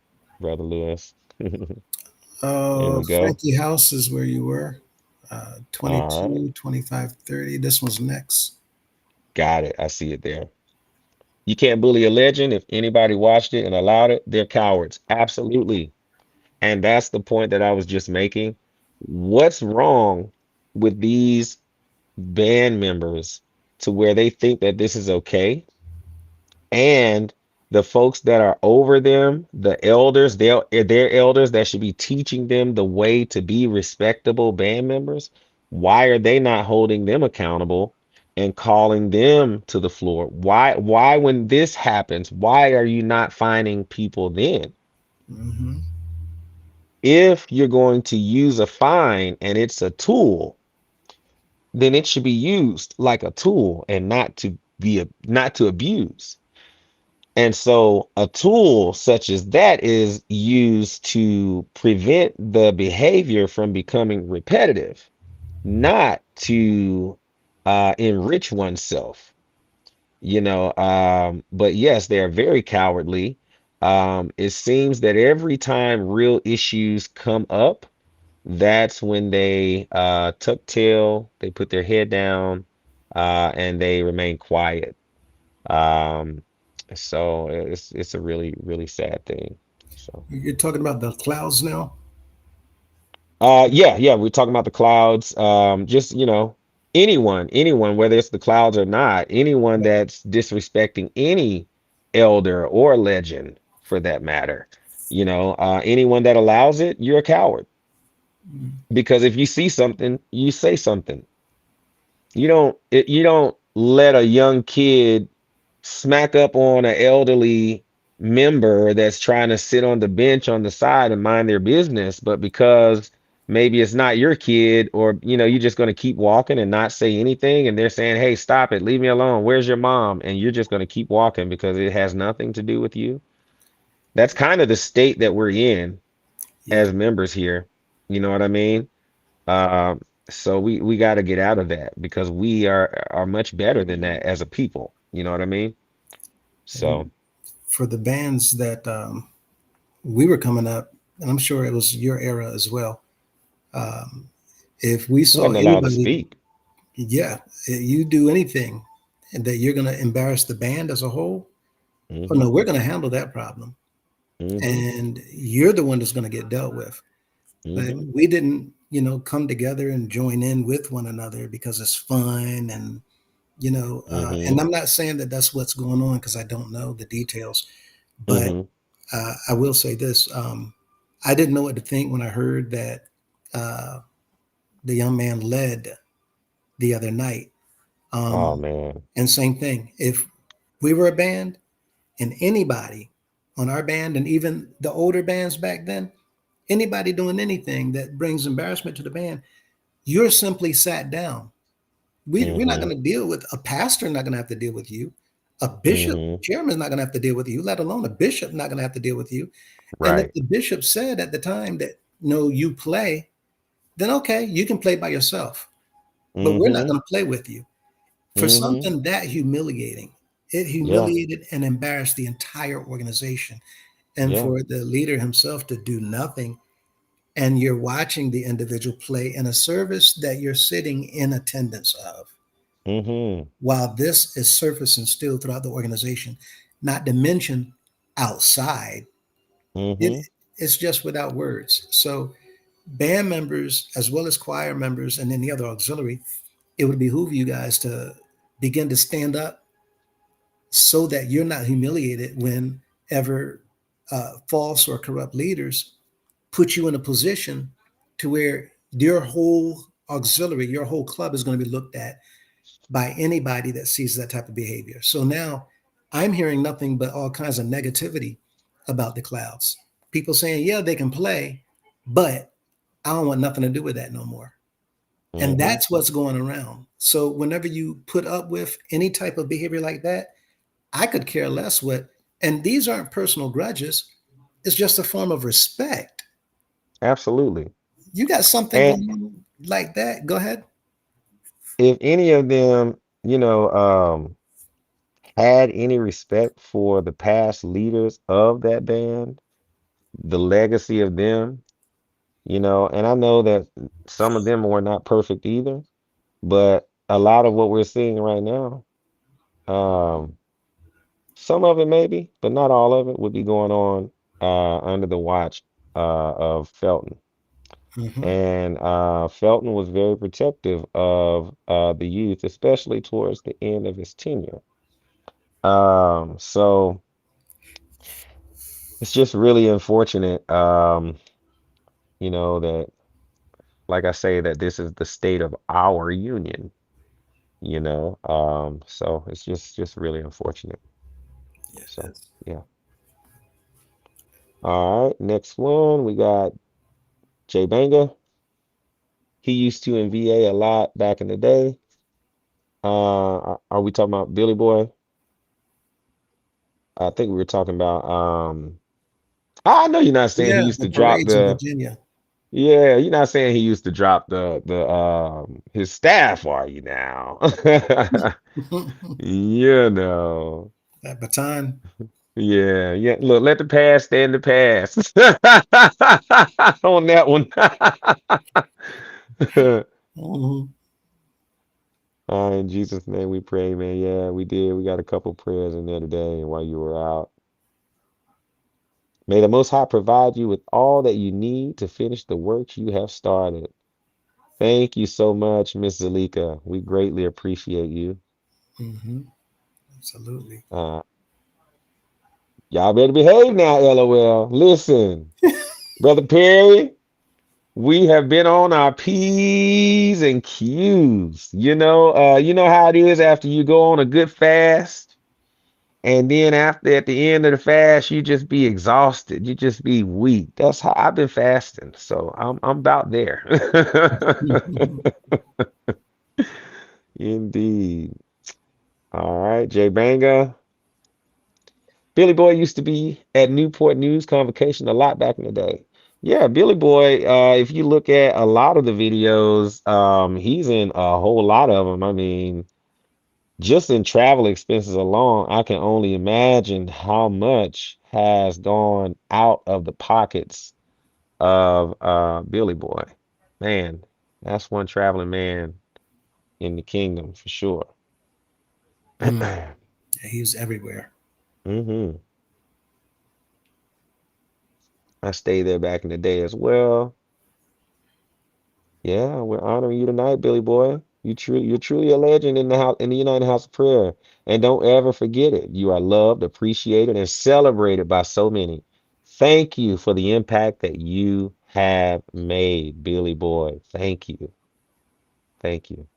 Brother Lewis. There we go. Frankie House is where you were. All right. 22, 25, 30. This one's next. Got it. I see it there. You can't bully a legend. If anybody watched it and allowed it, they're cowards. Absolutely. And that's the point that I was just making. What's wrong with these band members to where they think that this is okay? And the folks that are over them, the elders, they're elders that should be teaching them the way to be respectable band members. Why are they not holding them accountable and calling them to the floor? Why when this happens, why are you not finding people then? Hmm. If you're going to use a fine and it's a tool, then it should be used like a tool and not to abuse. And so a tool such as that is used to prevent the behavior from becoming repetitive, not to enrich oneself, but yes, they are very cowardly. It seems that every time real issues come up, that's when they tuck tail, they put their head down, and they remain quiet. Um, so it's a really, really sad thing. So You're talking about the clouds now? yeah, yeah, we're talking about the clouds. Just, anyone, whether it's the clouds or not, anyone Right. that's disrespecting any elder or legend for that matter, anyone that allows it, you're a coward. Because if you see something, you say something. You don't let a young kid smack up on an elderly member that's trying to sit on the bench on the side and mind their business, but because maybe it's not your kid, or you're just going to keep walking and not say anything, and they're saying, "Hey, stop it, leave me alone, where's your mom?" And you're just going to keep walking because it has nothing to do with you. That's kind of the state that we're in. Yeah. as members here. You know what I mean? Um, so we got to get out of that because we are much better than that as a people. You know what I mean? So, And for the bands that we were coming up, and I'm sure it was your era as well. Um, if we saw wasn't allowed to anybody, speak. yeah, you do anything and that you're going to embarrass the band as a whole, oh Hmm. no, we're going to handle that problem. Hmm. And you're the one that's going to get dealt with. But Hmm. we didn't, come together and join in with one another because it's fun and, and Hmm. I'm not saying that that's what's going on because I don't know the details, but Hmm. I will say this. I didn't know what to think when I heard that uh, the young man led the other night. Oh Um, man. and same thing. If we were a band and anybody on our band and even the older bands back then, anybody doing anything that brings embarrassment to the band, you're simply sat down. We're not Hmm. going to deal with a pastor, not going to have to deal with you. A bishop, Hmm. chairman's not going to have to deal with you, let alone a bishop not going to have to deal with you. And if Right. the bishop said at the time that no, you play, then okay, you can play by yourself, but we're not Hmm. going to play with you for Hmm. something that humiliating. It Yeah. humiliated and embarrassed the entire organization. And Yeah. for the leader himself to do nothing, and you're watching the individual play in a service that you're sitting in attendance of, Hmm. while this is surfacing still throughout the organization, not to mention outside, it, Hmm. it's just without words. So, band members, as well as choir members and any other auxiliary, it would behoove you guys to begin to stand up so that you're not humiliated whenever false or corrupt leaders put you in a position to where your whole auxiliary, your whole club is going to be looked at by anybody that sees that type of behavior. So now I'm hearing nothing but all kinds of negativity about the clouds. People saying, yeah, they can play, but I don't want nothing to do with that no more. And Hmm. that's what's going around. So whenever you put up with any type of behavior like that, I could care less what, and these aren't personal grudges. It's just a form of respect. Absolutely. You got something And going on like that, go ahead. if any of them, had any respect for the past leaders of that band, the legacy of them, and I know that some of them were not perfect either, but a lot of what we're seeing right now, um, some of it maybe, but not all of it would be going on under the watch of Felton. Mhm. And Felton was very protective of the youth, especially towards the end of his tenure. So it's just really unfortunate, that, like I say, that this is the state of our union. So it's just really unfortunate. Yeah, it So is. yeah. All right, next one we got Jay Banga. He used to in VA a lot back in the day. Are we talking about Billy Boy? I think we were talking about I know you're not saying he Yeah, used the to drop parades in the Virginia. yeah, you're not saying he used to drop the his staff, are you now? You know. That baton. Yeah, yeah. Look, let the past stay in the past. On that one. Mhm. In Jesus' name we pray, man. Yeah, we did. We got a couple prayers in there today while you were out. May the Most High provide you with all that you need to finish the work you have started. Thank you so much, Miss Zalika. We greatly appreciate you. Mhm. Absolutely. Uh, y'all better behave now, LOL. Listen, Brother Perry, we have been on our P's and Q's. You know how it is after you go on a good fast, and then after at the end of the fast, you just be exhausted. You just be weak. That's how I've been fasting. So I'm about there. Indeed. All right, Jay Banga. Billy Boy used to be at Newport News Convocation a lot back in the day. Yeah, Billy Boy, if you look at a lot of the videos, he's in a whole lot of them. I mean, just in travel expenses alone, I can only imagine how much has gone out of the pockets of Billy Boy. Man, that's one traveling man in the kingdom for sure. He's everywhere. hmm I stayed there back in the day as well. Yeah, we're honoring you tonight, Billy Boy. You're truly a legend in the house, in the United House of Prayer. And don't ever forget it. You are loved, appreciated, and celebrated by so many. Thank you for the impact that you have made, Billy Boy. Thank you. Thank you.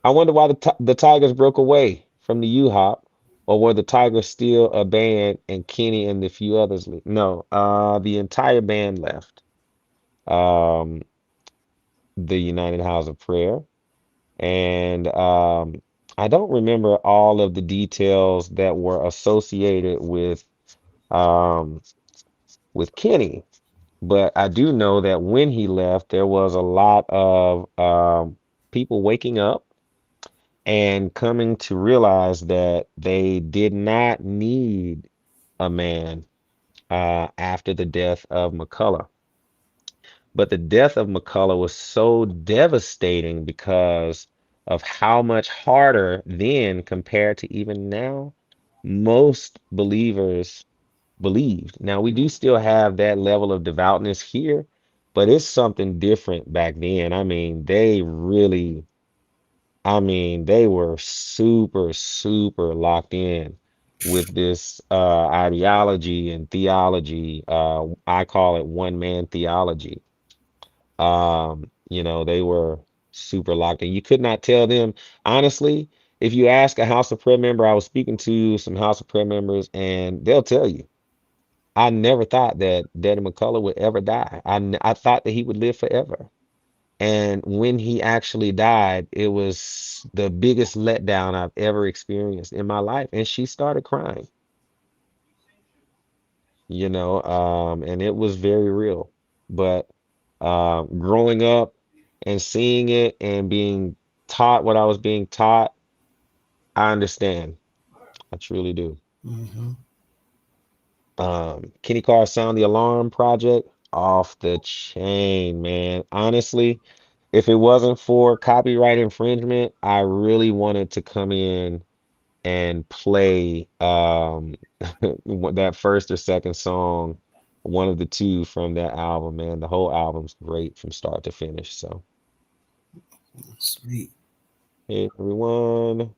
I wonder why the Tigers broke away from the U-Hop, or were the Tigers still a band and Kenny and the few others No, the entire band left. Um, the United House of Prayer. And I don't remember all of the details that were associated um, with Kenny, but I do know that when he left, there was a lot of people waking up and coming to realize that they did not need a man after the death of McCullough. But the death of McCullough was so devastating because of how much harder then compared to even now most believers believed. Now, we do still have that level of devoutness here, but it's something different back then. They were super, super locked in with this ideology and theology. I call it one man theology. They were super locked in. You could not tell them, honestly, if you ask a House of Prayer member, I was speaking to some House of Prayer members, and they'll tell you, I never thought that Daddy McCullough would ever die. I thought that he would live forever. And when he actually died, it was the biggest letdown I've ever experienced in my life. And she started crying, and it was very real. But growing up and seeing it and being taught what I was being taught, I understand. I truly do. Hmm. Kenny Carr Sound the Alarm project, off the chain, man. Honestly, if it wasn't for copyright infringement, I really wanted to come in and play that first or second song, one of the two from that album, man. The whole album's great from start to finish. So, Sweet. hey everyone,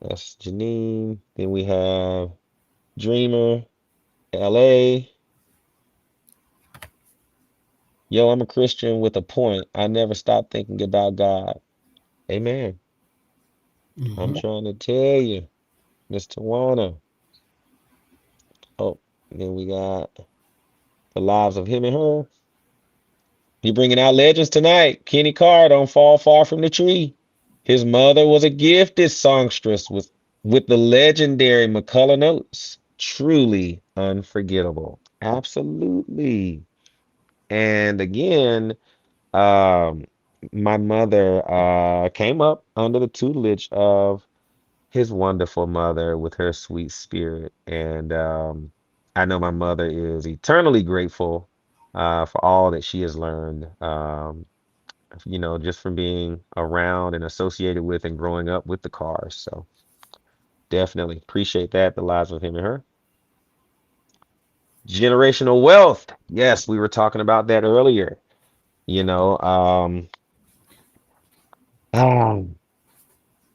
that's Janine. Then we have Dreamer, LA. Yo, I'm a Christian with a point. I never stop thinking about God. Amen. I'm Hmm. trying to tell you, Miss Tawana. Oh, and then we got the lives of him and her. You bringing out legends tonight. Kenny Carr don't fall far from the tree. His mother was a gifted songstress with the legendary McCullough notes. Truly unforgettable. Absolutely. And again, um, my mother came up under the tutelage of his wonderful mother with her sweet spirit. And I know my mother is eternally grateful for all that she has learned, just from being around and associated with and growing up with the cars. So definitely appreciate that, the lives of him and her. Generational wealth. Yes, we were talking about that earlier. You know, um,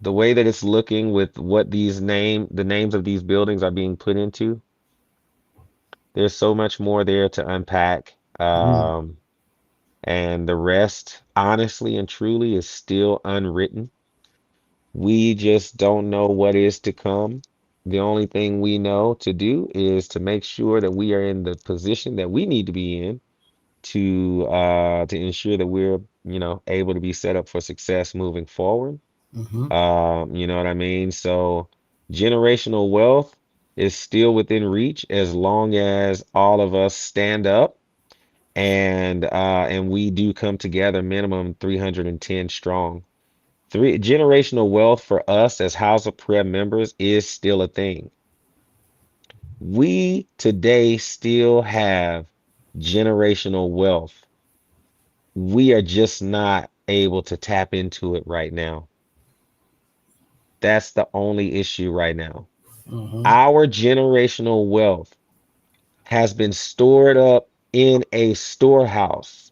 the way that it's looking with what the names of these buildings are being put into, there's so much more there to unpack. And the rest, honestly and truly, is still unwritten. We just don't know what is to come. The only thing we know to do is to make sure that we are in the position that we need to be in to ensure that we're, able to be set up for success moving forward. Hmm. You know what I mean? So generational wealth. is still within reach as long as all of us stand up and we do come together minimum 310 strong. Three generational wealth for us as House of Prayer members is still a thing. We today still have generational wealth. We are just not able to tap into it right now. That's the only issue right now. Our generational wealth has been stored up in a storehouse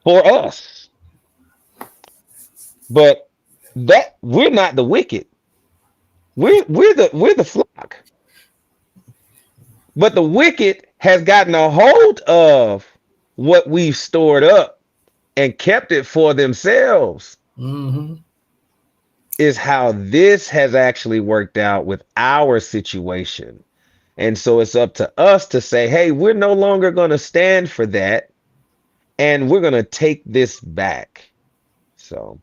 for us. But that we're not the wicked. We're the flock. But the wicked has gotten a hold of what we've stored up and kept it for themselves. Is how this has actually worked out with our situation. And so it's up to us to say, hey, we're no longer going to stand for that. And we're going to take this back. So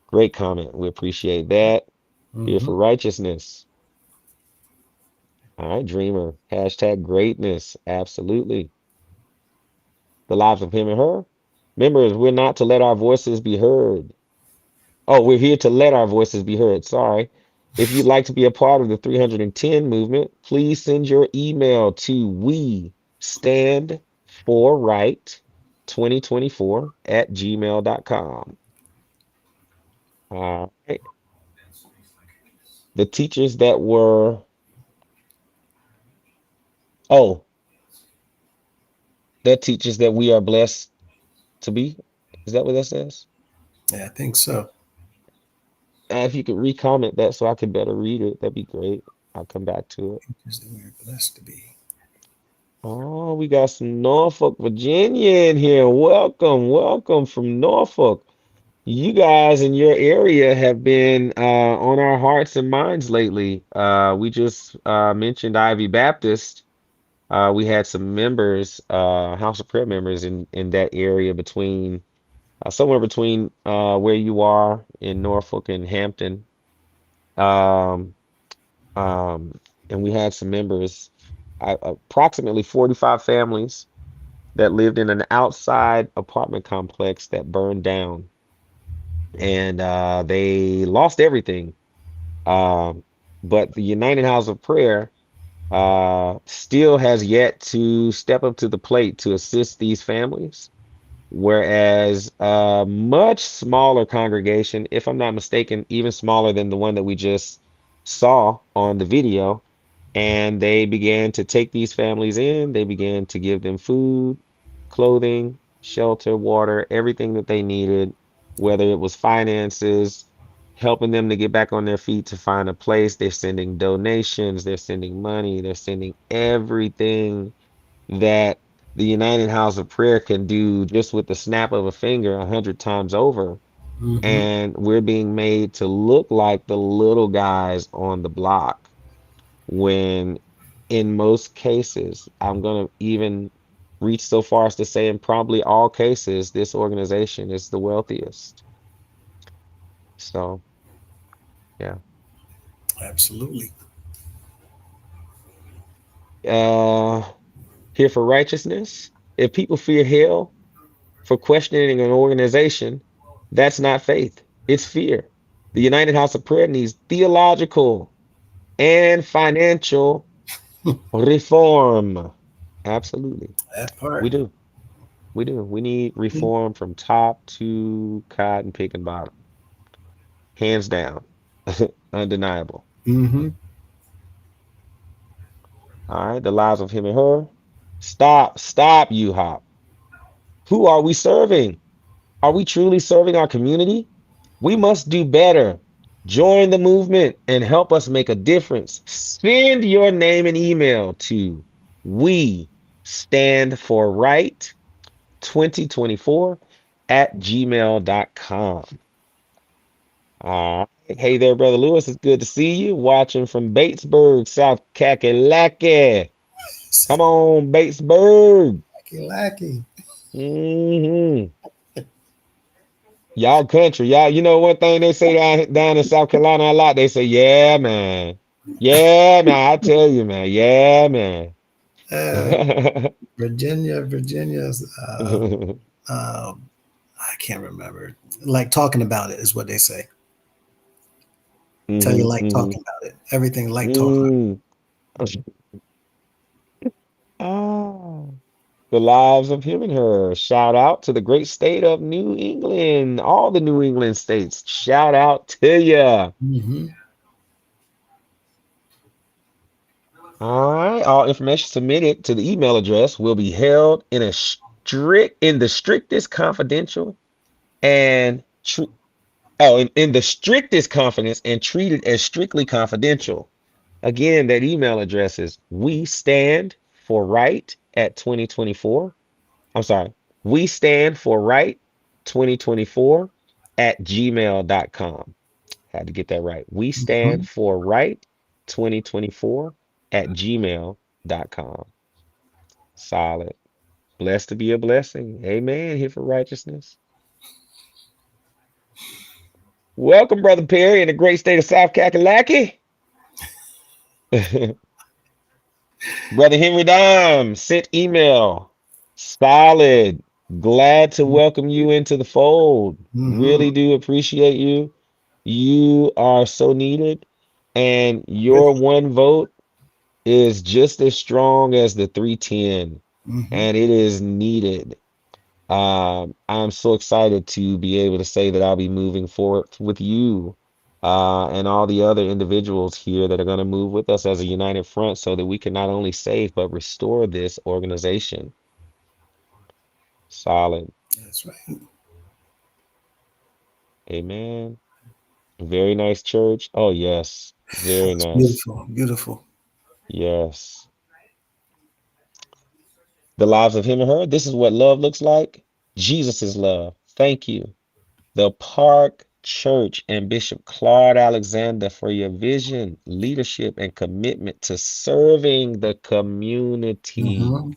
great comment. We appreciate that. Here for righteousness. All right, Dreamer. Hashtag greatness. Absolutely. The lives of him and her. Remember, we're not to let our voices be heard. Oh, we're here to let our voices be heard. Sorry. If you'd like to be a part of the 310 movement, please send your email to we stand for right 2024 at gmail.com. All right. The teachers that were, oh, that teachers that we are blessed to be. Is that what that says? Yeah, I think so. If you could re-comment that so I could better read it, that'd be great. I'll come back to it. Teachers that we're blessed to be. Oh, we got some Norfolk, Virginia in here. Welcome, welcome from Norfolk. You guys in your area have been on our hearts and minds lately. We just mentioned Ivy Baptist. We had some members, House of Prayer members in that area between somewhere between where you are in Norfolk and Hampton. Um, and we had some members, approximately 45 families that lived in an outside apartment complex that burned down, and they lost everything. Um, but the United House of Prayer still has yet to step up to the plate to assist these families. Whereas a much smaller congregation, if I'm not mistaken, even smaller than the one that we just saw on the video, and they began to take these families in. They began to give them food, clothing, shelter, water, everything that they needed, whether it was finances, helping them to get back on their feet to find a place. They're sending donations, they're sending money, they're sending everything that the United House of Prayer can do just with the snap of a finger 100 times over. And we're being made to look like the little guys on the block when in most cases, I'm going to even reach so far as to say in probably all cases, this organization is the wealthiest. So, yeah. Absolutely. Here for righteousness. If people fear hell for questioning an organization, that's not faith. It's fear. The United House of Prayer needs theological and financial reform. Absolutely. That part. We do. We do. We need reform from top to cotton picking bottom. Hands down. Undeniable. All right. The lives of him and her. Stop, you hop. Who are we serving? Are we truly serving our community? We must do better. Join the movement and help us make a difference. Send your name and email to we stand for right 2024 at gmail.com. Hey there, Brother Lewis. It's good to see you. Watching from Batesburg, South Kakalaki. Come on, Batesburg. Lackey. Mm-hmm. Y'all country, y'all. You know one thing they say down in South Carolina a lot. They say, "Yeah, man. Yeah, man. I tell you, man. Yeah, man." Uh, Virginia's. I can't remember. Like talking about it is what they say. Tell you like Hmm. talking about it. Everything like talking. Mm. Ah, the lives of him and her. Shout out to the great state of New England. All the New England states. Shout out to ya. Hmm. All right. All information submitted to the email address will be held in the strictest confidential and in the strictest confidence and treated as strictly confidential. Again, that email address is we stand for right at 2024. I'm sorry. We stand for right 2024 at gmail.com. Had to get that right. We stand for right 2024 at gmail.com. Solid. Blessed to be a blessing. Amen. Here for righteousness. Welcome, Brother Perry, in the great state of South Kakalaki. Brother Henry Dime sent email. Solid. Glad to welcome you into the fold. Hmm. Really do appreciate you. You are so needed. And your one vote is just as strong as the 310, Hmm. and it is needed. I'm so excited to be able to say that I'll be moving forward with you and all the other individuals here that are going to move with us as a united front so that we can not only save but restore this organization. Solid. That's right. Amen. Very nice church. Oh, yes. Very It's nice. beautiful. Beautiful. Yes. The lives of him and her. This is what love looks like. Jesus is love. Thank you. The Park Church and Bishop Claude Alexander for your vision, leadership, and commitment to serving the community. Hmm.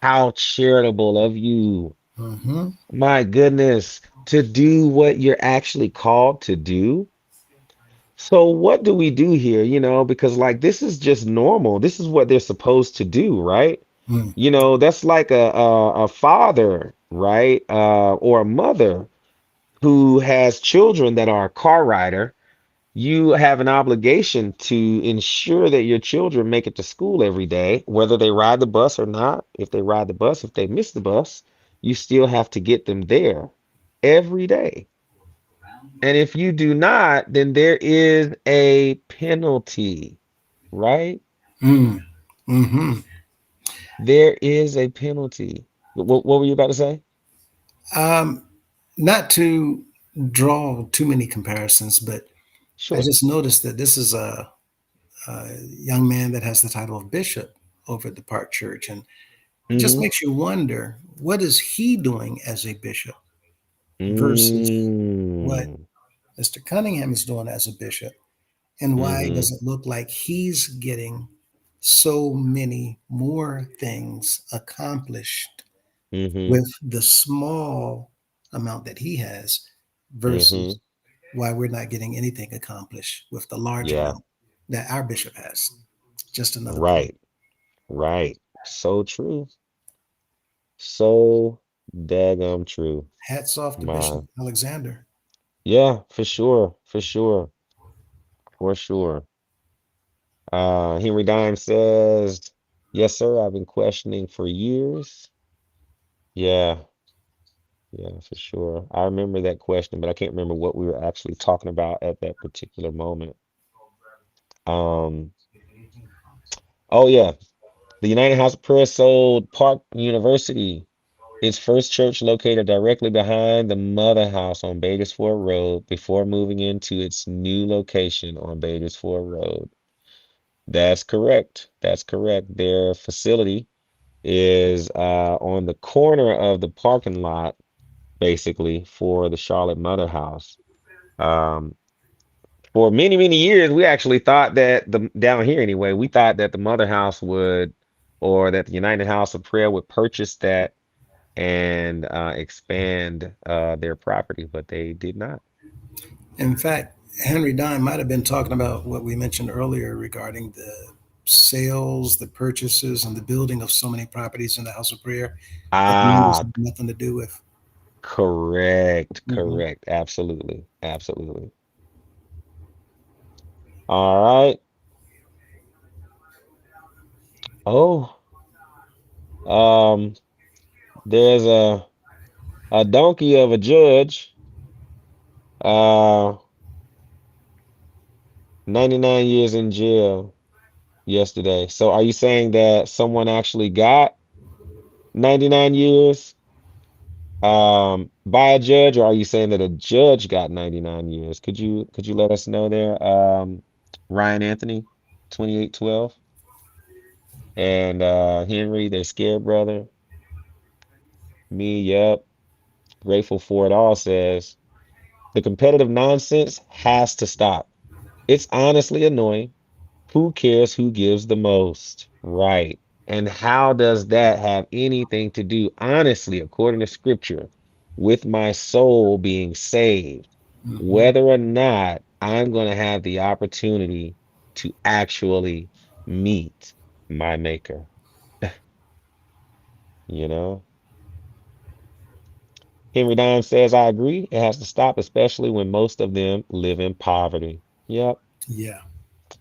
How charitable of you. Hmm. My goodness, to do what you're actually called to do. So what do we do here? Because like this is just normal. This is what they're supposed to do, right? Mm. That's like a father, right? Or a mother who has children that are a car rider. You have an obligation to ensure that your children make it to school every day, whether they ride the bus or not. If they ride the bus, if they miss the bus, you still have to get them there every day. And if you do not, then there is a penalty, right? Mm. Hmm. There is a penalty. What were you about to say? Um, Not to draw too many comparisons, but I Sure. just noticed that this is a young man that has the title of bishop over at the Park Church, and it just Mm-hmm. makes you wonder what is he doing as a bishop versus what Mm. Mr. Cunningham is doing as a bishop, and why Mm-hmm. does it look like he's getting so many more things accomplished Mm-hmm. with the small amount that he has Mm-hmm. versus why we're not getting anything accomplished with the large Yeah. amount that our bishop has? Just another point. Right. Right. So true. So daggum true. Hats off to Bishop My. Alexander. Yeah, for sure. For sure. For sure. Henry Dime says, yes, sir. I've been questioning for years. Yeah. Yeah, for sure. I remember that question, but I can't remember what we were actually talking about at that particular moment. Um, oh yeah. The United House of Prayer sold Park University, its first church located directly behind the Mother House on Ford Road before moving into its new location on Ford Road. That's correct. That's correct. Their facility is on the corner of the parking lot, basically, for the Charlotte Mother House. Um, for many, many years, we actually thought that down here anyway, we thought that the Mother House would, or that the United House of Prayer would purchase that and expand their property, but they did not. In fact, Henry Dime might have been talking about what we mentioned earlier regarding the sales, the purchases, and the building of so many properties in the House of Prayer that the members Ah, have nothing to do with. correct, Mhm. correct. Absolutely, absolutely. All right. Oh, um, there's a donkey of a judge, uh, 99 years in jail yesterday. So are you saying that someone actually got 99 years by a judge, or are you saying that a judge got 99 years? Could you let us know there? Ryan Anthony, 2812, and Henry, their scared brother. Me, yep. Grateful for it all says the competitive nonsense has to stop. It's honestly annoying. Who cares who gives the most? Right. And how does that have anything to do, honestly, according to scripture, with my soul being saved? Mhm. Whether or not I'm going to have the opportunity to actually meet my maker, you know? Henry Dime says, I agree. It has to stop, especially when most of them live in poverty. Yep, Yeah,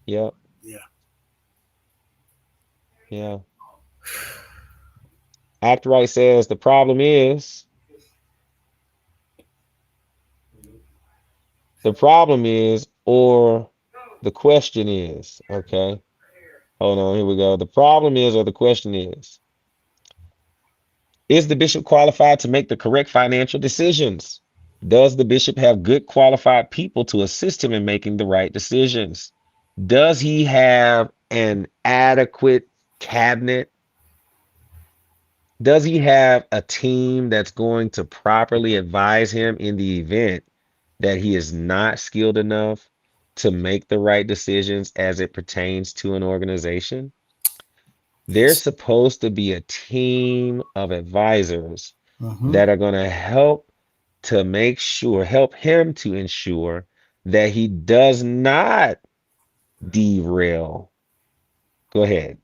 yep, yeah. yeah. Act Right says the problem is, or the question is, okay, hold on, here we go. The problem is, or the question is the bishop qualified to make the correct financial decisions? Does the bishop have good qualified people to assist him in making the right decisions? Does he have an adequate cabinet? Does he have a team that's going to properly advise him in the event that he is not skilled enough to make the right decisions as it pertains to an organization? There's Yes. supposed to be a team of advisors Hmm. that are going to help him to ensure that he does not derail. Go ahead.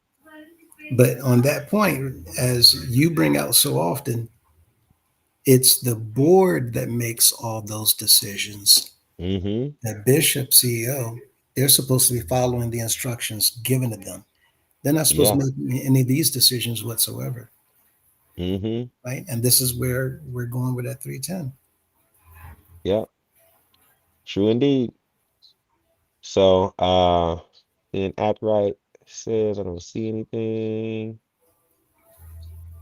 But on that point, as you bring out so often, it's the board that makes all those decisions. Mm-hmm. The bishop, CEO, they're supposed to be following the instructions given to them. They're not supposed to Yeah. make any of these decisions whatsoever, Mm-hmm. right? And this is where we're going with that 310. Yeah. True indeed. So, then Act Right says, I don't see anything.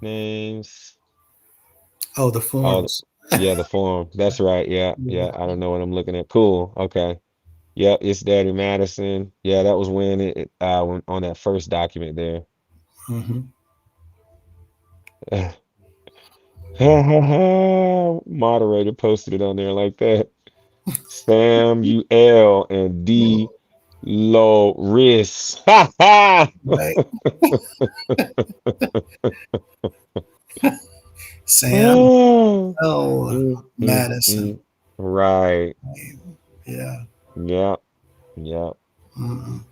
Names. Oh, the Oh, forms. yeah, the form. That's right. Yeah, Yeah. yeah. I don't know what I'm looking at. Cool. Okay. Yep, it's Daddy Madison. Yeah, that was when when on that first document there. Hmm. Moderator posted it on there like that. Samuel and D. Loris. Ha ha. Right. Sam. Oh, Oh, Madison. mm. Right. Yeah. Yep. Yep. Mm-mm.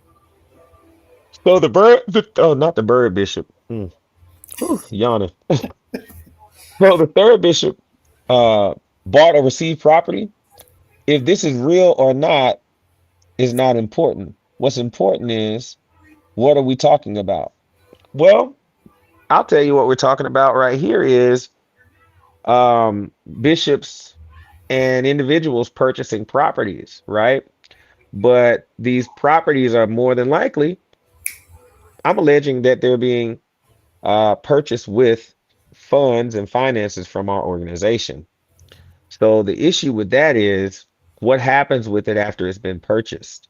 So not the bird bishop. Whew, yawning. So the third bishop uh bought or received property. If this is real or not is not important. What's important is, what are we talking about? Well, I'll tell you what we're talking about right here is bishops and individuals purchasing properties, right? But these properties are more than likely, I'm alleging that they're being purchased with funds and finances from our organization. So the issue with that is, what happens with it after it's been purchased?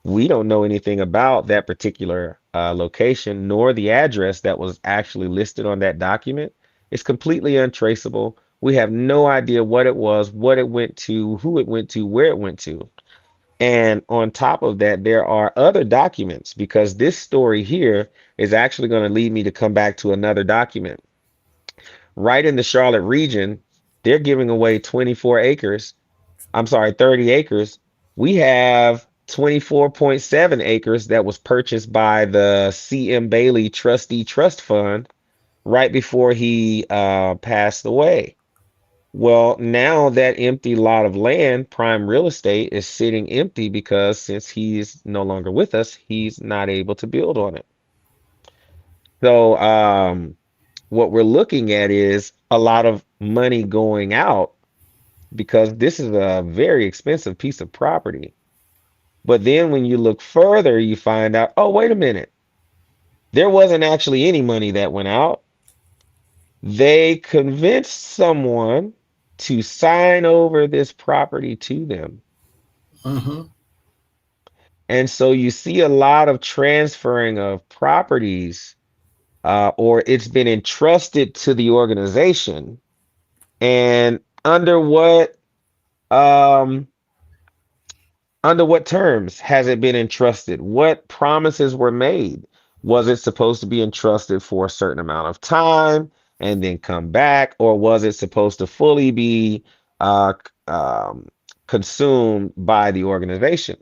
We don't know anything about that particular location, nor the address that was actually listed on that document. It's completely untraceable. We have no idea what it was, what it went to, who it went to, where it went to. And on top of that, there are other documents, because this story here is actually going to lead me to come back to another document. right in the Charlotte region, they're giving away 24 acres. I'm sorry, 30 acres. We have 24.7 acres that was purchased by the C.M. Bailey Trustee Trust Fund right before he passed away. Well, now that empty lot of land, prime real estate, is sitting empty because since he's no longer with us, he's not able to build on it. So, what we're looking at is a lot of money going out because this is a very expensive piece of property. But then when you look further, you find out, oh, wait a minute, there wasn't actually any money that went out. They convinced someone to sign over this property to them. Mm-hmm. And so you see a lot of transferring of properties, or it's been entrusted to the organization. And um, under what terms has it been entrusted? What promises were made? Was it supposed to be entrusted for a certain amount of time and then come back, or was it supposed to fully be consumed by the organization?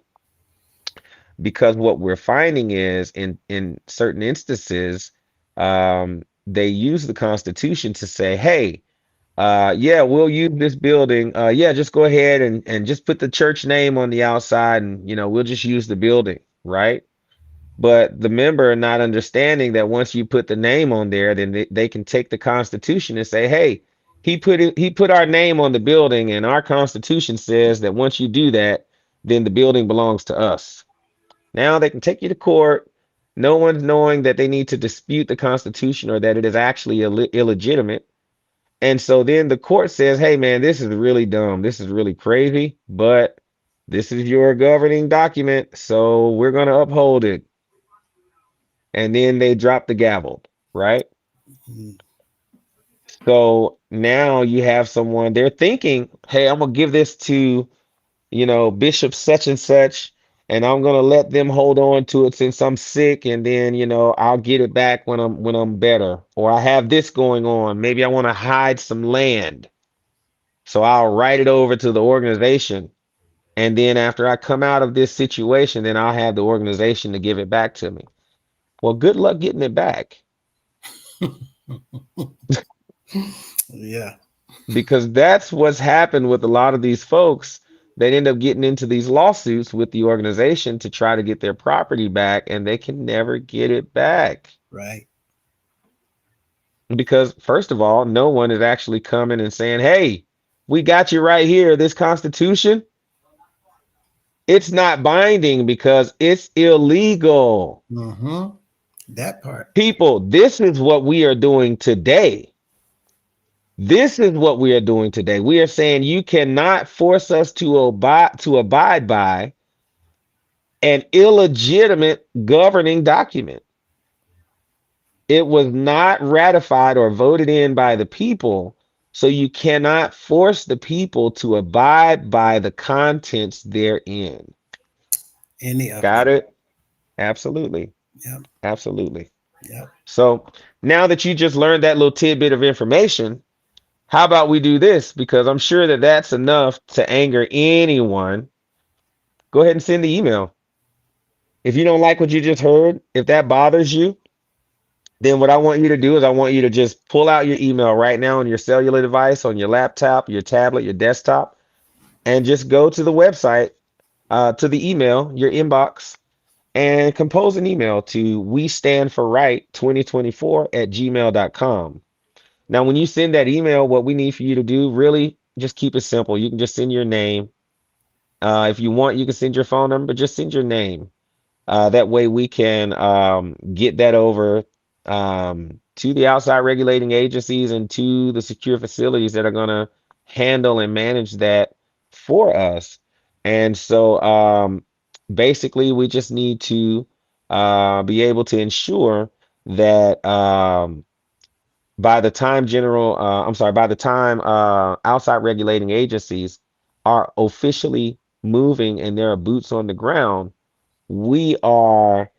Because what we're finding is in certain instances, they use the Constitution to say, hey, yeah, we'll use this building. Yeah, just go ahead and just put the church name on the outside and, we'll just use the building, right? But the member not understanding that once you put the name on there, then they can take the Constitution and say, hey, he put our name on the building, and our Constitution says that once you do that, then the building belongs to us. Now they can take you to court. No one's knowing that they need to dispute the Constitution or that it is actually illegitimate. And so then the court says, hey, man, this is really dumb. This is really crazy, but this is your governing document, so we're going to uphold it. And then they drop the gavel, right? Mm-hmm. So now you have someone, they're thinking, hey, I'm going to give this to, Bishop such and such, and I'm going to let them hold on to it since I'm sick, and then, I'll get it back when I'm better. Or I have this going on. Maybe I want to hide some land. So I'll write it over to the organization. And then after I come out of this situation, then I'll have the organization to give it back to me. Well, good luck getting it back. Yeah. Because that's what's happened with a lot of these folks. They end up getting into these lawsuits with the organization to try to get their property back, and they can never get it back. Right. Because, first of all, no one is actually coming and saying, hey, we got you right here, this Constitution. It's not binding because it's illegal. Mm-hmm. That part. People, this is what we are doing today. This is what we are doing today. We are saying you cannot force us to abide by an illegitimate governing document. It was not ratified or voted in by the people, so you cannot force the people to abide by the contents therein. Any of Got them. it? Absolutely. Yep. Absolutely. Yep. So now that you just learned that little tidbit of information, how about we do this? Because I'm sure that that's enough to anger anyone. Go ahead and send the email. If you don't like what you just heard, if that bothers you, then what I want you to do is I want you to just pull out your email right now on your cellular device, on your laptop, your tablet, your desktop, and just go to the website, to the email, your inbox, and compose an email to we stand for right 2024 at gmail.com. Now, when you send that email, what we need for you to do, really just keep it simple. You can just send your name. If you want, you can send your phone number, just send your name. That way we can get that over to the outside regulating agencies and to the secure facilities that are going to handle and manage that for us. And so basically, we just need to be able to ensure that by the time outside regulating agencies are officially moving and there are boots on the ground, we are,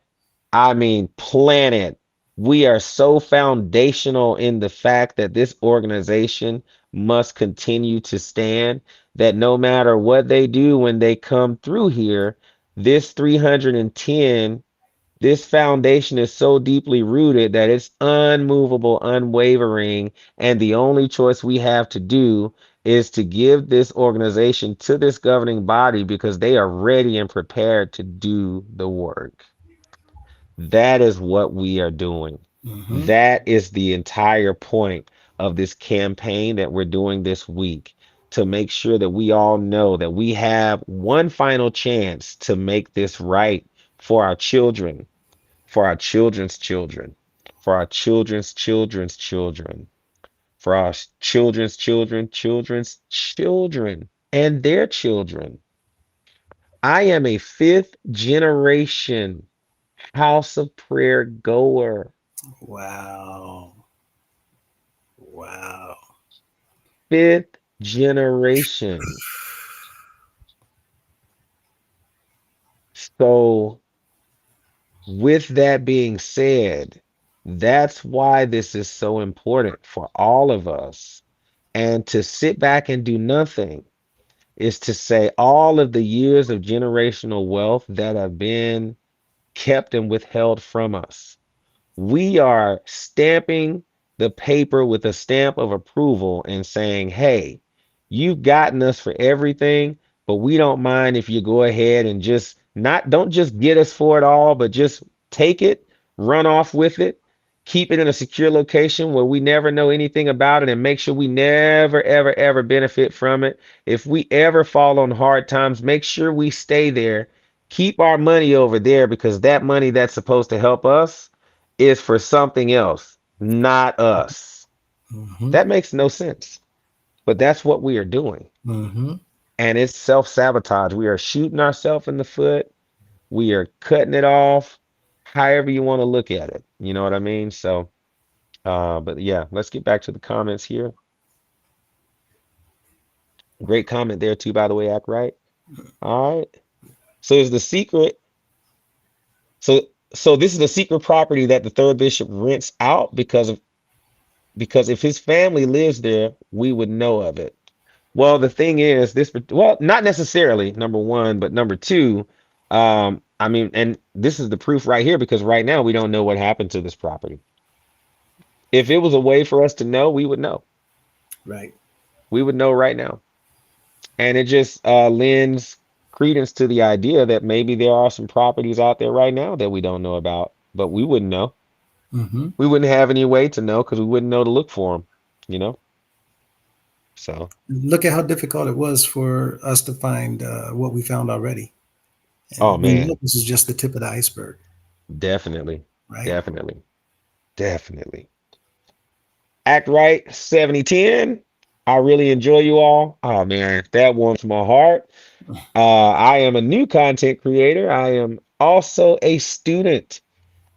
I mean, planted We are so foundational in the fact that this organization must continue to stand, that no matter what they do when they come through here, this 310, this foundation is so deeply rooted that it's unmovable, unwavering, and the only choice we have to do is to give this organization to this governing body because they are ready and prepared to do the work. That is what we are doing. Mm-hmm. That is the entire point of this campaign that we're doing this week, to make sure that we all know that we have one final chance to make this right for our children, for our children's children, for our children's children's children, for our children's children's children, and their children. I am a fifth generation house of prayer goer. Wow. Wow. Fifth generation. So, with that being said, that's why this is so important for all of us. And to sit back and do nothing is to say all of the years of generational wealth that have been kept and withheld from us. We are stamping the paper with a stamp of approval and saying, hey, you've gotten us for everything, but we don't mind if you go ahead and just not, don't just get us for it all, but just take it, run off with it, keep it in a secure location where we never know anything about it, and make sure we never, ever, ever benefit from it. If we ever fall on hard times, make sure we stay there. Keep our money over there, because that money that's supposed to help us is for something else, not us. Mm-hmm. That makes no sense, but that's what we are doing. Mm-hmm. And it's self-sabotage. We are shooting ourselves in the foot. We are cutting it off, however you want to look at it. You know what I mean? So, but yeah, let's get back to the comments here. Great comment there too, by the way, Act Right. All right. So is the secret. So this is a secret property that the third bishop rents out because if his family lives there, we would know of it. Well, the thing is, well, not necessarily, number one, but number two, I mean, and this is the proof right here, because right now we don't know what happened to this property. If it was a way for us to know, we would know. Right. We would know right now. And it just lends credence to the idea that maybe there are some properties out there right now that we don't know about, but we wouldn't know. Mm-hmm. We wouldn't have any way to know because we wouldn't know to look for them, you know? So, Look at how difficult it was for us to find what we found already. oh And we know man, this is just the tip of the iceberg, definitely, right? definitely, definitely. Act Right 7010. I really enjoy you all. Oh man, that warms my heart. I am a new content creator. I am also a student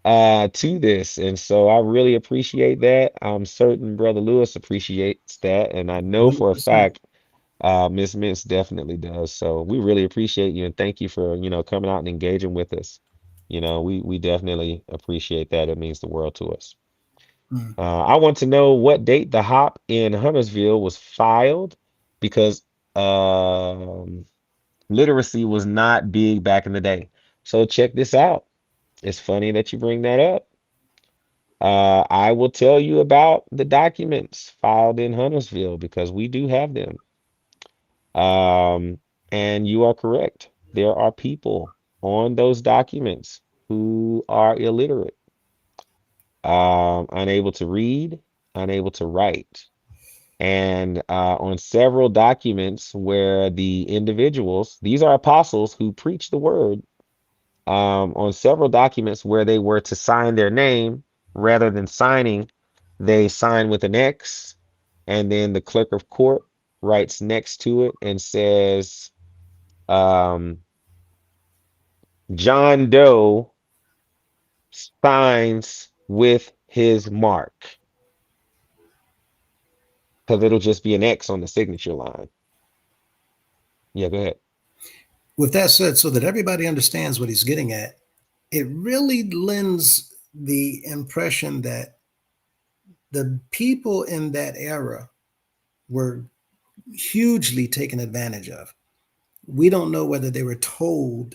to this, and so I really appreciate that. I'm certain Brother Lewis appreciates that, and I know for a 100%. fact Miss Mintz definitely does. So we really appreciate you, and thank you for, coming out and engaging with us. We definitely appreciate that. It means the world to us. Mm. I want to know what date the hop in Huntersville was filed, because um, literacy was not big back in the day. So check this out. It's funny that you bring that up. I will tell you about the documents filed in Huntersville because we do have them. Um, and you are correct. There are people on those documents who are illiterate, unable to read, unable to write. And on several documents where the individuals, these are apostles who preach the word, on several documents where they were to sign their name, rather than signing, they sign with an X, and then the clerk of court writes next to it and says, um, John Doe signs with his mark, because it'll just be an X on the signature line. Yeah, go ahead. With that said, so that everybody understands what he's getting at, it really lends the impression that the people in that era were hugely taken advantage of. We don't know whether they were told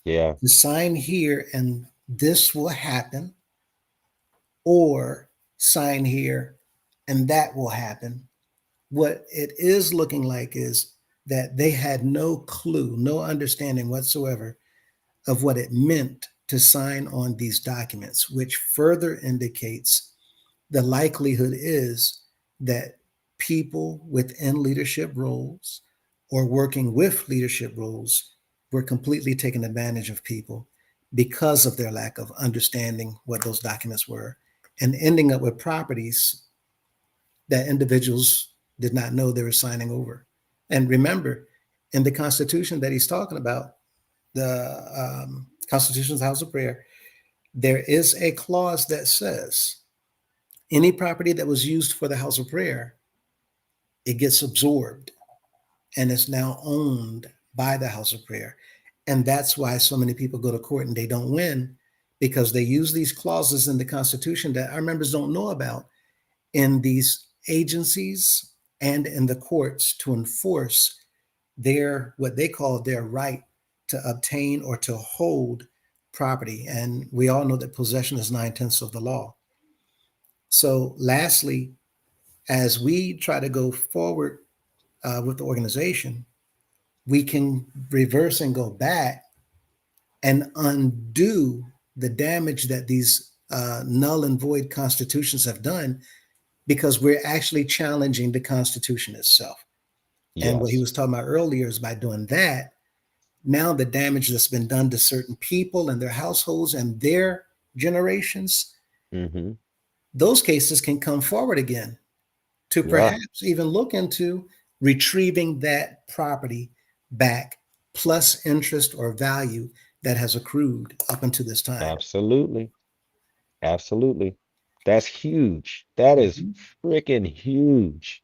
Yeah. to sign here and this will happen, or sign here and that will happen. What it is looking like is that they had no clue, no understanding whatsoever of what it meant to sign on these documents, which further indicates the likelihood is that people within leadership roles or working with leadership roles were completely taking advantage of people because of their lack of understanding what those documents were, and ending up with properties that individuals did not know they were signing over. And remember, in the Constitution that he's talking about, the Constitution's House of Prayer, there is a clause that says any property that was used for the House of Prayer, it gets absorbed and is now owned by the House of Prayer. And that's why so many people go to court and they don't win, because they use these clauses in the Constitution that our members don't know about in these agencies and in the courts to enforce their, what they call their right to obtain or to hold property. And we all know that possession is 9/10 of the law. So lastly, as we try to go forward with the organization, we can reverse and go back and undo the damage that these null and void constitutions have done, because we're actually challenging the Constitution itself. And what he Yes. was talking about earlier is by doing that, now the damage that's been done to certain people and their households and their generations, Mm-hmm. those cases can come forward again to Yeah. perhaps even look into retrieving that property back, plus interest or value that has accrued up until this time. Absolutely. Absolutely. That's huge. That is Mhm. freaking huge.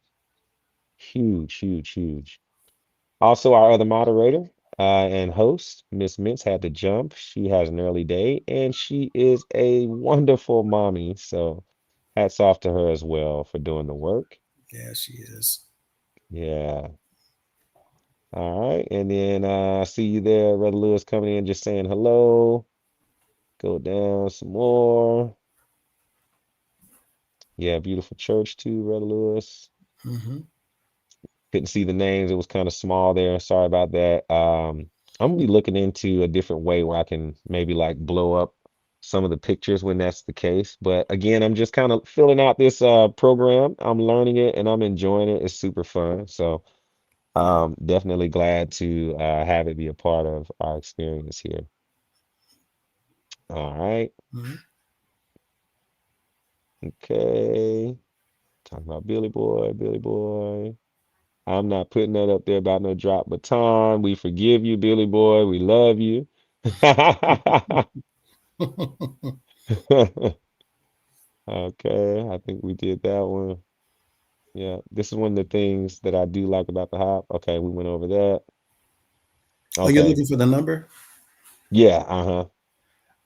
Huge, huge, huge. Also, our other moderator and host, Miss Mintz, had to jump. She has an early day and she is a wonderful mommy. So hats off to her as well for doing the work. Yeah, she is. Yeah. All right. And then I see you there, Brother Lewis coming in just saying hello. Go down some more. Yeah, beautiful church too, Brother Lewis. Mm-hmm. Couldn't see the names. It was kind of small there. Sorry about that. I'm gonna be looking into a different way where I can maybe like blow up some of the pictures when that's the case. But again, I'm just kind of filling out this program. I'm learning it and I'm enjoying it. It's super fun. So definitely glad to have it be a part of our experience here. All right. Mm-hmm. Okay. Talking about Billy Boy, Billy Boy. I'm not putting that up there about no drop baton. We forgive you, Billy Boy. We love you. Okay, I think we did that one. Yeah, this is one of the things that I do like about the hop. Okay, we went over that. Oh, you're Okay. looking for the number? Yeah, uh-huh.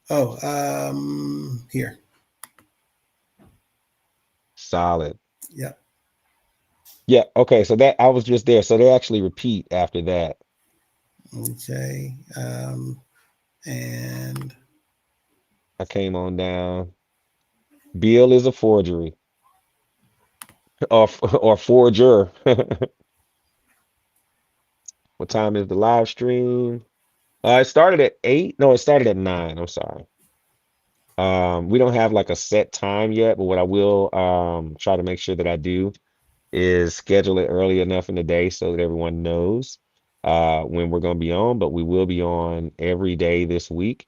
Oh, here. Solid. Yep. Yeah, okay, so that I was just there. So they actually repeat after that. Okay. And I came on down. Bill is a forgery. Or forger. What time is the live stream? It started at 8. No, it started at 9. I'm sorry. We don't have like a set time yet, but what I will try to make sure that I do is schedule it early enough in the day so that everyone knows when we're going to be on. But we will be on every day this week,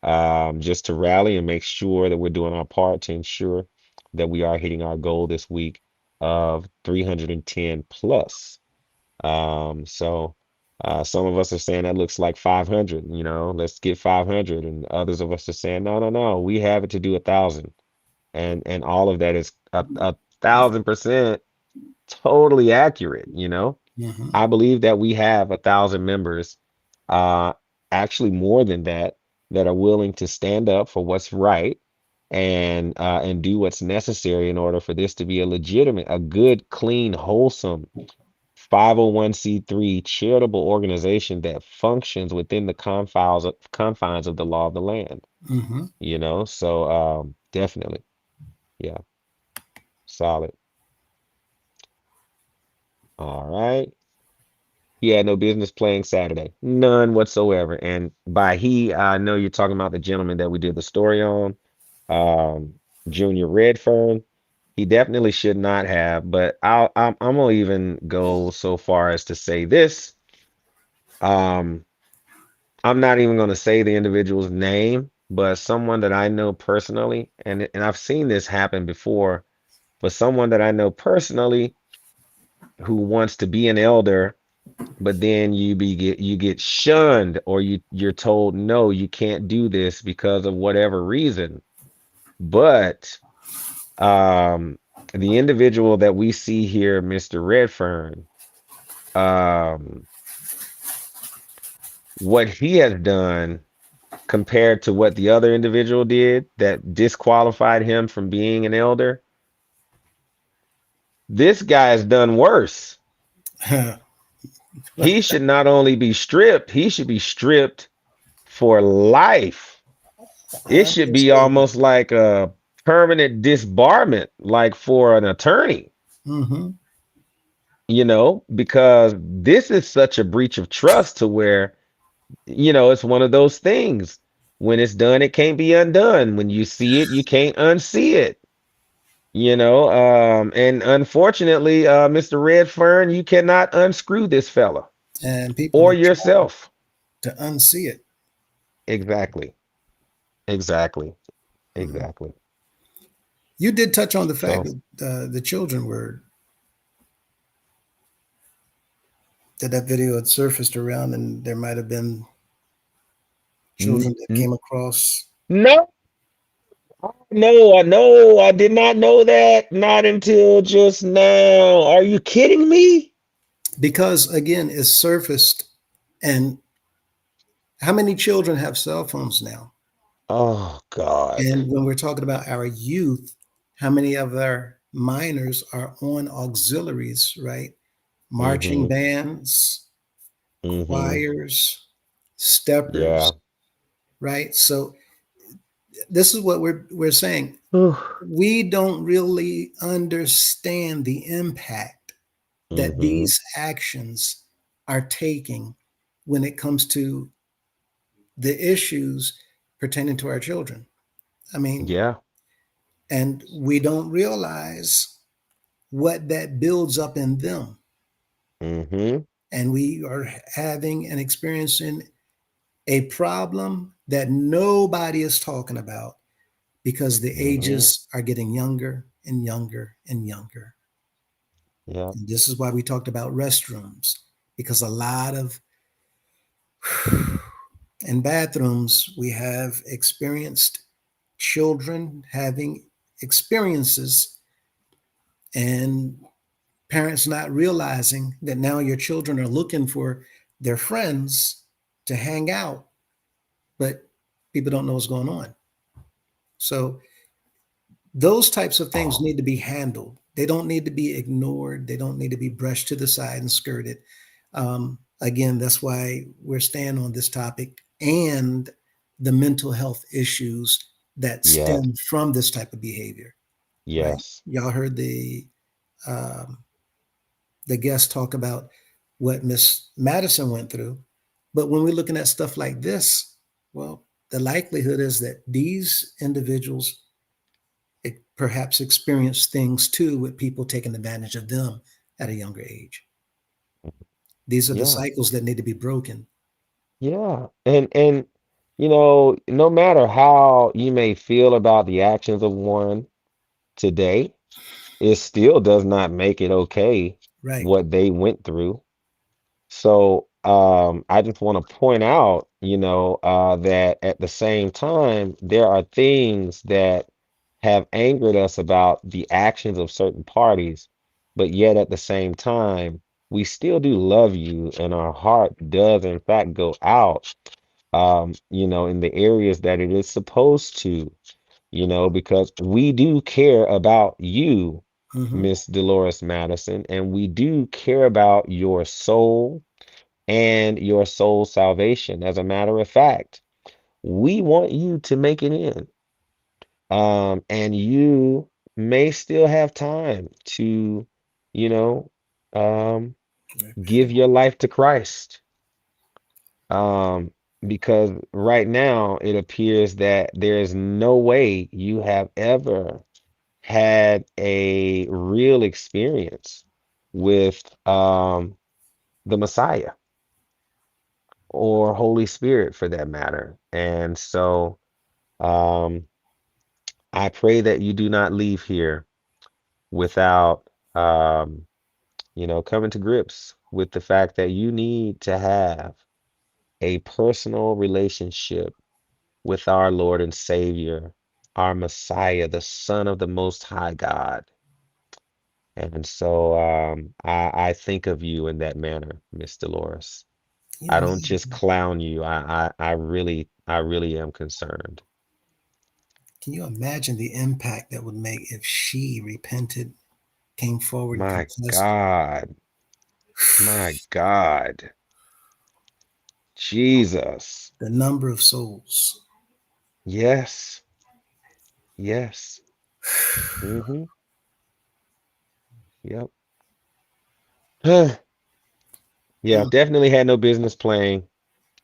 just to rally and make sure that we're doing our part to ensure that we are hitting our goal this week of 310 plus. So some of us are saying that looks like 500, let's get 500. And others of us are saying, no, no, no, we have it to do 1,000. And all of that is a 1,000% totally accurate. mhm. I believe that we have 1,000 members, uh, actually more than that, that are willing to stand up for what's right and do what's necessary in order for this to be a legitimate, a good, clean, wholesome 501c3 charitable organization that functions within the confines of the law of the land. Mm-hmm. So definitely, yeah, solid. All right. He had no business playing Saturday, none whatsoever. And by he, I know you're talking about the gentleman that we did the story on, um, Junior Redfern. He definitely should not have, but I'm gonna even go so far as to say this. Um, I'm not even gonna say the individual's name, but someone that I know personally, and I've seen this happen before, but someone that I know personally who wants to be an elder, but then you get shunned, or you're told no, you can't do this because of whatever reason. But the individual that we see here, Mr. Redfern, um, what he has done compared to what the other individual did that disqualified him from being an elder, this guy has done worse. He should not only be stripped, he should be stripped for life. It should be Understatement. almost like a permanent disbarment, like for an attorney, Mm-hmm. because this is such a breach of trust to where, it's one of those things. When it's done, it can't be undone. When you see it, you can't unsee it. And unfortunately, Mr. Redfern, you cannot unscrew this fella And people or are trying yourself. to unsee it. Exactly. Exactly. Mhm. Exactly. You did touch on the fact So, that the children were that video had surfaced around, and there might have been children that came across. no, no, I did not know that. Not until just now. Are you kidding me? Because again, it's surfaced. And how many children have cell phones now? Oh God. And when we're talking about our youth, how many of our minors are on auxiliaries, right? Marching Mm-hmm. bands, Mm-hmm. choirs, steppers, Yeah. right? So this is what we're saying. Whew. We don't really understand the impact that Mm-hmm. these actions are taking when it comes to the issues pertaining to our children. I mean, Yeah. and we don't realize what that builds up in them. Mm-hmm. And we are having and experiencing a problem that nobody is talking about because the Mm-hmm. ages are getting younger and younger and younger. Yeah. And this is why we talked about restrooms, because a lot of in bathrooms, we have experienced children having experiences and parents not realizing that now your children are looking for their friends to hang out, but people don't know what's going on. So those types of things Oh, need to be handled. They don't need to be ignored. They don't need to be brushed to the side and skirted. Again, that's why we're staying on this topic and the mental health issues that yes. stem from this type of behavior, right? Yes. Y'all heard um, the guest talk about what Miss Madison went through. But when we're looking at stuff like this, well, the likelihood is that these individuals perhaps experience things too with people taking advantage of them at a younger age. These are the Yeah. cycles that need to be broken. Yeah. And no matter how you may feel about the actions of one today, it still does not make it okay Right. what they went through. So I just want to point out, that at the same time, there are things that have angered us about the actions of certain parties, but yet at the same time, we still do love you, and our heart does, in fact, go out, in the areas that it is supposed to. because we do care about you, Mm-hmm. Miss Dolores Madison, and we do care about your soul and your soul salvation. As a matter of fact, we want you to make it in. And you may still have time to, you know, um, give Repent. your life to Christ. Um, because right now it appears that there is no way you have ever had a real experience with the Messiah or Holy Spirit for that matter. And so um, I pray that you do not leave here without coming to grips with the fact that you need to have a personal relationship with our Lord and Savior, our Messiah, the Son of the Most High God. And so I think of you in that manner, Miss Dolores. Can you I don't just imagine? clown you. I really am concerned. Can you imagine the impact that would make if she repented, came forward, and My confessed? God, my God, Jesus. The number of souls. Yes, yes. Mm-hmm. Yep. Yeah, Mm. definitely had no business playing.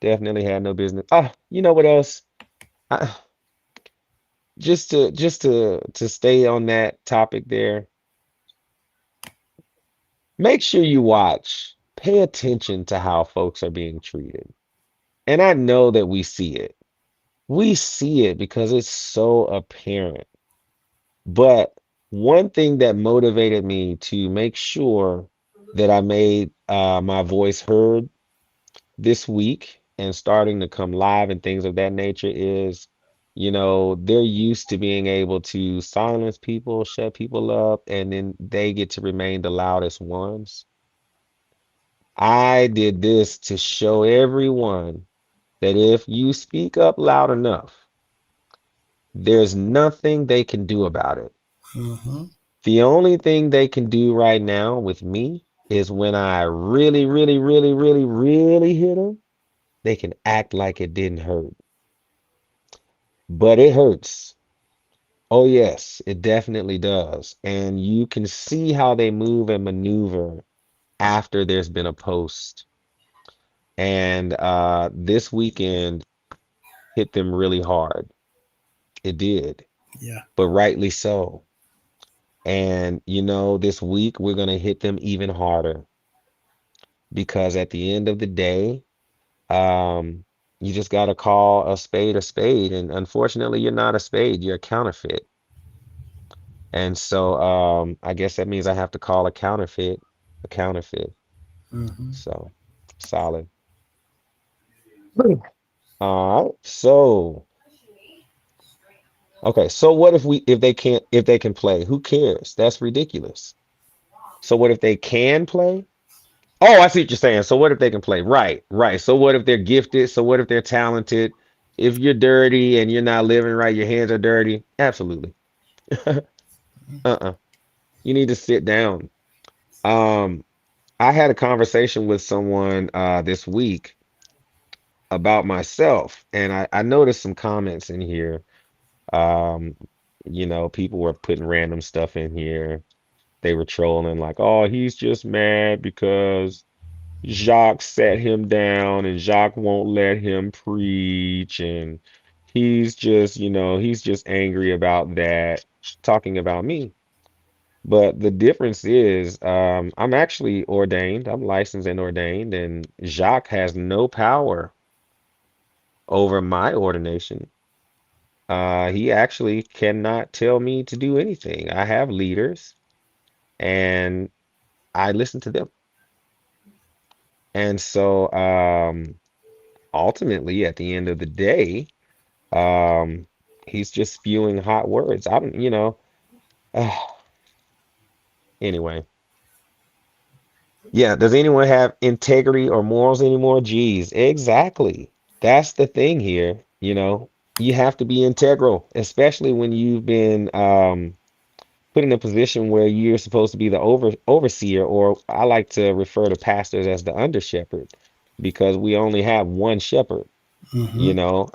Definitely had no business. Oh, you know what else? I, just to stay on that topic there, make sure you watch. Pay attention to how folks are being treated. And I know that we see it. We see it because it's so apparent. But one thing that motivated me to make sure that I made my voice heard this week and starting to come live and things of that nature is, they're used to being able to silence people, shut people up, and then they get to remain the loudest ones. I did this to show everyone that if you speak up loud enough, there's nothing they can do about it. Mm-hmm. The only thing they can do right now with me is when I really, really, really, really, really hit them, they can act like it didn't hurt. But it hurts. Oh, yes, it definitely does. And you can see how they move and maneuver after there's been a post. And this weekend hit them really hard. It did, Yeah. but rightly so. And, this week we're going to hit them even harder because at the end of the day, um, you just got to call a spade a spade. And unfortunately, you're not a spade, you're a counterfeit. And so I guess that means I have to call a counterfeit. Mm-hmm. So solid. All right. So, okay. So what if they can play? Who cares? That's ridiculous. So what if they can play? Oh, I see what you're saying. So what if they can play? Right, right. So what if they're gifted? So what if they're talented? If you're dirty and you're not living right, your hands are dirty. Absolutely. Uh-uh. You need to sit down. Um, I had a conversation with someone this week about myself, and I noticed some comments in here. Um, people were putting random stuff in here. They were trolling like, "Oh, he's just mad because Jacques sat him down and Jacques won't let him preach, and he's just angry about that," talking about me. But the difference is, I'm actually ordained, I'm licensed and ordained, and Jacques has no power over my ordination. He actually cannot tell me to do anything. I have leaders and I listen to them. And so ultimately, at the end of the day, um, he's just spewing hot words. I don't, anyway. Yeah, does anyone have integrity or morals anymore? Geez, exactly. That's the thing here. You have to be integral, especially when you've been put in a position where you're supposed to be the overseer, or I like to refer to pastors as the under shepherd, because we only have one shepherd, Mm-hmm. you know.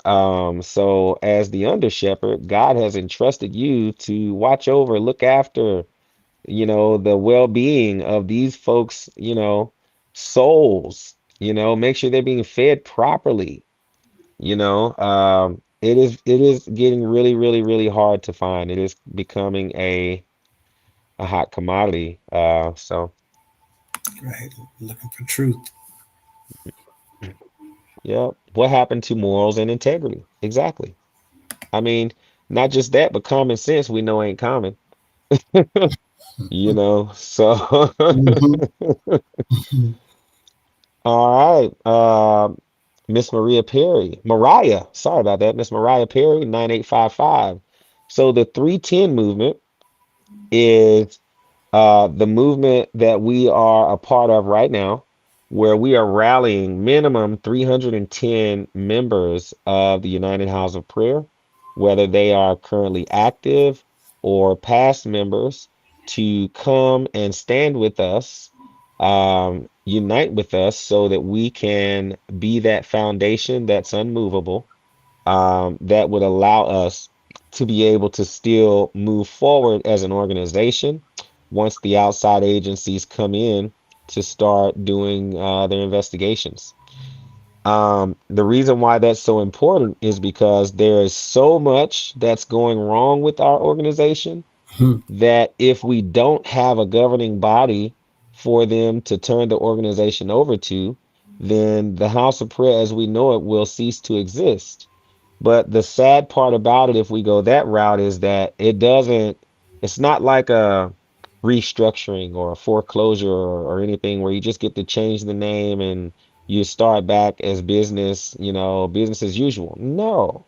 So as the under shepherd, God has entrusted you to watch over, look after, the well-being of these folks, souls, make sure they're being fed properly, it is getting really, really, really hard to find. It is becoming a hot commodity. So Right. Looking for truth. yeah, what happened to morals and integrity? Exactly. I mean, not just that, but common sense we know ain't common. So Mm-hmm. all right. Miss Maria Perry. Mariah, sorry about that. Miss Mariah Perry, 9855. So the 310 movement is the movement that we are a part of right now, where we are rallying minimum 310 members of the United House of Prayer, whether they are currently active or past members, to come and stand with us, unite with us so that we can be that foundation that's unmovable, that would allow us to be able to still move forward as an organization once the outside agencies come in to start doing their investigations. The reason why that's so important is because there is so much that's going wrong with our organization that if we don't have a governing body for them to turn the organization over to, then the House of Prayer as we know it will cease to exist. But the sad part about it, if we go that route, is that it's not like a restructuring or a foreclosure or anything where you just get to change the name and you start back as business, business as usual. No.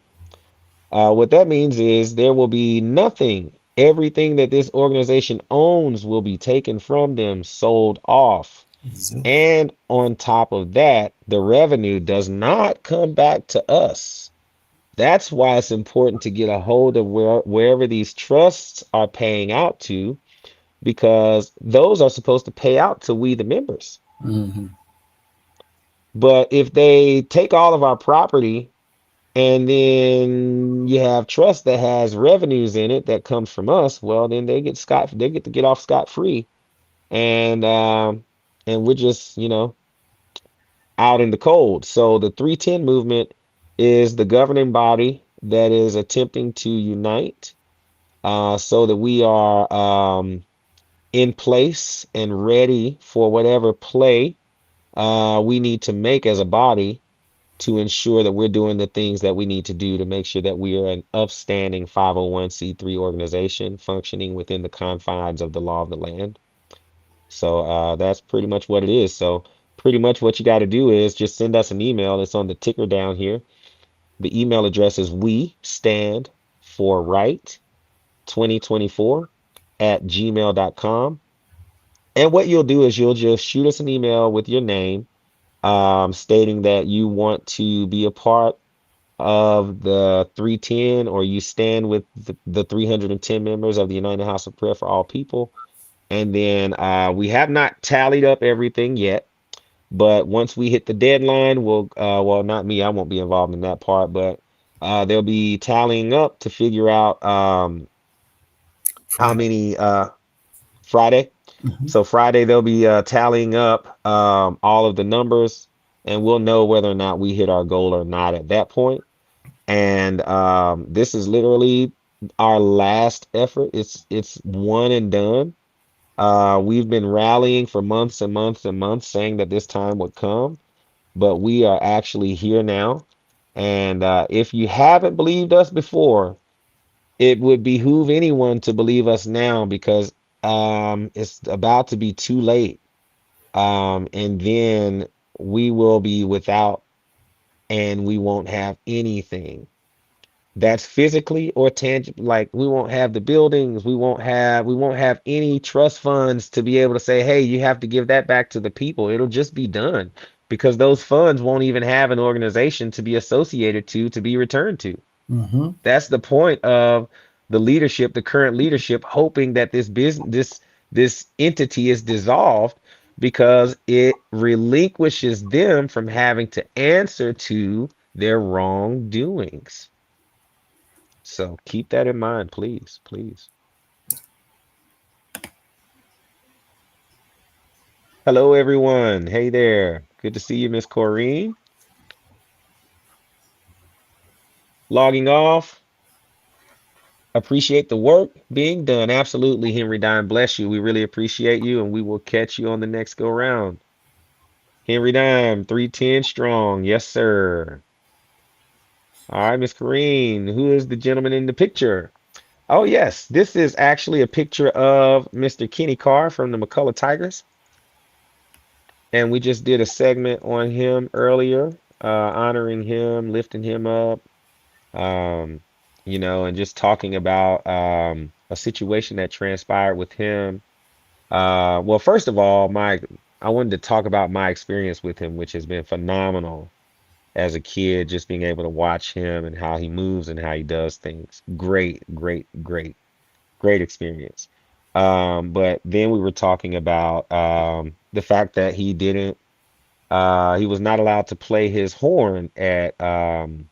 What that means is there will be nothing. Everything that this organization owns will be taken from them, sold off. And on top of that, the revenue does not come back to us. That's why it's important to get a hold of wherever these trusts are paying out to, because those are supposed to pay out to we the members. Mm-hmm. But if they take all of our property and then you have trust that has revenues in it that comes from us, well, then they get to get off scot-free. And we're just, out in the cold. So the 310 movement is the governing body that is attempting to unite, so that we are in place and ready for whatever play we need to make as a body to ensure that we're doing the things that we need to do to make sure that we are an upstanding 501c3 organization functioning within the confines of the law of the land. So that's pretty much what it is. So pretty much what you got to do is just send us an email. It's on the ticker down here. The email address is we stand for right 2024 at gmail.com. And what you'll do is you'll just shoot us an email with your name, stating that you want to be a part of the 310, or you stand with the 310 members of the United House of Prayer for All People. And then we have not tallied up everything yet, but once we hit the deadline, well, not me, I won't be involved in that part, but they'll be tallying up to figure out how many Friday. Mm-hmm. So Friday they'll be tallying up all of the numbers, and we'll know whether or not we hit our goal or not at that point. And this is literally our last effort. It's one and done. We've been rallying for months and months and months, saying that this time would come, but we are actually here now. And if you haven't believed us before, it would behoove anyone to believe us now, because it's about to be too late. And then we will be without, and we won't have anything that's physically or tangible. Like, we won't have the buildings, we won't have any trust funds to be able to say, hey, you have to give that back to the people. It'll just be done, because those funds won't even have an organization to be associated to be returned to. Mm-hmm. That's the point of the leadership, the current leadership, hoping that this entity is dissolved because it relinquishes them from having to answer to their wrongdoings. So keep that in mind, please, please. Hello, everyone. Hey there. Good to see you, Miss Corrine. Logging off. Appreciate the work being done. Absolutely, Henry Dime. Bless you. We really appreciate you, and we will catch you on the next go round. Henry Dime, 310 strong. Yes, sir. All right, Miss Corrine. Who is the gentleman in the picture? Oh, yes. This is actually a picture of Mr. Kenny Carr from the McCullough Tigers. And we just did a segment on him earlier, honoring him, lifting him up, um, and just talking about a situation that transpired with him. Well, first of all, I wanted to talk about my experience with him, which has been phenomenal as a kid, just being able to watch him and how he moves and how he does things. Great, great, great, great experience. But then we were talking about the fact that he was not allowed to play his horn at Mr.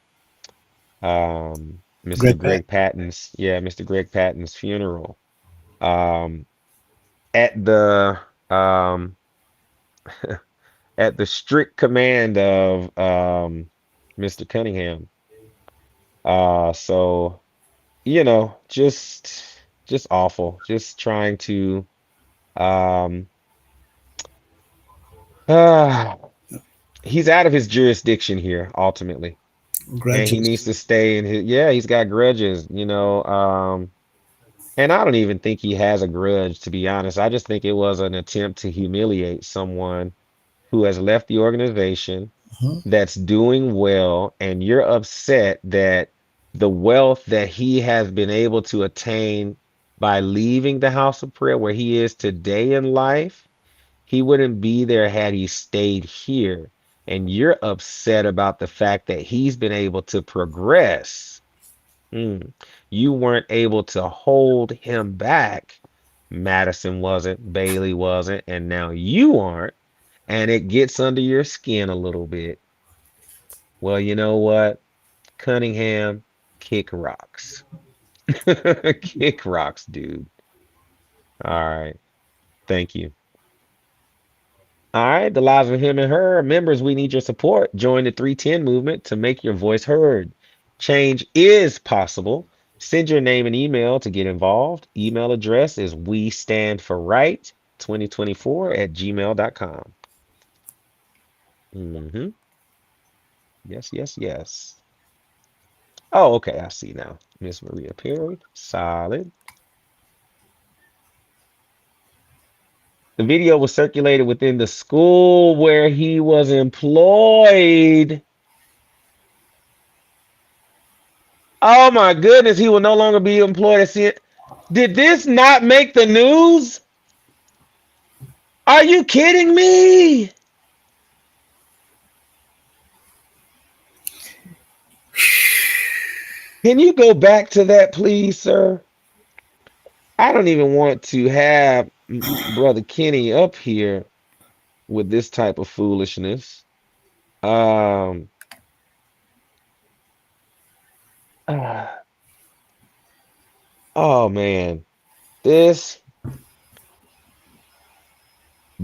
Great Pat. Greg Patton's, yeah, Mr. Greg Patton's funeral. Um, at the um, at the strict command of Mr. Cunningham. So just awful. Just trying to um uh, he's out of his jurisdiction here ultimately. And he needs Grudges. to stay in his, yeah, he's got grudges, and I don't even think he has a grudge, to be honest. I just think it was an attempt to humiliate someone who has left the organization Mm-hmm. that's doing well, and you're upset that the wealth that he has been able to attain by leaving the house of prayer where he is today in life, he wouldn't be there had he stayed here. And you're upset about the fact that he's been able to progress. Mm. You weren't able to hold him back. Madison wasn't, Bailey wasn't, and now you aren't. And it gets under your skin a little bit. Well, you know what? Cunningham, kick rocks. Kick rocks, dude. All right. Thank you. All right. The lives of him and her. Members, we need your support. Join the 310 movement to make your voice heard. Change is possible. Send your name and email to get involved. Email address is we stand for right 2024 at gmail.com. Mm-hmm. Yes, yes, yes. Oh, okay. I see now. Miss Maria Perry. Solid. The video was circulated within the school where he was employed. Oh my goodness, he will no longer be employed as it. Did this not make the news? Are you kidding me? Can you go back to that, please, sir? I don't even want to have Brother Kenny up here with this type of foolishness. Um, oh man, this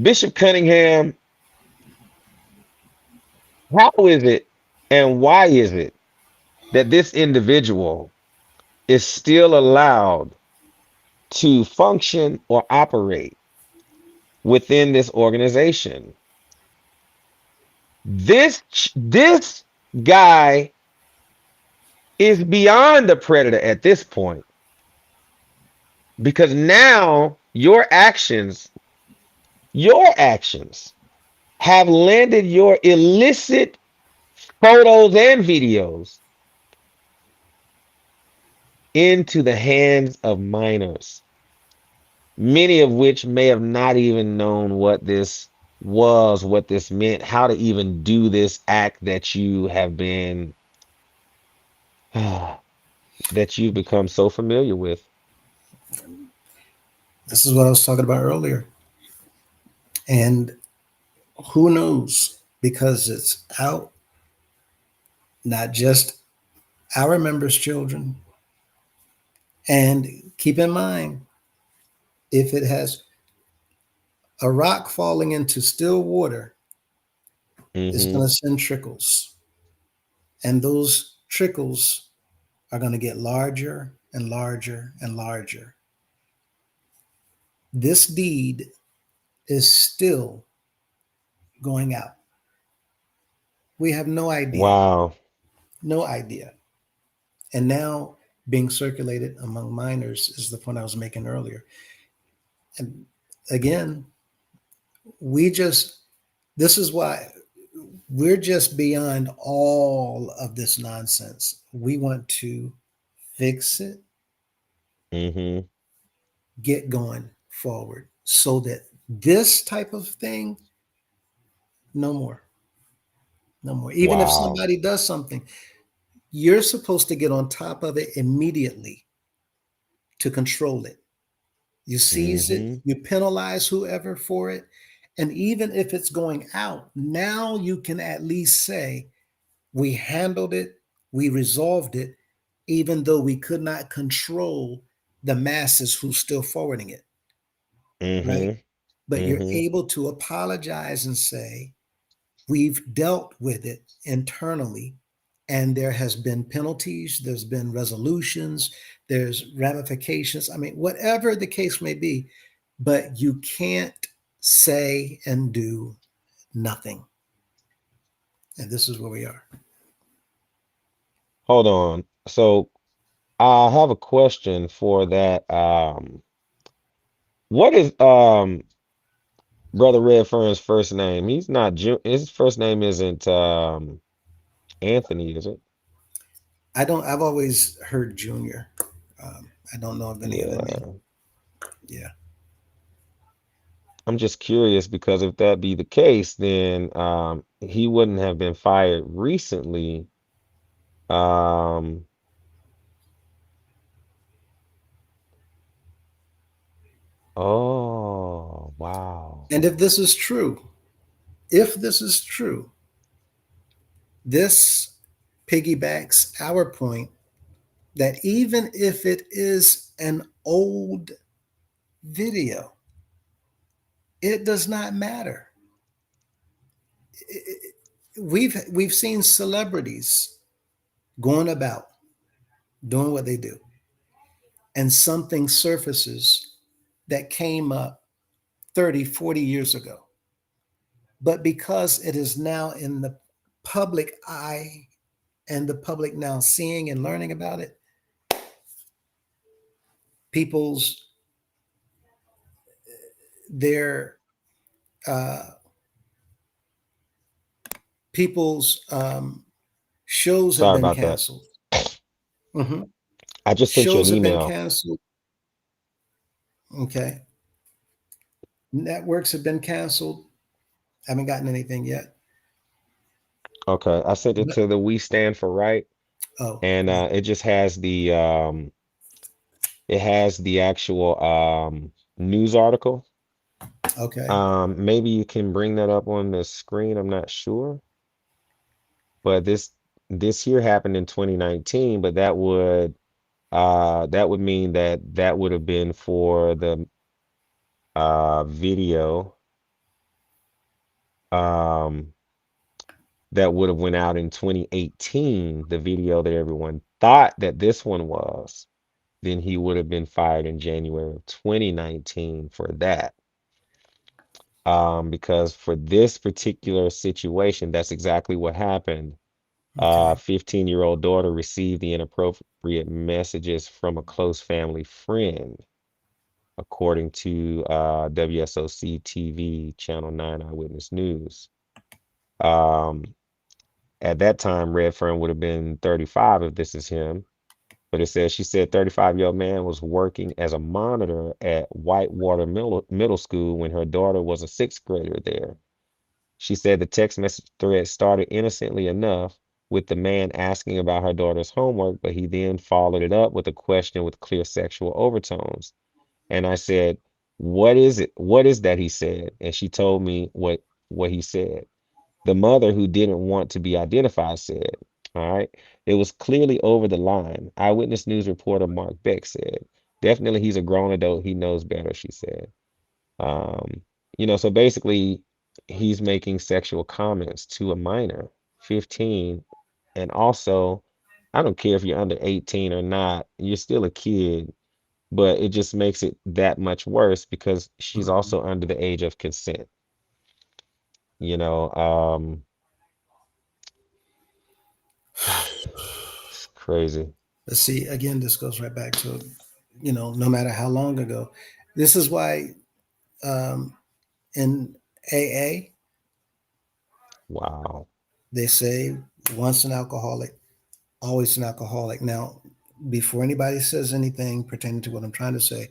Bishop Cunningham, how is it and why is it that this individual is still allowed to function or operate within this organization? This guy is beyond a predator at this point because now your actions have landed your illicit photos and videos into the hands of minors, many of which may have not even known what this was, what this meant, how to even do this act that you have been that you've become so familiar with. This is what I was talking about earlier. And who knows? Because it's out, not just our members' children. And keep in mind, if it has a rock falling into still water, it's Mm-hmm. going to send trickles. And those trickles are going to get larger and larger and larger. This deed is still going out. We have no idea, Wow. no idea. And now being circulated among minors is the point I was making earlier. And again, we just, this is why we're just beyond all of this nonsense. We want to fix it, Mm-hmm. get going forward so that this type of thing, no more, no more. Even if Wow. somebody does something, you're supposed to get on top of it immediately to control it. You seize it, Mm-hmm. you penalize whoever for it. And even if it's going out, now you can at least say, we handled it, we resolved it, even though we could not control the masses who's still forwarding it, right? Mm-hmm. But you're Mm-hmm. able to apologize and say, we've dealt with it internally, and there has been penalties, there's been resolutions, there's ramifications. I mean, whatever the case may be, but you can't say and do nothing. And this is where we are. Hold on. So I have a question for that. What is Brother Redfern's first name? He's not his first name isn't Anthony, is it? I've always heard Junior. I don't know of any other name. Yeah. Yeah. I'm just curious because if that be the case, then he wouldn't have been fired recently. Um, oh, wow. And if this is true, if this is true, this piggybacks our point that even if it is an old video, it does not matter. We've seen celebrities going about doing what they do, and something surfaces that came up 30, 40 years ago. But because it is now in the public eye and the public now seeing and learning about it, people's their uh, people's shows have Sorry been about that. canceled. Mhm. I just sent you an Shows have been email. canceled. Okay. Networks have been canceled. Haven't gotten anything yet. Okay, I sent it to the We Stand for Right, Oh, and it just has the actual news article. okay. Maybe you can bring that up on the screen. I'm not sure, but this here happened in 2019, but that would mean that would have been for the video um that would have went out in 2018, the video that everyone thought that this one was. Then he would have been fired in January of 2019 for that. Because for this particular situation, that's exactly what happened. Okay. 15-year-old daughter received the inappropriate messages from a close family friend, according to WSOC TV Channel 9 Eyewitness News. Um, at that time, Redfern would have been 35 if this is him. But it says she said 35-year-old man was working as a monitor at Whitewater Middle School when her daughter was a sixth grader there. She said the text message thread started innocently enough, with the man asking about her daughter's homework, but he then followed it up with a question with clear sexual overtones. And I said, "What is it? What is that?" he said. And she told me what he said. The mother, who didn't want to be identified, said, all right, it was clearly over the line. Eyewitness News reporter Mark Beck said, definitely he's a grown adult. He knows better, she said. Um, so basically he's making sexual comments to a minor, 15. And also, I don't care if you're under 18 or not, you're still a kid, but it just makes it that much worse because she's Mhm. also under the age of consent, you know. It's crazy. But see, again, this goes right back to, no matter how long ago. This is why in AA, Wow. they say once an alcoholic, always an alcoholic. Now, before anybody says anything pertaining to what I'm trying to say,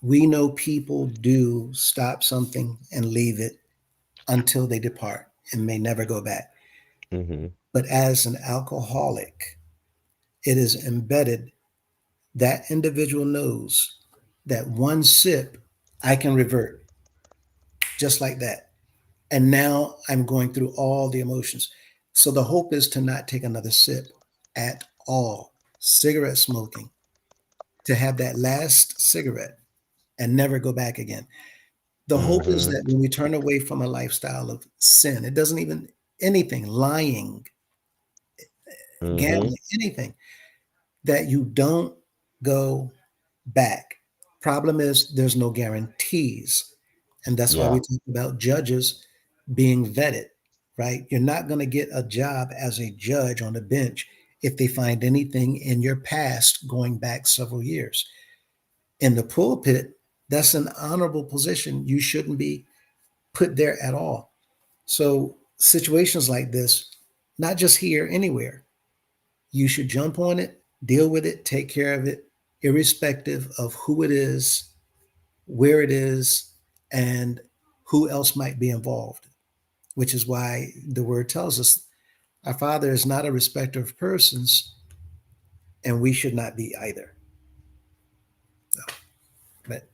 we know people do stop something and leave it until they depart and may never go back. Mm-hmm. But as an alcoholic, it is embedded. That individual knows that one sip, I can revert just like that. And now I'm going through all the emotions. So the hope is to not take another sip at all. Cigarette smoking, to have that last cigarette and never go back again. The hope is Mm-hmm. that when we turn away from a lifestyle of sin, it doesn't even anything, lying, Mm-hmm. gambling, anything, that you don't go back. Problem is, there's no guarantees. And that's why we Yeah. talk about judges being vetted, right? You're not going to get a job as a judge on the bench if they find anything in your past going back several years. In the pulpit, that's an honorable position. You shouldn't be put there at all. So, situations like this, not just here, anywhere, you should jump on it, deal with it, take care of it, irrespective of who it is, where it is, and who else might be involved, which is why the word tells us our Father is not a respecter of persons, and we should not be either. So, but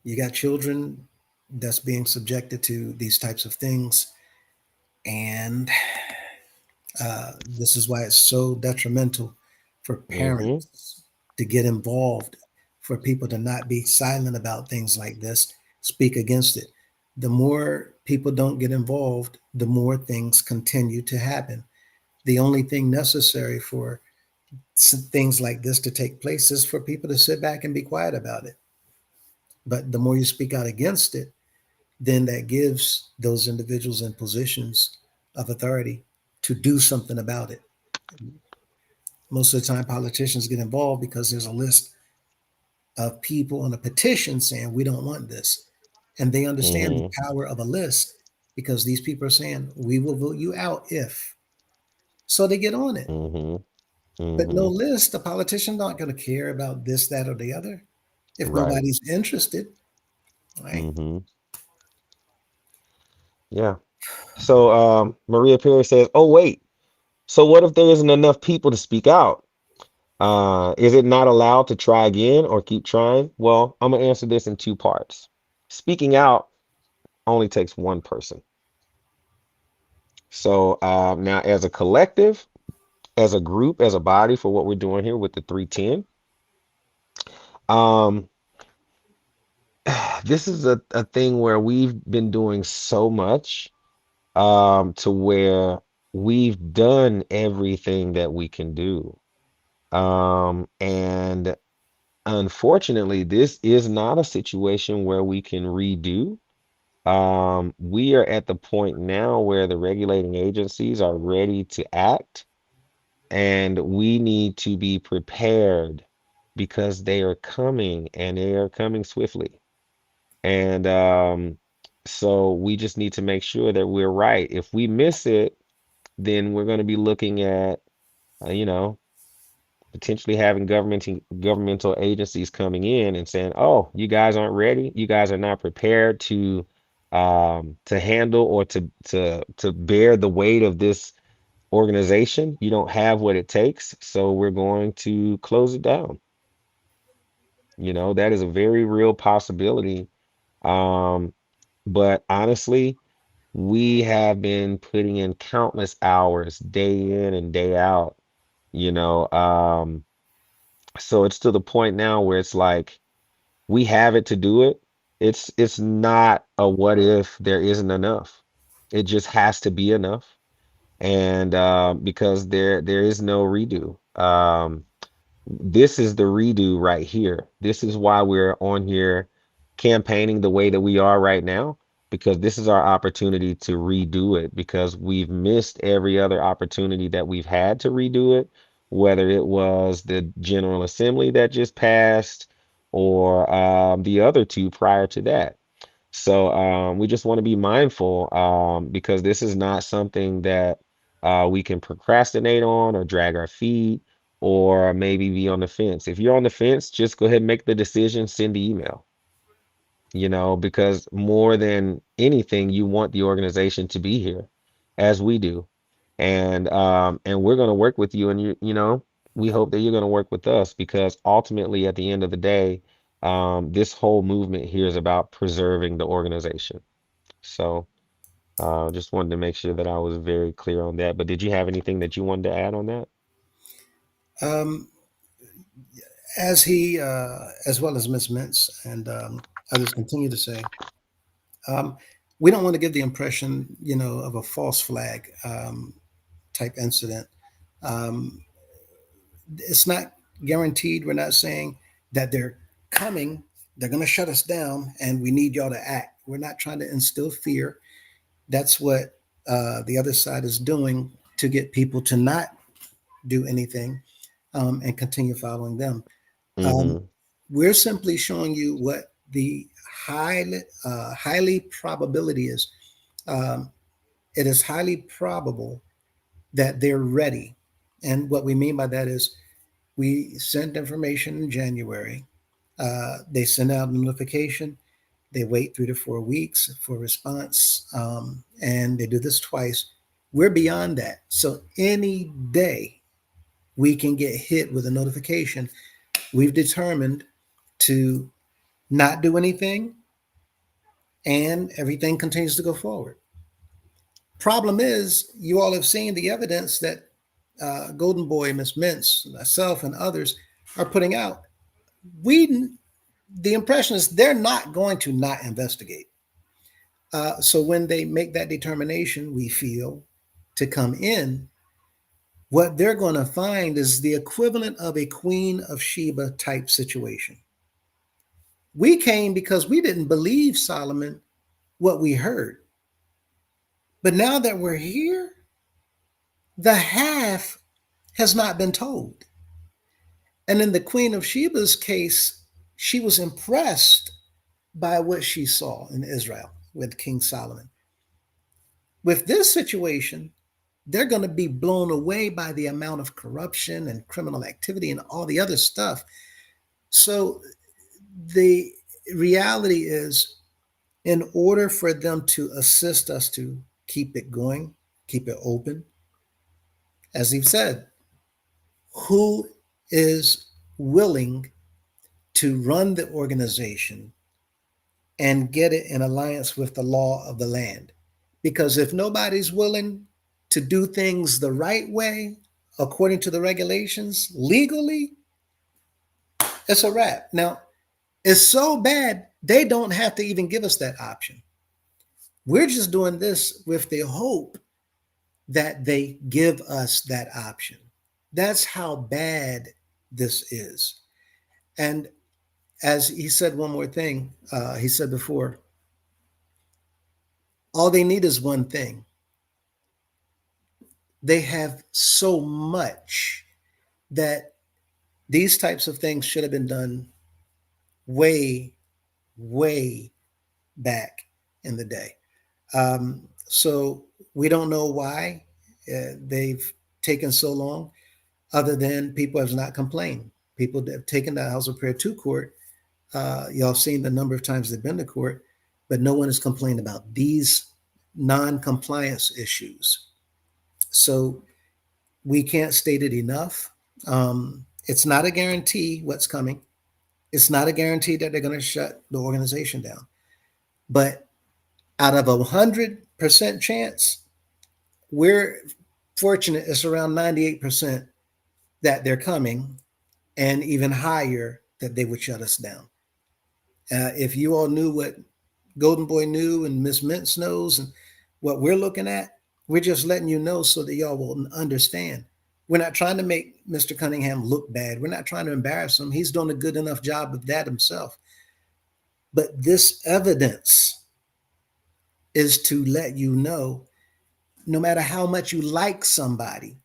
you got children that's being subjected to these types of things, and this is why it's so detrimental for Mm-hmm. parents to get involved, for people to not be silent about things like this, speak against it. The more people don't get involved, the more things continue to happen. The only thing necessary for things like this to take place is for people to sit back and be quiet about it. But the more you speak out against it, then that gives those individuals in positions of authority to do something about it. Most of the time, politicians get involved because there's a list of people on a petition saying, we don't want this. And they understand the Mm-hmm. power of a list because these people are saying, we will vote you out if. So they get on it. Mm-hmm. But no Mm-hmm. list, the politician's not going to care about this, that, or the other if Right. nobody's interested, right? Mm-hmm. Yeah. So Maria Perry says, oh wait, so what if there isn't enough people to speak out? Is it not allowed to try again or keep trying? Well, I'm gonna answer this in two parts. Speaking out only takes one person. So now as a collective, as a group, as a body for what we're doing here with the 310, um, this is a thing where we've been doing so much to where we've done everything that we can do. And unfortunately, this is not a situation where we can redo. We are at the point now where the regulating agencies are ready to act, and we need to be prepared because they are coming and they are coming swiftly. And so we just need to make sure that we're right. If we miss it, then we're going to be looking at, you know, potentially having governmental agencies coming in and saying, "Oh, you guys aren't ready. You guys are not prepared to to handle or to bear the weight of this organization. You don't have what it takes, so we're going to close it down. That is a very real possibility. Um, but honestly, we have been putting in countless hours day in and day out, you know. So it's to the point now where it's like we have it to do it. It's not a what if there isn't enough. It just has to be enough. And because there is no redo. This is the redo right here. This is why we're on here campaigning the way that we are right now, because this is our opportunity to redo it, because we've missed every other opportunity that we've had to redo it, whether it was the General Assembly that just passed or the other two prior to that. So we just want to be mindful because this is not something that we can procrastinate on or drag our feet or maybe be on the fence. If you're on the fence, just go ahead and make the decision, send the email, because more than anything, you want the organization to be here as we do. And we're going to work with you, and we hope that you're going to work with us, because ultimately at the end of the day, this whole movement here is about preserving the organization. So just wanted to make sure that I was very clear on that. But did you have anything that you wanted to add on that? Um, as he, as well as Ms. Mintz and others continue to say, um, we don't want to give the impression, of a false flag type incident. Um, it's not guaranteed. We're not saying that they're coming, they're going to shut us down, and we need y'all to act. We're not trying to instill fear. That's what the other side is doing to get people to not do anything and continue following them. Um, Mm-hmm. we're simply showing you what the highly probability is. Um, it is highly probable that they're ready. And what we mean by that is we sent information in January. They send out a notification. They wait 3 to 4 weeks for a response, and they do this twice. We're beyond that. So any day we can get hit with a notification. We've determined to not do anything, and everything continues to go forward. Problem is, you all have seen the evidence that Golden Boy, Miss Mintz, myself, and others are putting out. We, the impression is they're not going to not investigate. So when they make that determination, we feel, to come in, what they're going to find is the equivalent of a Queen of Sheba type situation. We came because we didn't believe Solomon what we heard. But now that we're here, the half has not been told. And in the Queen of Sheba's case, she was impressed by what she saw in Israel with King Solomon. With this situation, they're going to be blown away by the amount of corruption and criminal activity and all the other stuff. So the reality is, in order for them to assist us to keep it going, keep it open, as he said, who is willing to run the organization and get it in alliance with the law of the land? Because if nobody's willing to do things the right way, according to the regulations, legally, it's a wrap. Now, it's so bad, they don't have to even give us that option. We're just doing this with the hope that they give us that option. That's how bad this is. And as he said, one more thing, he said before, all they need is one thing. They have so much that these types of things should have been done way, way back in the day. So we don't know why they've taken so long, other than people have not complained. People that have taken the House of Prayer to court. Y'all seen the number of times they've been to court. but no one has complained about these non-compliance issues. So we can't state it enough. It's not a guarantee what's coming. It's not a guarantee that they're going to shut the organization down. But out of 100% chance, we're fortunate it's around 98% that they're coming, and even higher that they would shut us down. If you all knew what Golden Boy knew and Miss Mintz knows and what we're looking at, we're just letting you know so that y'all will understand. We're not trying to make Mr. Cunningham look bad. We're not trying to embarrass him. He's doing a good enough job of that himself. But this evidence is to let you know, no matter how much you like somebody,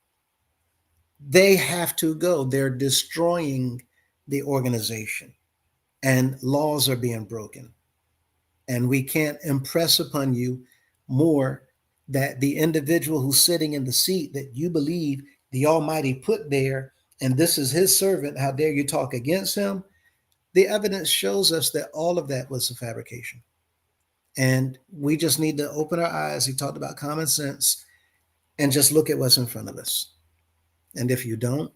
they have to go. They're destroying the organization, and laws are being broken. And we can't impress upon you more that the individual who's sitting in the seat that you believe the Almighty put there, and this is his servant, how dare you talk against him? The evidence shows us that all of that was a fabrication. And we just need to open our eyes. He talked about common sense and just look at what's in front of us. And if you don't,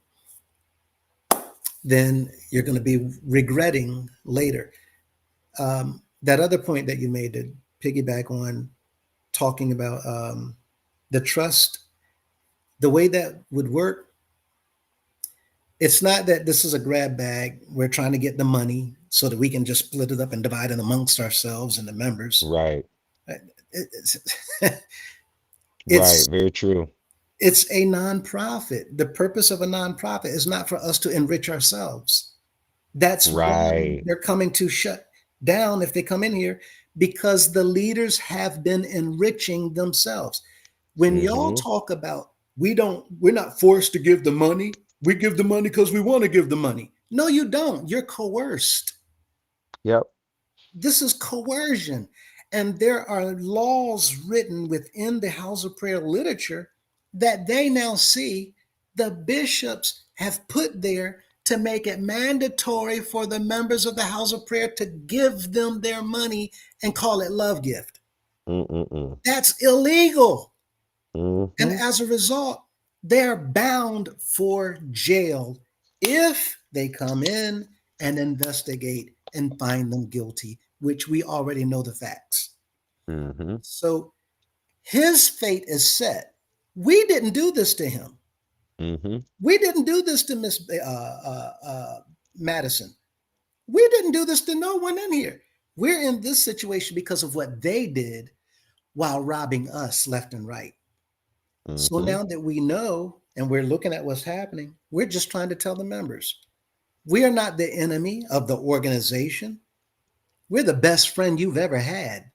then you're going to be regretting later. That other point that you made to piggyback on talking about the trust, the way that would work, it's not that this is a grab bag. We're trying to get the money so that we can just split it up and divide it amongst ourselves and the members. Right. It's, Right. Very true. it's a nonprofit. The purpose of a nonprofit is not for us to enrich ourselves. That's why Right. they're coming to shut down if they come in here, because the leaders have been enriching themselves. When y'all Mm-hmm. talk about we're not forced to give the money. We give the money because we want to give the money. No, you don't. You're coerced. Yep. This is coercion. And there are laws written within the House of Prayer literature that they now see the bishops have put there to make it mandatory for the members of the House of Prayer to give them their money and call it love gift. Mm-mm-mm. That's illegal. And Mm-hmm. as a result, they're bound for jail if they come in and investigate and find them guilty, which we already know the facts. Mm-hmm. So his fate is set. We didn't do this to him. Mm-hmm. We didn't do this to Miss Madison. We didn't do this to no one in here. We're in this situation because of what they did while robbing us left and right. So Mm-hmm. now that we know and we're looking at what's happening, we're just trying to tell the members we are not the enemy of the organization. We're the best friend you've ever had.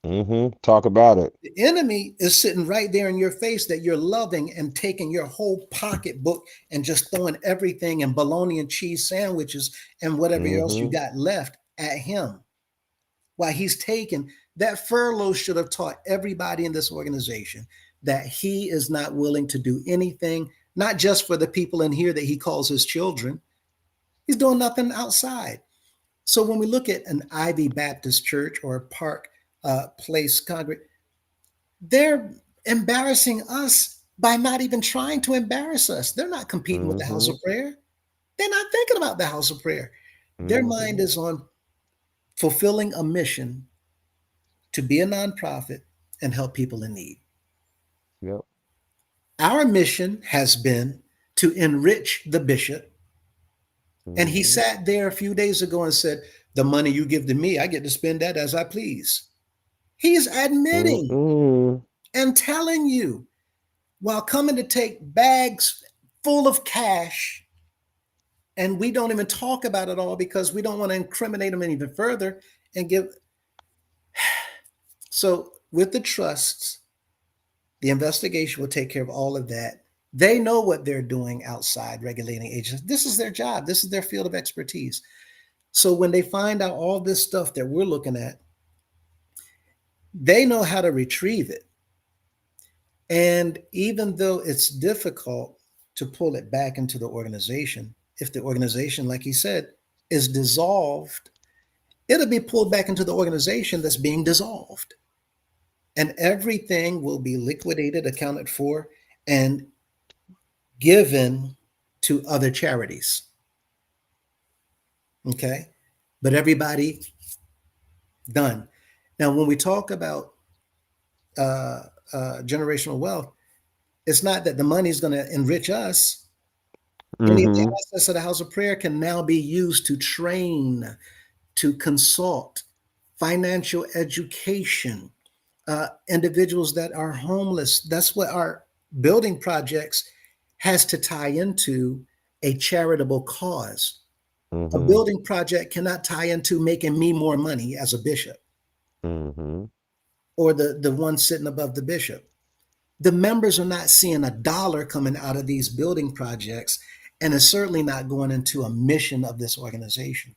Mm-hmm. Talk about it. The enemy is sitting right there in your face that you're loving and taking your whole pocketbook and just throwing everything and bologna and cheese sandwiches and whatever else you Mm-hmm. got left at him. While he's taken that furlough should have taught everybody in this organization that he is not willing to do anything, not just for the people in here that he calls his children. He's doing nothing outside. So when we look at an Ivy Baptist church or a Park Place congregation, they're embarrassing us by not even trying to embarrass us. They're not competing with the House Mm-hmm. of Prayer. They're not thinking about the House of Prayer. Their mind Mm-hmm. is on fulfilling a mission to be a nonprofit and help people in need. Yep. Our mission has been to enrich the bishop. And he Mm-hmm. sat there a few days ago and said, the money you give to me, I get to spend that as I please. He's admitting Mm-mm. and telling you while coming to take bags full of cash. And we don't even talk about it all because we don't want to incriminate him even further and give. So with the trusts, the investigation will take care of all of that. They know what they're doing outside regulating agents. This is their job. This is their field of expertise. So when they find out all this stuff that we're looking at, they know how to retrieve it. And even though it's difficult to pull it back into the organization, if the organization, like he said, is dissolved, It'll be pulled back into the organization that's being dissolved. And everything will be liquidated, accounted for, and given to other charities. Okay? But everybody done. Now, when we talk about generational wealth, it's not that the money is going to enrich us. Any of the Mm-hmm. assets of the house of prayer can now be used to train, to consult, financial education, individuals that are homeless. That's what our building projects has to tie into, a charitable cause. A Mm-hmm. building project cannot tie into making me more money as a bishop Mm-hmm. or the one sitting above the bishop. The members are not seeing a dollar coming out of these building projects, and it's certainly not going into a mission of this organization.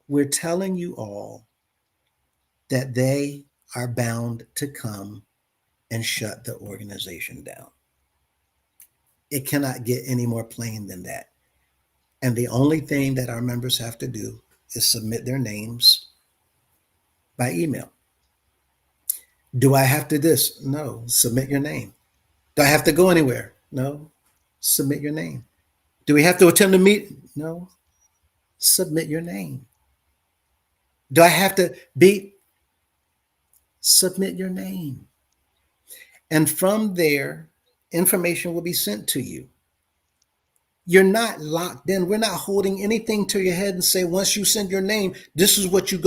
We're telling you all that they are bound to come and shut the organization down. It cannot get any more plain than that. And the only thing that our members have to do is submit their names by email. Do I have to this? No, submit your name. Do I have to go anywhere? No, submit your name. Do we have to attend a meeting? No, submit your name. Do I have to be? Submit your name. And from there, information will be sent to you. You're not locked in. We're not holding anything to your head and say, once you send your name, this is what do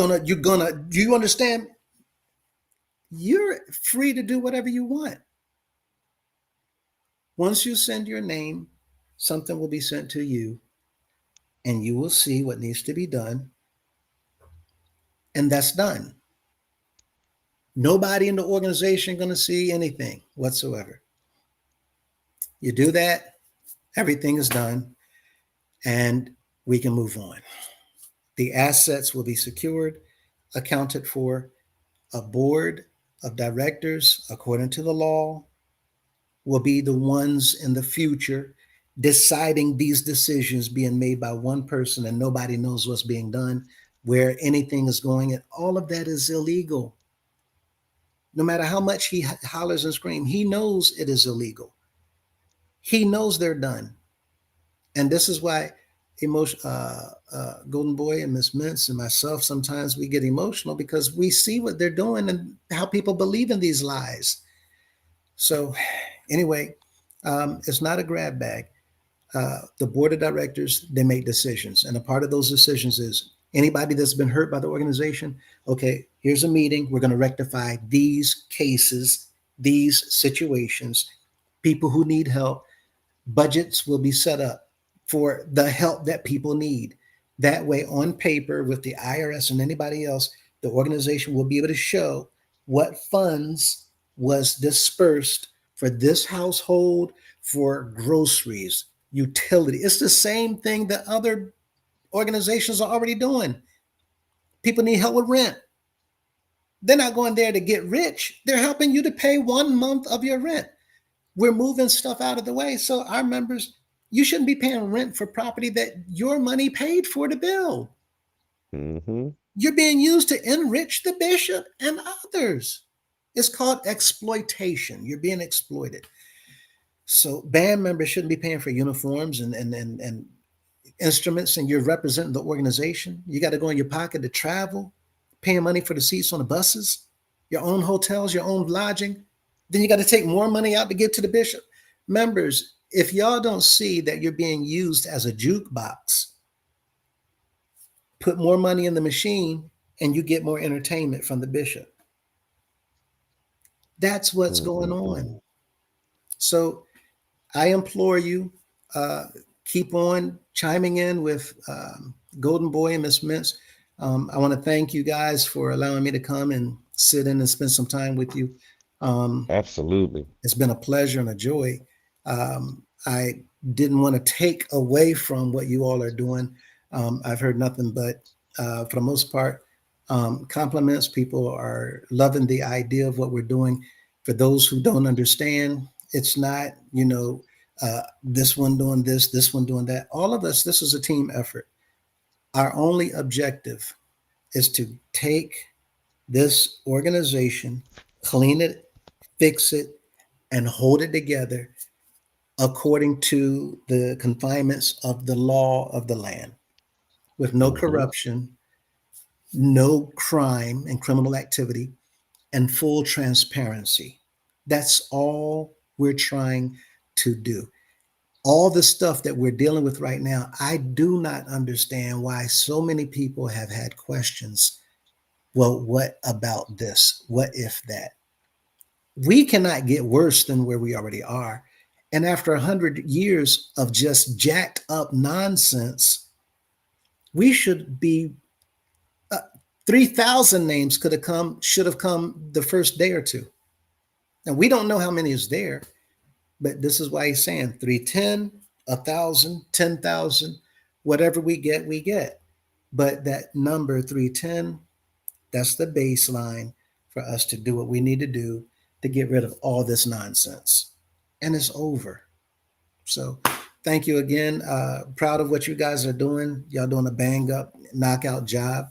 you understand? You're free to do whatever you want. Once you send your name, something will be sent to you and you will see what needs to be done. And that's done. Nobody in the organization going to see anything whatsoever. You do that, everything is done, and we can move on. The assets will be secured, accounted for. A board of directors, according to the law, will be the ones in the future deciding these decisions being made by one person and nobody knows what's being done, where anything is going. And all of that is illegal. No matter how much he hollers and screams, he knows it is illegal. He knows they're done. And this is why Golden Boy and Miss Mintz and myself, sometimes we get emotional because we see what they're doing and how people believe in these lies. So anyway, it's not a grab bag. The board of directors, they make decisions. And a part of those decisions is anybody that's been hurt by the organization, okay, here's a meeting. We're going to rectify these cases, these situations, people who need help. Budgets will be set up for the help that people need. That way, on paper, with the IRS and anybody else, the organization will be able to show what funds was dispersed for this household, for groceries, utility. It's the same thing that other organizations are already doing. People need help with rent. They're not going there to get rich. They're helping you to pay 1 month of your rent. We're moving stuff out of the way. So our members, you shouldn't be paying rent for property that your money paid for to build. Mm-hmm. You're being used to enrich the bishop and others. It's called exploitation. You're being exploited. So band members shouldn't be paying for uniforms and instruments, and you're representing the organization. You got to go in your pocket to travel, paying money for the seats on the buses, your own hotels, your own lodging. Then you got to take more money out to give to the bishop. Members, if y'all don't see that you're being used as a jukebox, put more money in the machine and you get more entertainment from the bishop. That's what's going on. So I implore you, keep on chiming in with Golden Boy and Miss Mintz. I want to thank you guys for allowing me to come and sit in and spend some time with you. Absolutely. It's been a pleasure and a joy. I didn't want to take away from what you all are doing. I've heard nothing but, for the most part, compliments. People are loving the idea of what we're doing. For those who don't understand, it's not, this one doing this one doing that. All of us, this is a team effort. Our only objective is to take this organization, clean it, fix it, and hold it together according to the confinements of the law of the land, with no Mm-hmm. corruption, no crime and criminal activity, and full transparency. That's all we're trying to do. All the stuff that we're dealing with right now, I do not understand why so many people have had questions. Well, what about this? What if that? We cannot get worse than where we already are. And after 100 years of just jacked up nonsense, we should be 3,000 names could have come, should have come the first day or two. And we don't know how many is there, but this is why he's saying 310, 1,000, 10,000, whatever we get, we get. But that number 310, that's the baseline for us to do what we need to do to get rid of all this nonsense. And it's over. So thank you again. Proud of what you guys are doing. Y'all doing a bang up, knockout job.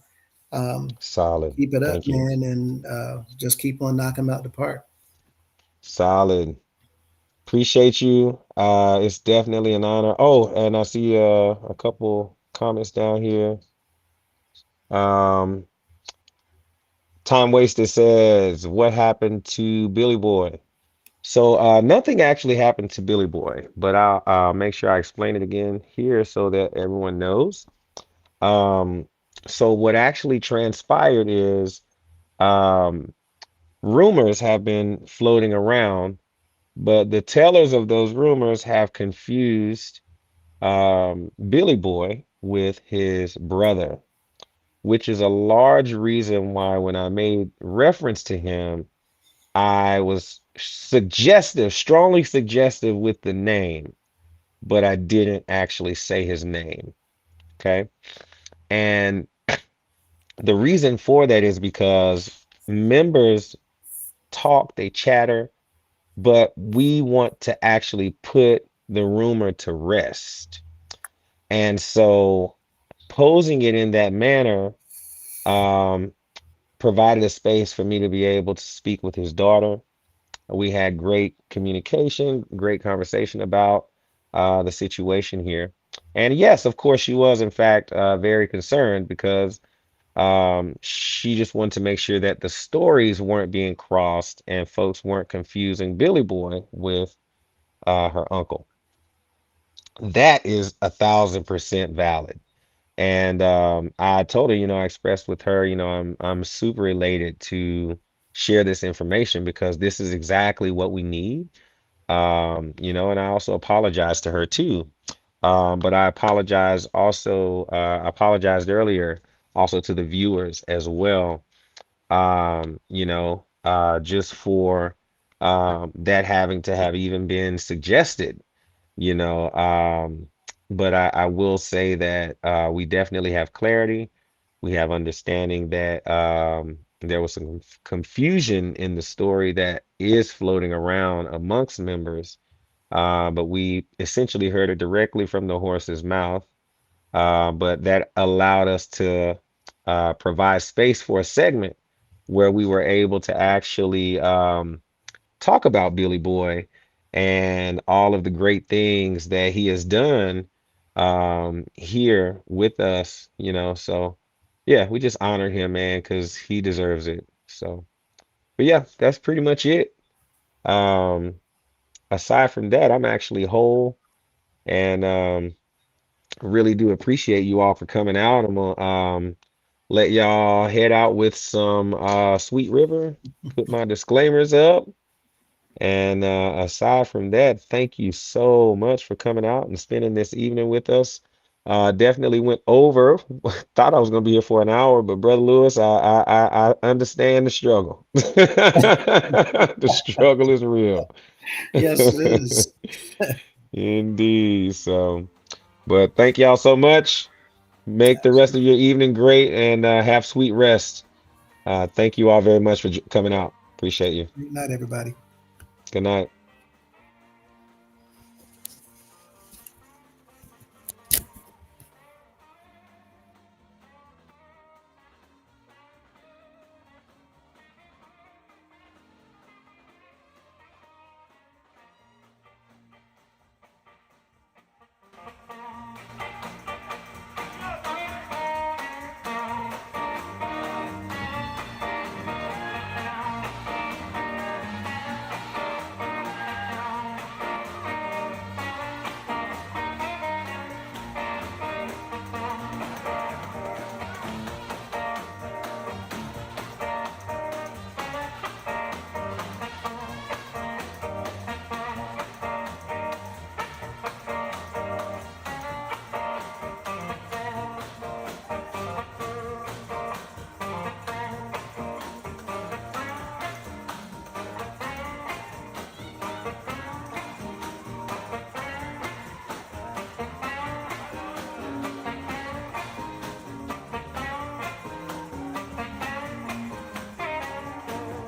Solid. Keep it up, Thank you. man, and just keep on knocking them out the park. Solid. Appreciate you. It's definitely an honor. Oh, and I see a couple comments down here. Um, Time Wasted says, "What happened to Billy Boy?" So nothing actually happened to Billy Boy, but I'll make sure I explain it again here so that everyone knows. Um, so what actually transpired is um, rumors have been floating around, but the tellers of those rumors have confused Billy Boy with his brother, which is a large reason why when I made reference to him, I was suggestive, strongly suggestive with the name, but I didn't actually say his name. Okay. And the reason for that is because members talk, they chatter, but we want to actually put the rumor to rest. And so posing it in that manner um, provided a space for me to be able to speak with his daughter. We had great communication, great conversation about the situation here. And yes, of course, she was, in fact, very concerned because she just wanted to make sure that the stories weren't being crossed and folks weren't confusing Billy Boy with her uncle. That is 1,000% valid. And I told her, I expressed with her, I'm super elated to share this information because this is exactly what we need. And I also apologized to her too. But I apologized earlier also to the viewers as well. Just for that having to have even been suggested you know. But I will say that we definitely have clarity. We have understanding that there was some confusion in the story that is floating around amongst members, but we essentially heard it directly from the horse's mouth. But that allowed us to provide space for a segment where we were able to actually talk about Billy Boy and all of the great things that he has done here with us. So yeah, we just honor him, man, because he deserves it. So, but yeah, that's pretty much it. Um, Aside from that, I'm actually whole and really do appreciate you all for coming out. I'm gonna let y'all head out with some Sweet River, put my disclaimers up. And aside from that, thank you so much for coming out and spending this evening with us. Definitely went over. Thought I was going to be here for an hour, but Brother Lewis, I understand the struggle. The struggle is real. Yes, it is. Indeed. So, but thank y'all so much. Make the rest of your evening great and have sweet rest. Thank you all very much for coming out. Appreciate you. Good night, everybody. Good night.